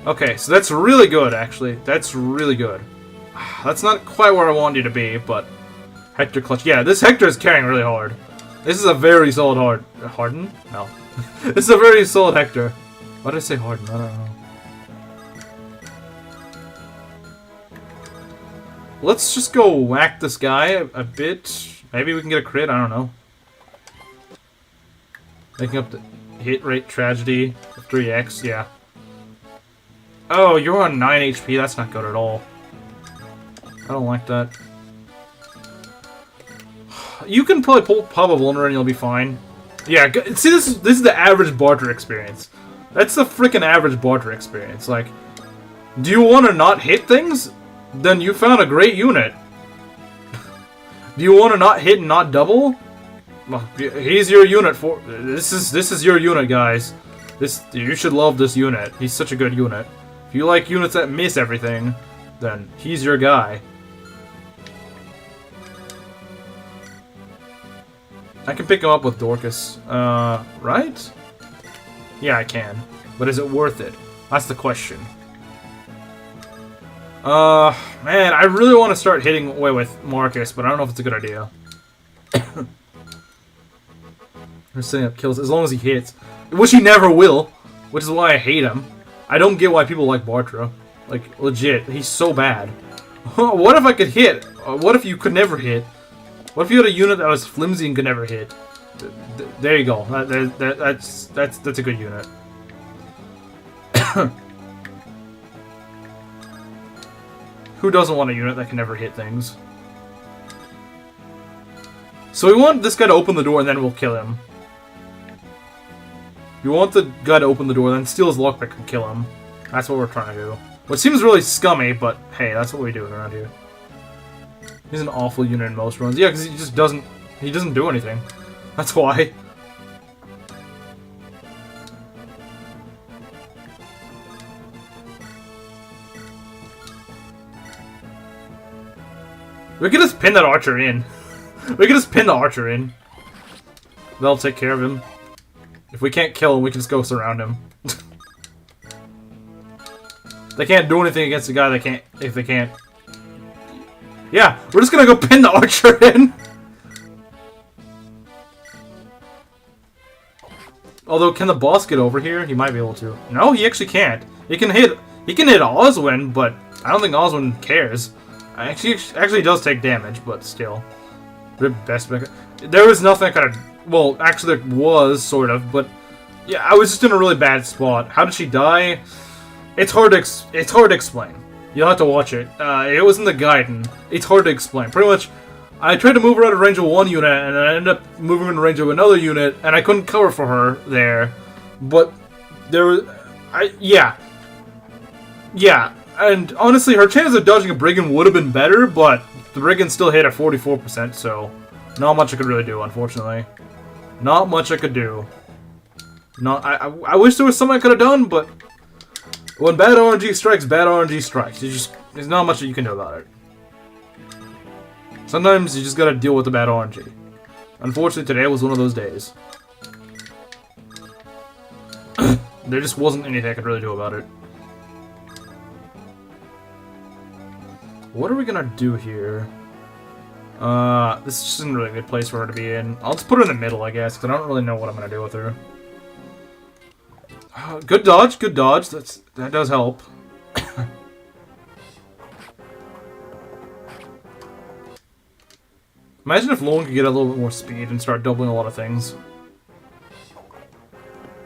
Okay, so that's really good, actually. That's really good. That's not quite where I wanted you to be, but... Hector clutch. Yeah, this Hector is carrying really hard. This is a very solid Harden? No. This is a very solid Hector. Why did I say Harden? I don't know. Let's just go whack this guy a bit. Maybe we can get a crit, I don't know. Making up the hit rate tragedy of 3x, yeah. Oh, you're on 9 HP, that's not good at all. I don't like that. You can probably pop a vulner and you'll be fine. Yeah, see, this is the average barter experience. That's the freaking average barter experience. Like, do you want to not hit things? Then you found a great unit. Do you want to not hit and not double? Well, he's your unit for this is your unit, guys. You should love this unit. He's such a good unit. If you like units that miss everything, then he's your guy. I can pick him up with Dorcas, right? Yeah, I can. But is it worth it? That's the question. Man, I really want to start hitting away with Marcus, but I don't know if it's a good idea. We're setting up kills as long as he hits. Which he never will, which is why I hate him. I don't get why people like Bartra. Like, legit, he's so bad. What if I could hit? What if you could never hit? What if you had a unit that was flimsy and could never hit? There you go. That's a good unit. Who doesn't want a unit that can never hit things? So we want this guy to open the door and then we'll kill him. You want the guy to open the door, then steal his lockpick and kill him. That's what we're trying to do. Which seems really scummy, but hey, that's what we do around here. He's an awful unit in most runs. Yeah, because he just doesn't... He doesn't do anything. That's why. We could just pin that archer in. We could just pin the archer in. They'll take care of him. If we can't kill him, we can just go surround him. They can't do anything against the guy they can't... If they can't... Yeah, we're just gonna go pin the archer in. Although, can the boss get over here? He might be able to. No, he actually can't. He can hit Oswin, but I don't think Oswin cares. Actually does take damage, but still. There was nothing I could have... Well, actually there was, sort of, but... Yeah, I was just in a really bad spot. How did she die? It's hard to explain. You'll have to watch it. It was in the guide, it's hard to explain. Pretty much, I tried to move her out of range of one unit, and I ended up moving her in range of another unit, and I couldn't cover for her there. But there was... Yeah, and honestly, her chances of dodging a Brigand would have been better, but the Brigand still hit at 44%, so not much I could really do, unfortunately. Not much I could do. I wish there was something I could have done, but when bad RNG strikes, bad RNG strikes. There's not much that you can do about it. Sometimes you just gotta deal with the bad RNG. Unfortunately, today was one of those days. There just wasn't anything I could really do about it. What are we gonna do here? This just isn't really a good place for her to be in. I'll just put her in the middle, I guess, because I don't really know what I'm gonna do with her. Good dodge, good dodge. That does help. Imagine if Lowen could get a little bit more speed and start doubling a lot of things.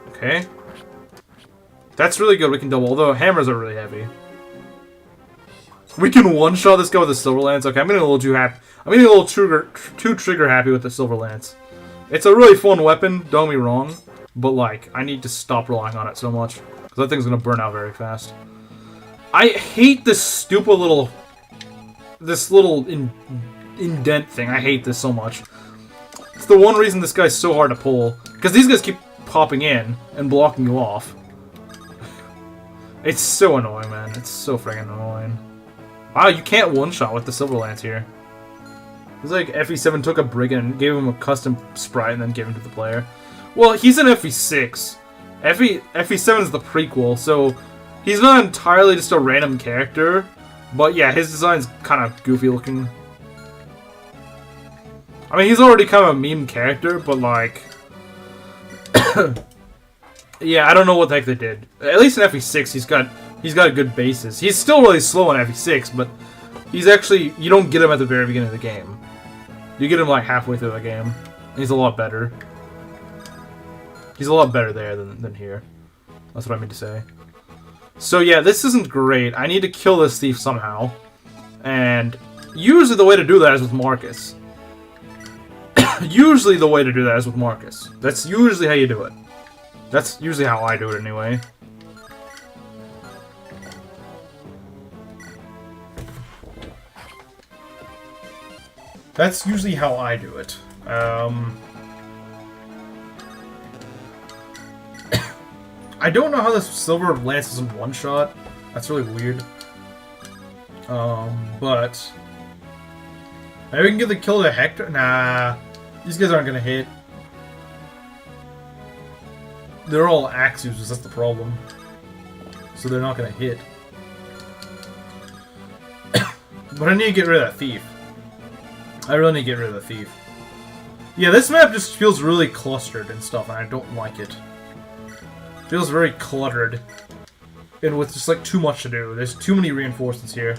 Okay. That's really good, we can double, although hammers are really heavy. We can one-shot this guy with a Silver Lance. Okay, I'm getting a little too happy. I'm getting a little too trigger happy with the Silver Lance. It's a really fun weapon, don't get me wrong. But, like, I need to stop relying on it so much. Because that thing's gonna burn out very fast. I hate this stupid little... This little indent thing. I hate this so much. It's the one reason this guy's so hard to pull. Because these guys keep popping in and blocking you off. It's so annoying, man. It's so friggin' annoying. Wow, you can't one-shot with the Silver Lance here. It's like FE7 took a Brigand and gave him a custom sprite and then gave him to the player. Well, he's in FE6. FE7 is the prequel, so he's not entirely just a random character. But yeah, his design's kind of goofy looking. I mean, he's already kind of a meme character, but like... yeah, I don't know what the heck they did. At least in FE6, he's got a good basis. He's still really slow in FE6, but he's actually... You don't get him at the very beginning of the game. You get him like halfway through the game. He's a lot better. He's a lot better there than here. That's what I mean to say. So yeah, this isn't great. I need to kill this thief somehow. And usually the way to do that is with Marcus. Usually the way to do that is with Marcus. That's usually how you do it. That's usually how I do it anyway. That's usually how I do it. I don't know how this silver lances in one shot. That's really weird. But maybe we can give the kill to Hector. Nah, these guys aren't gonna hit. They're all axe users. That's the problem. So they're not gonna hit. But I need to get rid of that thief. I really need to get rid of the thief. Yeah, this map just feels really clustered and stuff, and I don't like it. Feels very cluttered. And with just like too much to do. There's too many reinforcements here.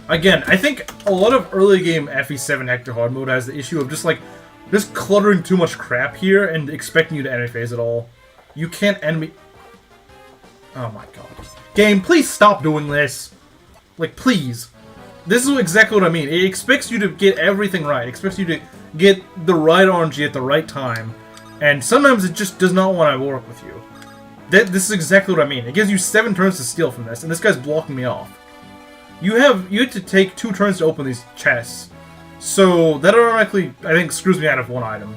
Again, I think a lot of early game FE7 Hector hard mode has the issue of just cluttering too much crap here and expecting you to enemy phase it all. You can't enemy... Oh my god. Game, please stop doing this. Like, please. This is exactly what I mean. It expects you to get everything right. It expects you to get the right RNG at the right time. And sometimes it just does not want to work with you. This is exactly what I mean. It gives you 7 turns to steal from this, and this guy's blocking me off. You have to take 2 turns to open these chests. So that automatically, I think, screws me out of 1 item.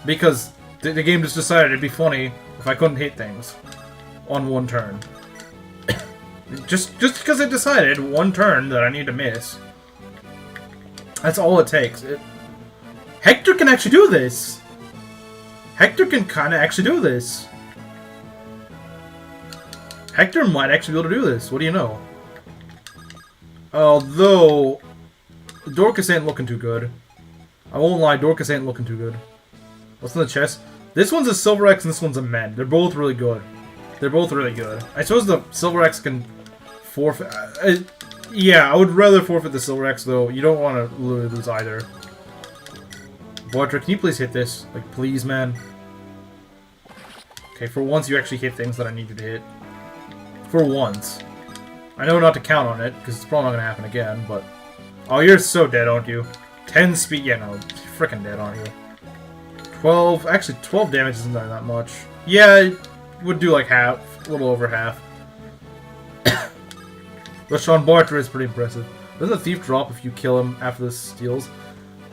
Because the game just decided it'd be funny if I couldn't hit things on 1 turn. just because it decided 1 turn that I need to miss. That's all it takes. Hector can actually do this! Hector can kind of actually do this. Hector might actually be able to do this. What do you know? Although, Dorcas ain't looking too good. I won't lie, Dorcas ain't looking too good. What's in the chest? This one's a Silver X and this one's a Mend. They're both really good. They're both really good. I suppose the Silver X can forfeit... yeah, I would rather forfeit the Silver X, though. You don't want to lose either. Bartra, can you please hit this? Like, please, man. Okay, for once you actually hit things that I need you to hit. For once. I know not to count on it, because it's probably not going to happen again, but... Oh, you're so dead, aren't you? 10 speed... Yeah, no, freaking dead, aren't you? 12... Actually, 12 damage isn't that much. Yeah, it would do like half. A little over half. But Sean Bartra is pretty impressive. Doesn't the thief drop if you kill him after this steals?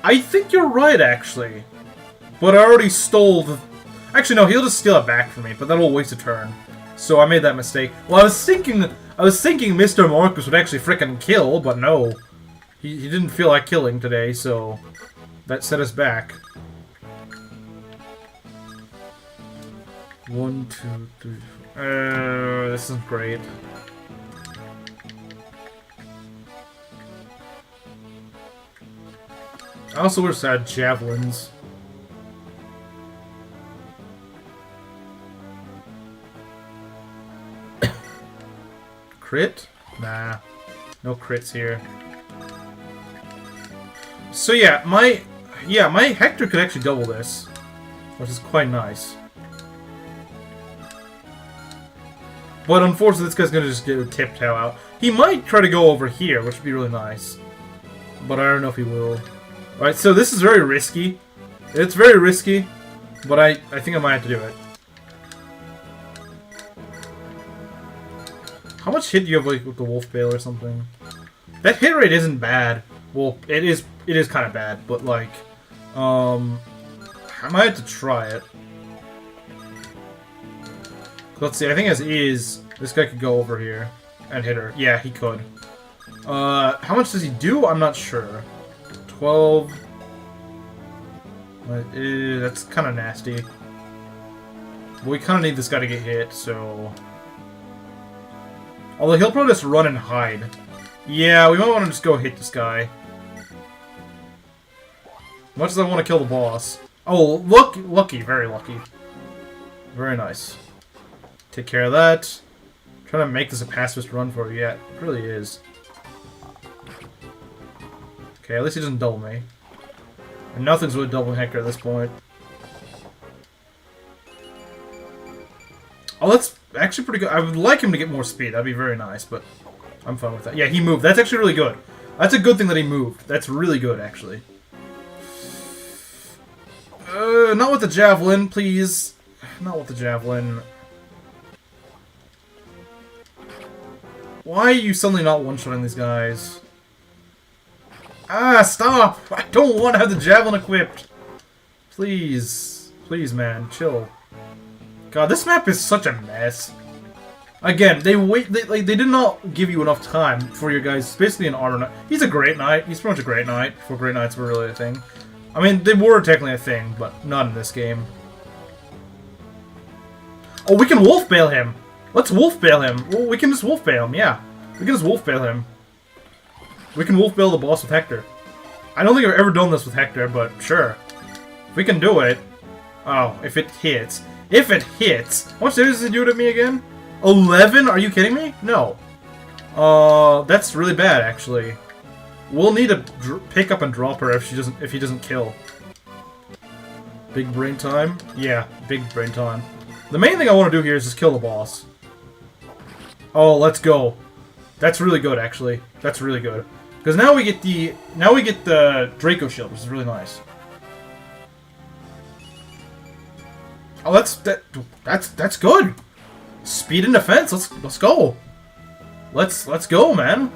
I think you're right, actually. But I already stole the... Actually, no, he'll just steal it back from me, but that'll waste a turn. So I made that mistake. Well, I was thinking Mr. Marcus would actually frickin' kill, but no. He didn't feel like killing today, so that set us back. 1, 2, 3, 4. This isn't great. I also wish I had javelins. Crit? Nah. No crits here. So yeah, my Hector could actually double this, which is quite nice. But unfortunately, this guy's gonna just get a tiptoe out. He might try to go over here, which would be really nice. But I don't know if he will. Alright, so this is very risky. It's very risky, but I think I might have to do it. How much hit do you have like with the Wolf Bale or something? That hit rate isn't bad. Well, it is kind of bad, but like, I might have to try it. Let's see. I think as is, this guy could go over here and hit her. Yeah, he could. How much does he do? I'm not sure. 12. That's kind of nasty. But we kind of need this guy to get hit, so. Although he'll probably just run and hide. Yeah, we might want to just go hit this guy. Much as I want to kill the boss. Oh, lucky, very lucky. Very nice. Take care of that. Trying to make this a pacifist run for you. Yeah, it really is. Okay, at least he doesn't double me. And nothing's really doubling Hector at this point. Oh, that's actually pretty good. I would like him to get more speed. That'd be very nice, but I'm fine with that. Yeah, he moved. That's actually really good. That's a good thing that he moved. That's really good, actually. not with the javelin, please. Not with the javelin. Why are you suddenly not one-shotting these guys? Ah, stop! I don't want to have the javelin equipped. Please. Please, man. Chill. God, this map is such a mess. Again, they did not give you enough time for your guys. It's basically an armor knight. He's a great knight. He's pretty much a great knight before great knights were really a thing. I mean, they were technically a thing, but not in this game. Oh, we can wolf bail him. Let's wolf bail him. Well, we can just wolf bail him. Yeah, we can just wolf bail him. We can wolf bail the boss with Hector. I don't think I've ever done this with Hector, but sure. If we can do it. Oh, if it hits. If it hits. How much damage does it do to me again? 11? Are you kidding me? No. That's really bad, actually. We'll need to pick up and drop her if he doesn't kill. Big brain time? Yeah, big brain time. The main thing I want to do here is just kill the boss. Oh, let's go. That's really good, actually. That's really good. Because now we get the Draco shield, which is really nice. Oh, that's good. Speed and defense. Let's go. Let's go, man.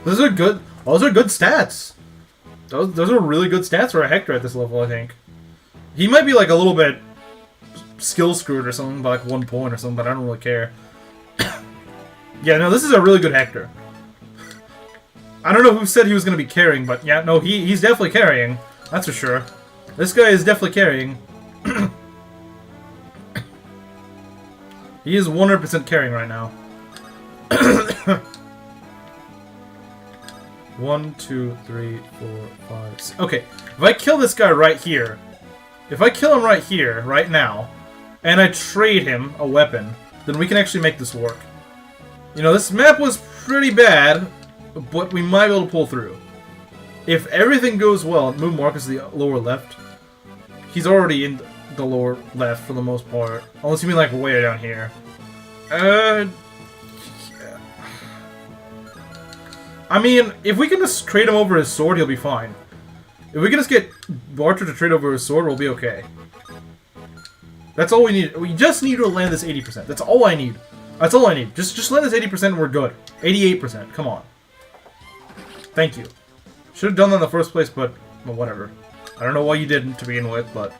Those are good. Those are good stats. Those are really good stats for a Hector at this level, I think. He might be like a little bit skill screwed or something by like 1 point or something, but I don't really care. Yeah, no, this is a really good Hector. I don't know who said he was going to be carrying, but yeah, no, he's definitely carrying. That's for sure. This guy is definitely carrying. He is 100% carrying right now. 1, 2, 3, 4, 5, 6. Okay, if I kill this guy right here, if I kill him right here, right now, and I trade him a weapon, then we can actually make this work. You know, this map was pretty bad, but we might be able to pull through. If everything goes well, move Marcus to the lower left. He's already in the lower left for the most part. Unless you mean like way down here. Yeah. I mean, if we can just trade him over his sword, he'll be fine. If we can just get Barter to trade over his sword, we'll be okay. That's all we need. We just need to land this 80%. That's all I need. That's all I need. Just land this 80% and we're good. 88%. Come on. Thank you. Should have done that in the first place, but well, whatever. I don't know why you didn't to begin with, but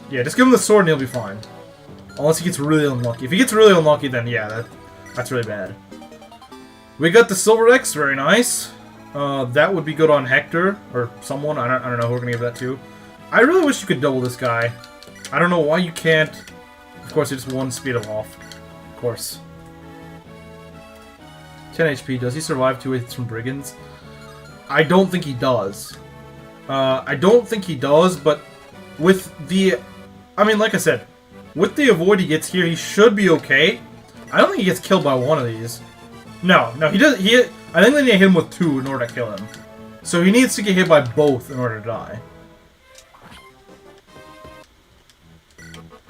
yeah, just give him the sword and he'll be fine. Unless he gets really unlucky. If he gets really unlucky, then yeah, that's really bad. We got the Silver X, very nice. That would be good on Hector, or someone, I don't know who we're gonna give that to. I really wish you could double this guy. I don't know why you can't. Of course, it's one speed of off. Of course. 10 HP, does he survive 2 hits from Brigands? I don't think he does. I don't think he does, but with the... I mean, like I said, with the avoid he gets here, he should be okay. I don't think he gets killed by one of these. No, he does. I think they need to hit him with 2 in order to kill him. So he needs to get hit by both in order to die.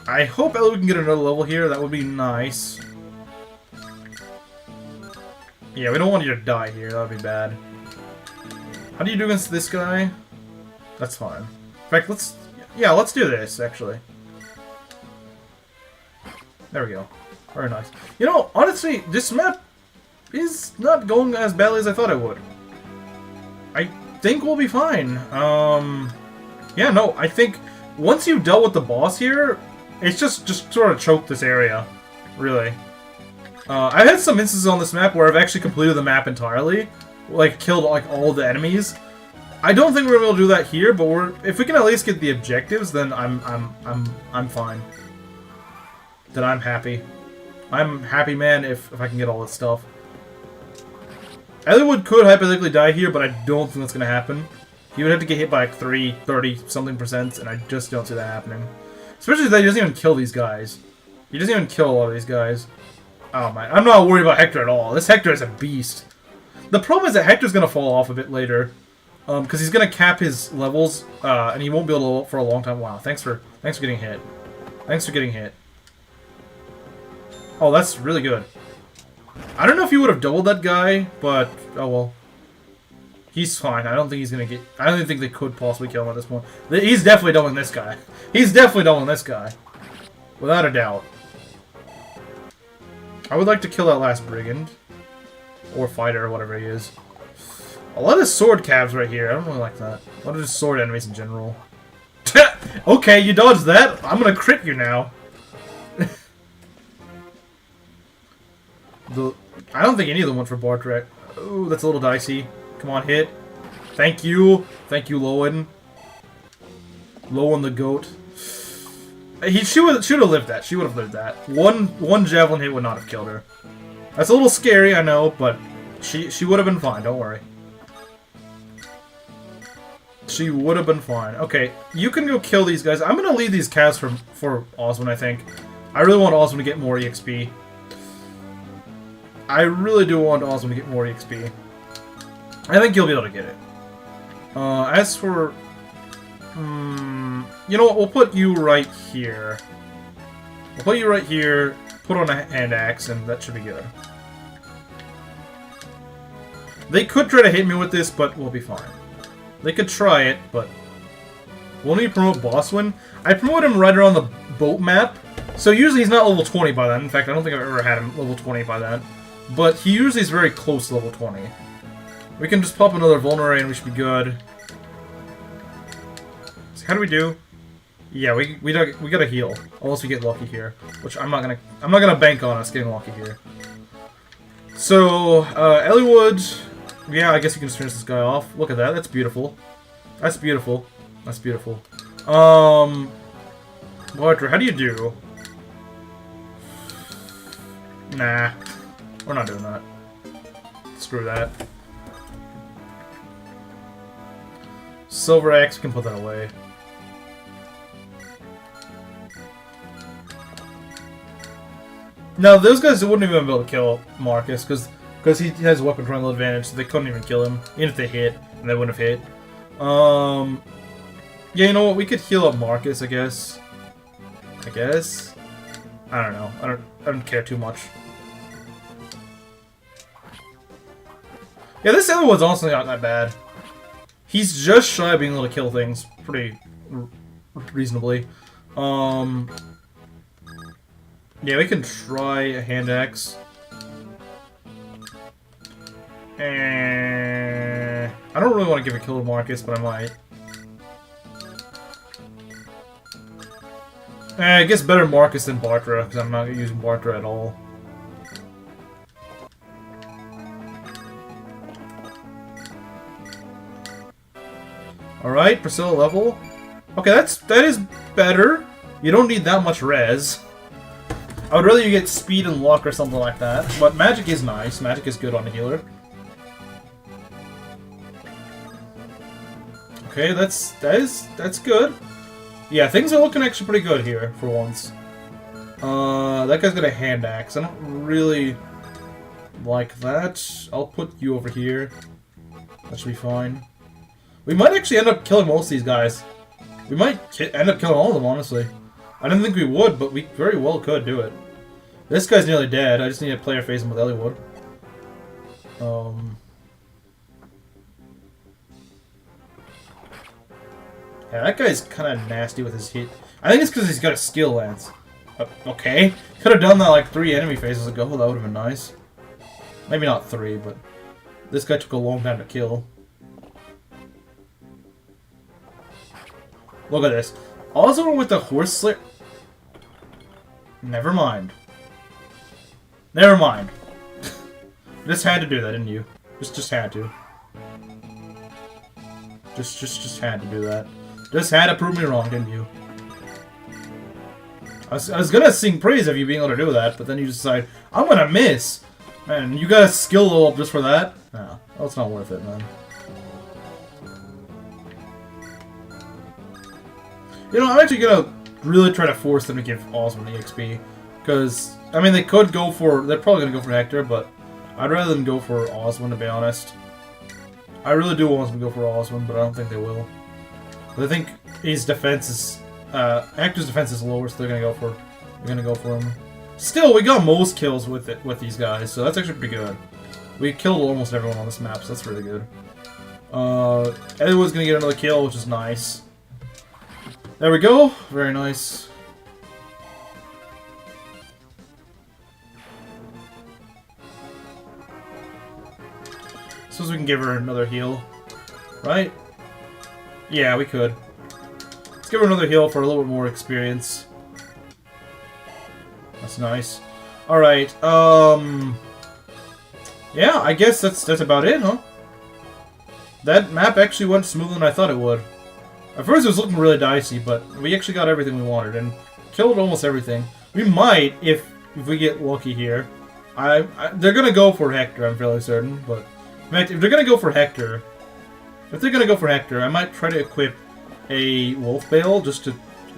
I hope Elu can get another level here. That would be nice. Yeah, we don't want you to die here. That would be bad. How do you do against this guy? That's fine. In fact, let's do this, actually. There we go. Very nice. You know, honestly, this map is not going as badly as I thought it would. I think we'll be fine. Yeah, no, I think once you dealt with the boss here, it's just sort of choked this area, really. I've had some instances on this map where I've actually completed the map entirely, like killed like all the enemies. I don't think we're gonna be able to do that here, but if we can at least get the objectives, then I'm fine. Then I'm happy. I'm happy, man, if I can get all this stuff. Ellwood could hypothetically die here, but I don't think that's gonna happen. He would have to get hit by like 30-something%, and I just don't see that happening. Especially that he doesn't even kill these guys. He doesn't even kill a lot of these guys. Oh man, I'm not worried about Hector at all. This Hector is a beast. The problem is that Hector's gonna fall off a bit later, because he's gonna cap his levels, and he won't be able to level up for a long time. Wow, thanks for getting hit. Thanks for getting hit. Oh, that's really good. I don't know if you would have doubled that guy, but oh well. He's fine. I don't think he's gonna get... I don't even think they could possibly kill him at this point. He's definitely done with this guy. He's definitely done with this guy. Without a doubt. I would like to kill that last brigand. Or fighter, or whatever he is. A lot of sword cabs right here. I don't really like that. A lot of just sword enemies in general. Okay, you dodged that. I'm gonna crit you now. I don't think any of them went for Bartrek. Oh, that's a little dicey. Come on, hit. Thank you. Thank you, Lowen. Lowen the goat. She would have lived that. She would have lived that. One javelin hit would not have killed her. That's a little scary, I know, but she would have been fine. Don't worry. She would have been fine. Okay, you can go kill these guys. I'm gonna leave these cats for Osmond, I think. I really want Osmond to get more EXP. I really do want Osmond to get more EXP. I think you'll be able to get it. As for... you know what? We'll put you right here. We'll put you right here, put on a hand axe, and that should be good. They could try to hit me with this, but we'll be fine. They could try it, but... Won't he promote Bosswin? I promote him right around the boat map, so usually he's not level 20 by then. In fact, I don't think I've ever had him level 20 by then. But he usually is very close to level 20. We can just pop another Vulnerary and we should be good. So how do we do? Yeah, we gotta heal. Unless we get lucky here. Which I'm not gonna bank on us getting lucky here. So, Elliewood, yeah, I guess you can just finish this guy off. Look at that, that's beautiful. That's beautiful. That's beautiful. Barter, how do you do? Nah. We're not doing that. Screw that. Silver Axe, we can put that away. No, those guys wouldn't even be able to kill Marcus, because he has weapon triangle advantage, so they couldn't even kill him. Even if they hit, and they wouldn't have hit. Yeah, you know what? We could heal up Marcus, I guess. I don't know. I don't care too much. Yeah, this other one's honestly not that bad. He's just shy of being able to kill things pretty reasonably. Yeah, we can try a hand axe. I don't really want to give a kill to Marcus, but I might. I guess better Marcus than Bartra, because I'm not using Bartra at all. Alright, Priscilla level. Okay, that is better. You don't need that much res. I would rather you get speed and luck or something like that. But magic is nice. Magic is good on a healer. Okay, that's good. Yeah, things are looking actually pretty good here for once. That guy's got a hand axe. I don't really like that. I'll put you over here. That should be fine. We might actually end up killing most of these guys. We might end up killing all of them, honestly. I didn't think we would, but we very well could do it. This guy's nearly dead. I just need to player phase him with Elliewood. Yeah, that guy's kind of nasty with his hit. I think it's because he's got a skill lance. Okay. Could have done that like 3 enemy phases ago. That would have been nice. Maybe not 3, but this guy took a long time to kill. Look at this. Also with the horse slick. Never mind. Never mind. Just had to do that, didn't you? Just had to. Just had to do that. Just had to prove me wrong, didn't you? I was gonna sing praise of you being able to do that, but then you decide, I'm gonna miss! Man, you got a skill level up just for that? No, that's not worth it, man. You know, I'm actually gonna really try to force them to give Osmond the XP. Because, I mean, they could go for... They're probably gonna go for Hector, but I'd rather than go for Osmond, to be honest. I really do want them to go for Osmond, but I don't think they will. I think his defense is... Hector's defense is lower, so they're gonna go for him. Still, we got most kills with these guys, so that's actually pretty good. We killed almost everyone on this map, so that's really good. Everyone's gonna get another kill, which is nice. There we go. Very nice. Suppose we can give her another heal. Right? Yeah, we could. Let's give her another heal for a little bit more experience. That's nice. Alright, yeah, I guess that's about it, huh? That map actually went smoother than I thought it would. At first it was looking really dicey, but we actually got everything we wanted and killed almost everything. We might, if we get lucky here. They're gonna go for Hector, I'm fairly certain, but in fact, if they're gonna go for Hector, I might try to equip a Wolf Bale just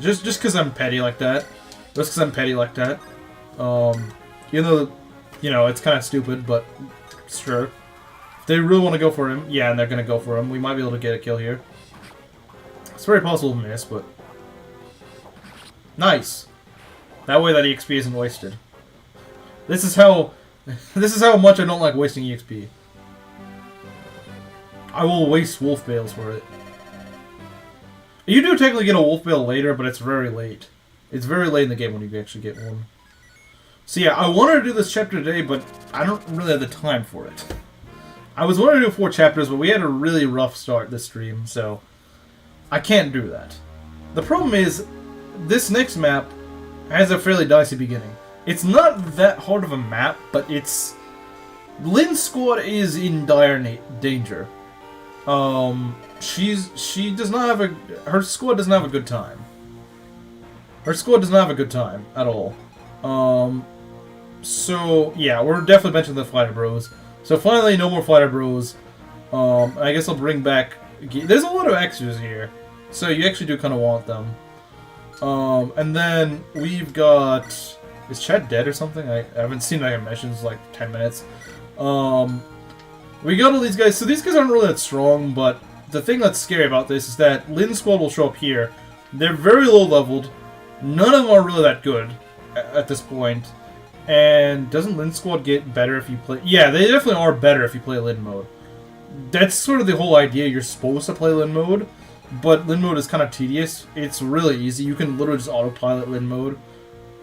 because I'm petty like that. Just because I'm petty like that. Even though, you know, it's kind of stupid, but sure. If they really want to go for him, yeah, and they're going to go for him, we might be able to get a kill here. It's very possible to miss, but... Nice! That way that EXP isn't wasted. This is how much I don't like wasting EXP. I will waste Wolf Bales for it. You do technically get a Wolf Bale later, but it's very late. It's very late in the game when you actually get one. So yeah, I wanted to do this chapter today, but I don't really have the time for it. I was wanting to do 4 chapters, but we had a really rough start this stream, so I can't do that. The problem is, this next map has a fairly dicey beginning. It's not that hard of a map, but it's... Lynn's squad is in dire danger. She does not have her squad doesn't have a good time. Her squad does not have a good time at all. So yeah, we're definitely benching the Fighter Bros. So finally, no more Fighter Bros. I guess I'll bring back. There's a lot of extras here, so you actually do kind of want them. And then we've got. Is Chad dead or something? I haven't seen my missions like 10 minutes. We got all these guys. So these guys aren't really that strong, but the thing that's scary about this is that Lynn's squad will show up here. They're very low leveled. None of them are really that good at this point. And doesn't Lynn's squad get better if you play... Yeah, they definitely are better if you play Lynn mode. That's sort of the whole idea. You're supposed to play Lynn mode, but Lynn mode is kind of tedious. It's really easy. You can literally just autopilot Lynn mode.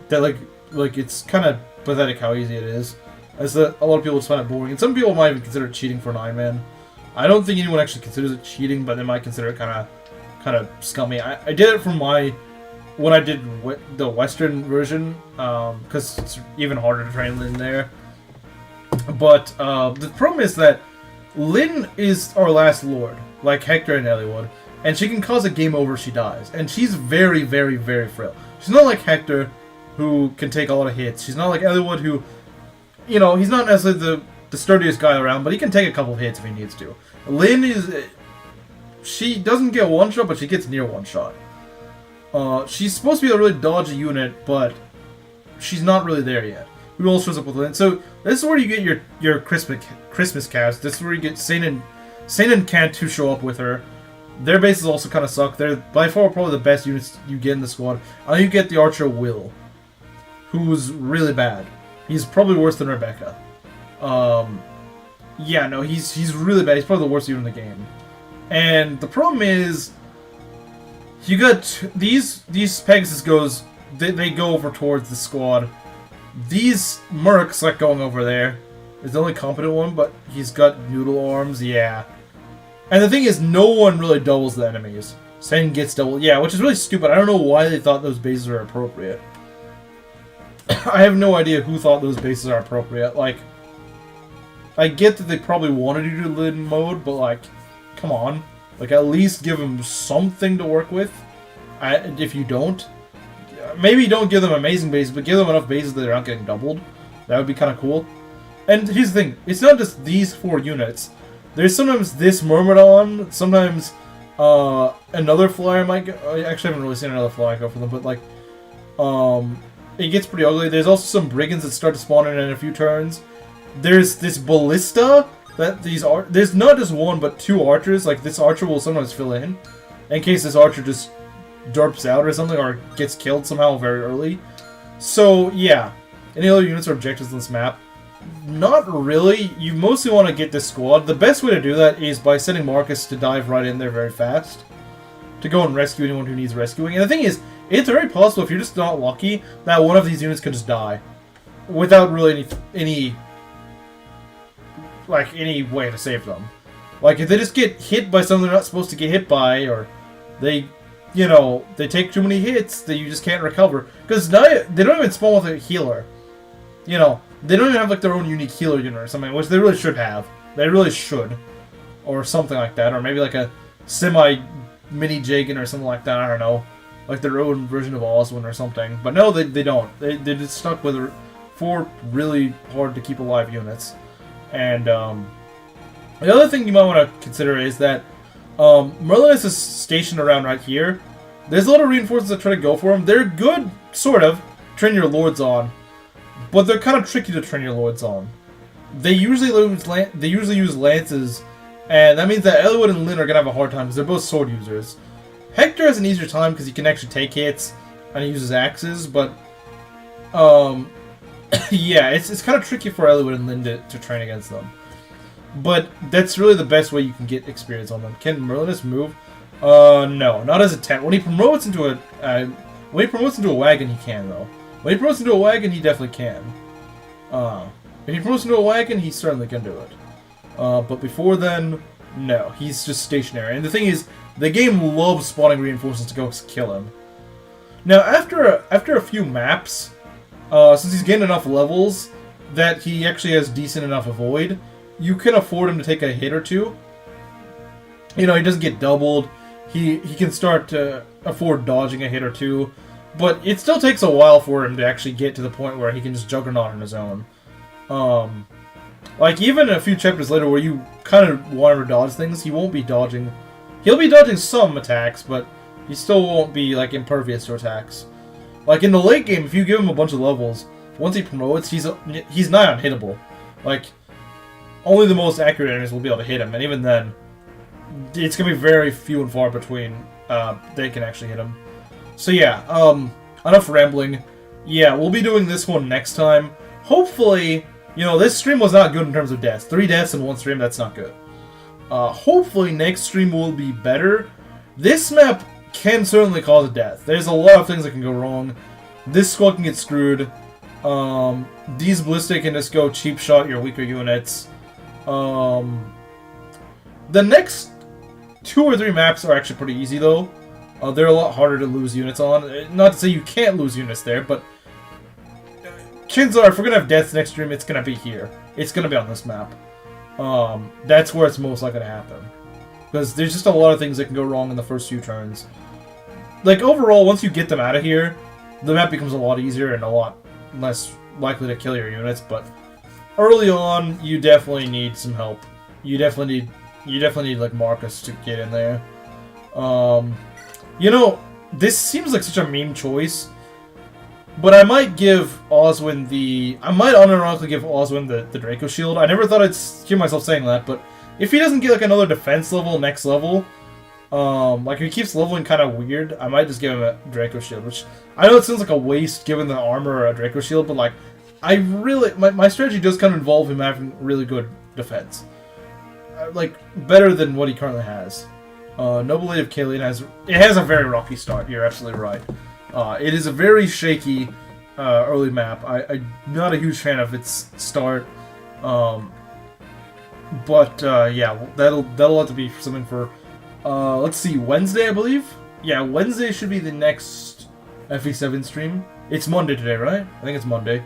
That like it's kind of pathetic how easy it is. As that a lot of people just find it boring, and some people might even consider it cheating for an Ironman. I don't think anyone actually considers it cheating, but they might consider it kind of scummy. I did it from when I did the Western version, because it's even harder to train Lynn there. But the problem is that Lynn is our last lord, like Hector and Ellie would, and she can cause a game over if she dies. And she's very, very, very frail. She's not like Hector, who can take a lot of hits. She's not like Ellie would, who, you know, he's not necessarily the sturdiest guy around, but he can take a couple of hits if he needs to. Lynn is... She doesn't get one shot, but she gets near one shot. She's supposed to be a really dodgy unit, but she's not really there yet. Who else shows up with Lynn? So this is where you get your Christmas cast. This is where you get Saint and Kent who show up with her. Their bases also kind of suck. They're by far probably the best units you get in the squad. And then you get the Archer Will, who's really bad. He's probably worse than Rebecca. Yeah, no, he's really bad. He's probably the worst unit in the game. And the problem is, you got these Pegasus goes, they go over towards the squad. These Mercs like going over there. Is the only competent one, but he's got noodle arms, yeah. And the thing is, no one really doubles the enemies. Sen gets double, yeah, which is really stupid. I don't know why they thought those bases are appropriate. I have no idea who thought those bases are appropriate. Like, I get that they probably wanted you to do Lynn mode, but like, come on. Like, at least give them something to work with. If you don't, maybe don't give them amazing bases, but give them enough bases that they're not getting doubled. That would be kind of cool. And here's the thing, it's not just these 4 units. There's sometimes this Myrmidon, sometimes another flyer might go. I actually haven't really seen another flyer go for them, but like, it gets pretty ugly. There's also some Brigands that start to spawn in a few turns. There's this Ballista that there's not just one, but 2 archers. Like, this archer will sometimes fill in case this archer just derps out or something, or gets killed somehow very early. So, yeah. Any other units or objectives on this map? Not really. You mostly want to get this squad. The best way to do that is by sending Marcus to dive right in there very fast. To go and rescue anyone who needs rescuing. And the thing is, it's very possible if you're just not lucky that one of these units could just die. Without really any way to save them. Like, if they just get hit by something they're not supposed to get hit by, or they, you know, they take too many hits that you just can't recover. Because now they don't even spawn with a healer. You know, they don't even have, like, their own unique healer unit or something, which they really should have. They really should. Or something like that. Or maybe, like, a semi-mini Jagan or something like that, I don't know. Like, their own version of Oswin or something. But no, they don't. They're just stuck with 4 really hard-to-keep alive units. And, the other thing you might want to consider is that Merlinus is stationed around right here. There's a lot of reinforcements that try to go for him. They're good, sort of, train your lords on. But they're kind of tricky to train your lords on. They usually use lances, and that means that Eliwood and Lyn are going to have a hard time because they're both sword users. Hector has an easier time because he can actually take hits, and he uses axes, but yeah, it's kind of tricky for Eliwood and Lyn to train against them. But that's really the best way you can get experience on them. Can Merlinus move? No, not as a tent. When he promotes into a wagon, he can though. When he promotes into a wagon, he definitely can. If he promotes into a wagon, he certainly can do it. But before then, no, he's just stationary. And the thing is, the game loves spawning reinforcements to go kill him. Now, after a few maps, since he's gained enough levels that he actually has decent enough avoid, you can afford him to take a hit or two. You know, he doesn't get doubled. He can start to afford dodging a hit or two. But it still takes a while for him to actually get to the point where he can just juggernaut on his own. Like, even a few chapters later where you kind of want him to dodge things, he won't be dodging. He'll be dodging some attacks, but he still won't be, like, impervious to attacks. Like, in the late game, if you give him a bunch of levels, once he promotes, he's nigh unhittable. Like, only the most accurate enemies will be able to hit him, and even then, it's going to be very few and far between they can actually hit him. So yeah, enough rambling. Yeah, we'll be doing this one next time. Hopefully, you know, this stream was not good in terms of deaths. 3 deaths in one stream, that's not good. Hopefully next stream will be better. This map can certainly cause a death. There's a lot of things that can go wrong. This squad can get screwed. These ballistic can just go cheap shot your weaker units. The next 2 or 3 maps are actually pretty easy though. They're a lot harder to lose units on. Not to say you can't lose units there, but chances are if we're going to have deaths next stream, it's going to be here. It's going to be on this map. That's where it's most likely to happen. Because there's just a lot of things that can go wrong in the first few turns. Like, overall, once you get them out of here, the map becomes a lot easier and a lot less likely to kill your units, but early on, you definitely need some help. You definitely need like Marcus to get in there. You know, this seems like such a meme choice, but I might give Oswin I might unironically give Oswin the Draco Shield. I never thought I'd hear myself saying that, but if he doesn't get like another defense level next level, like if he keeps leveling kind of weird, I might just give him a Draco Shield, which I know it sounds like a waste given the armor or a Draco Shield, but like, I really, my strategy does kind of involve him having really good defense. Like, better than what he currently has. Noble Lady of Kaelin has a very rocky start, you're absolutely right. It is a very shaky early map. I'm not a huge fan of its start. But yeah, that'll have to be something for, let's see, Wednesday, I believe? Yeah, Wednesday should be the next FE7 stream. It's Monday today, right? I think it's Monday.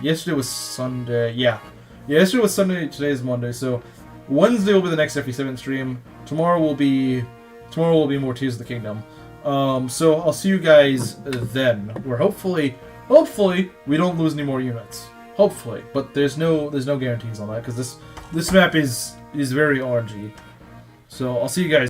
Yesterday was Sunday. Yeah, yesterday was Sunday, today is Monday, so Wednesday will be the next FE7 stream. Tomorrow will be more Tears of the Kingdom. So I'll see you guys then. Where hopefully we don't lose any more units. Hopefully, but there's no guarantees on that because this map is very RNG. So I'll see you guys.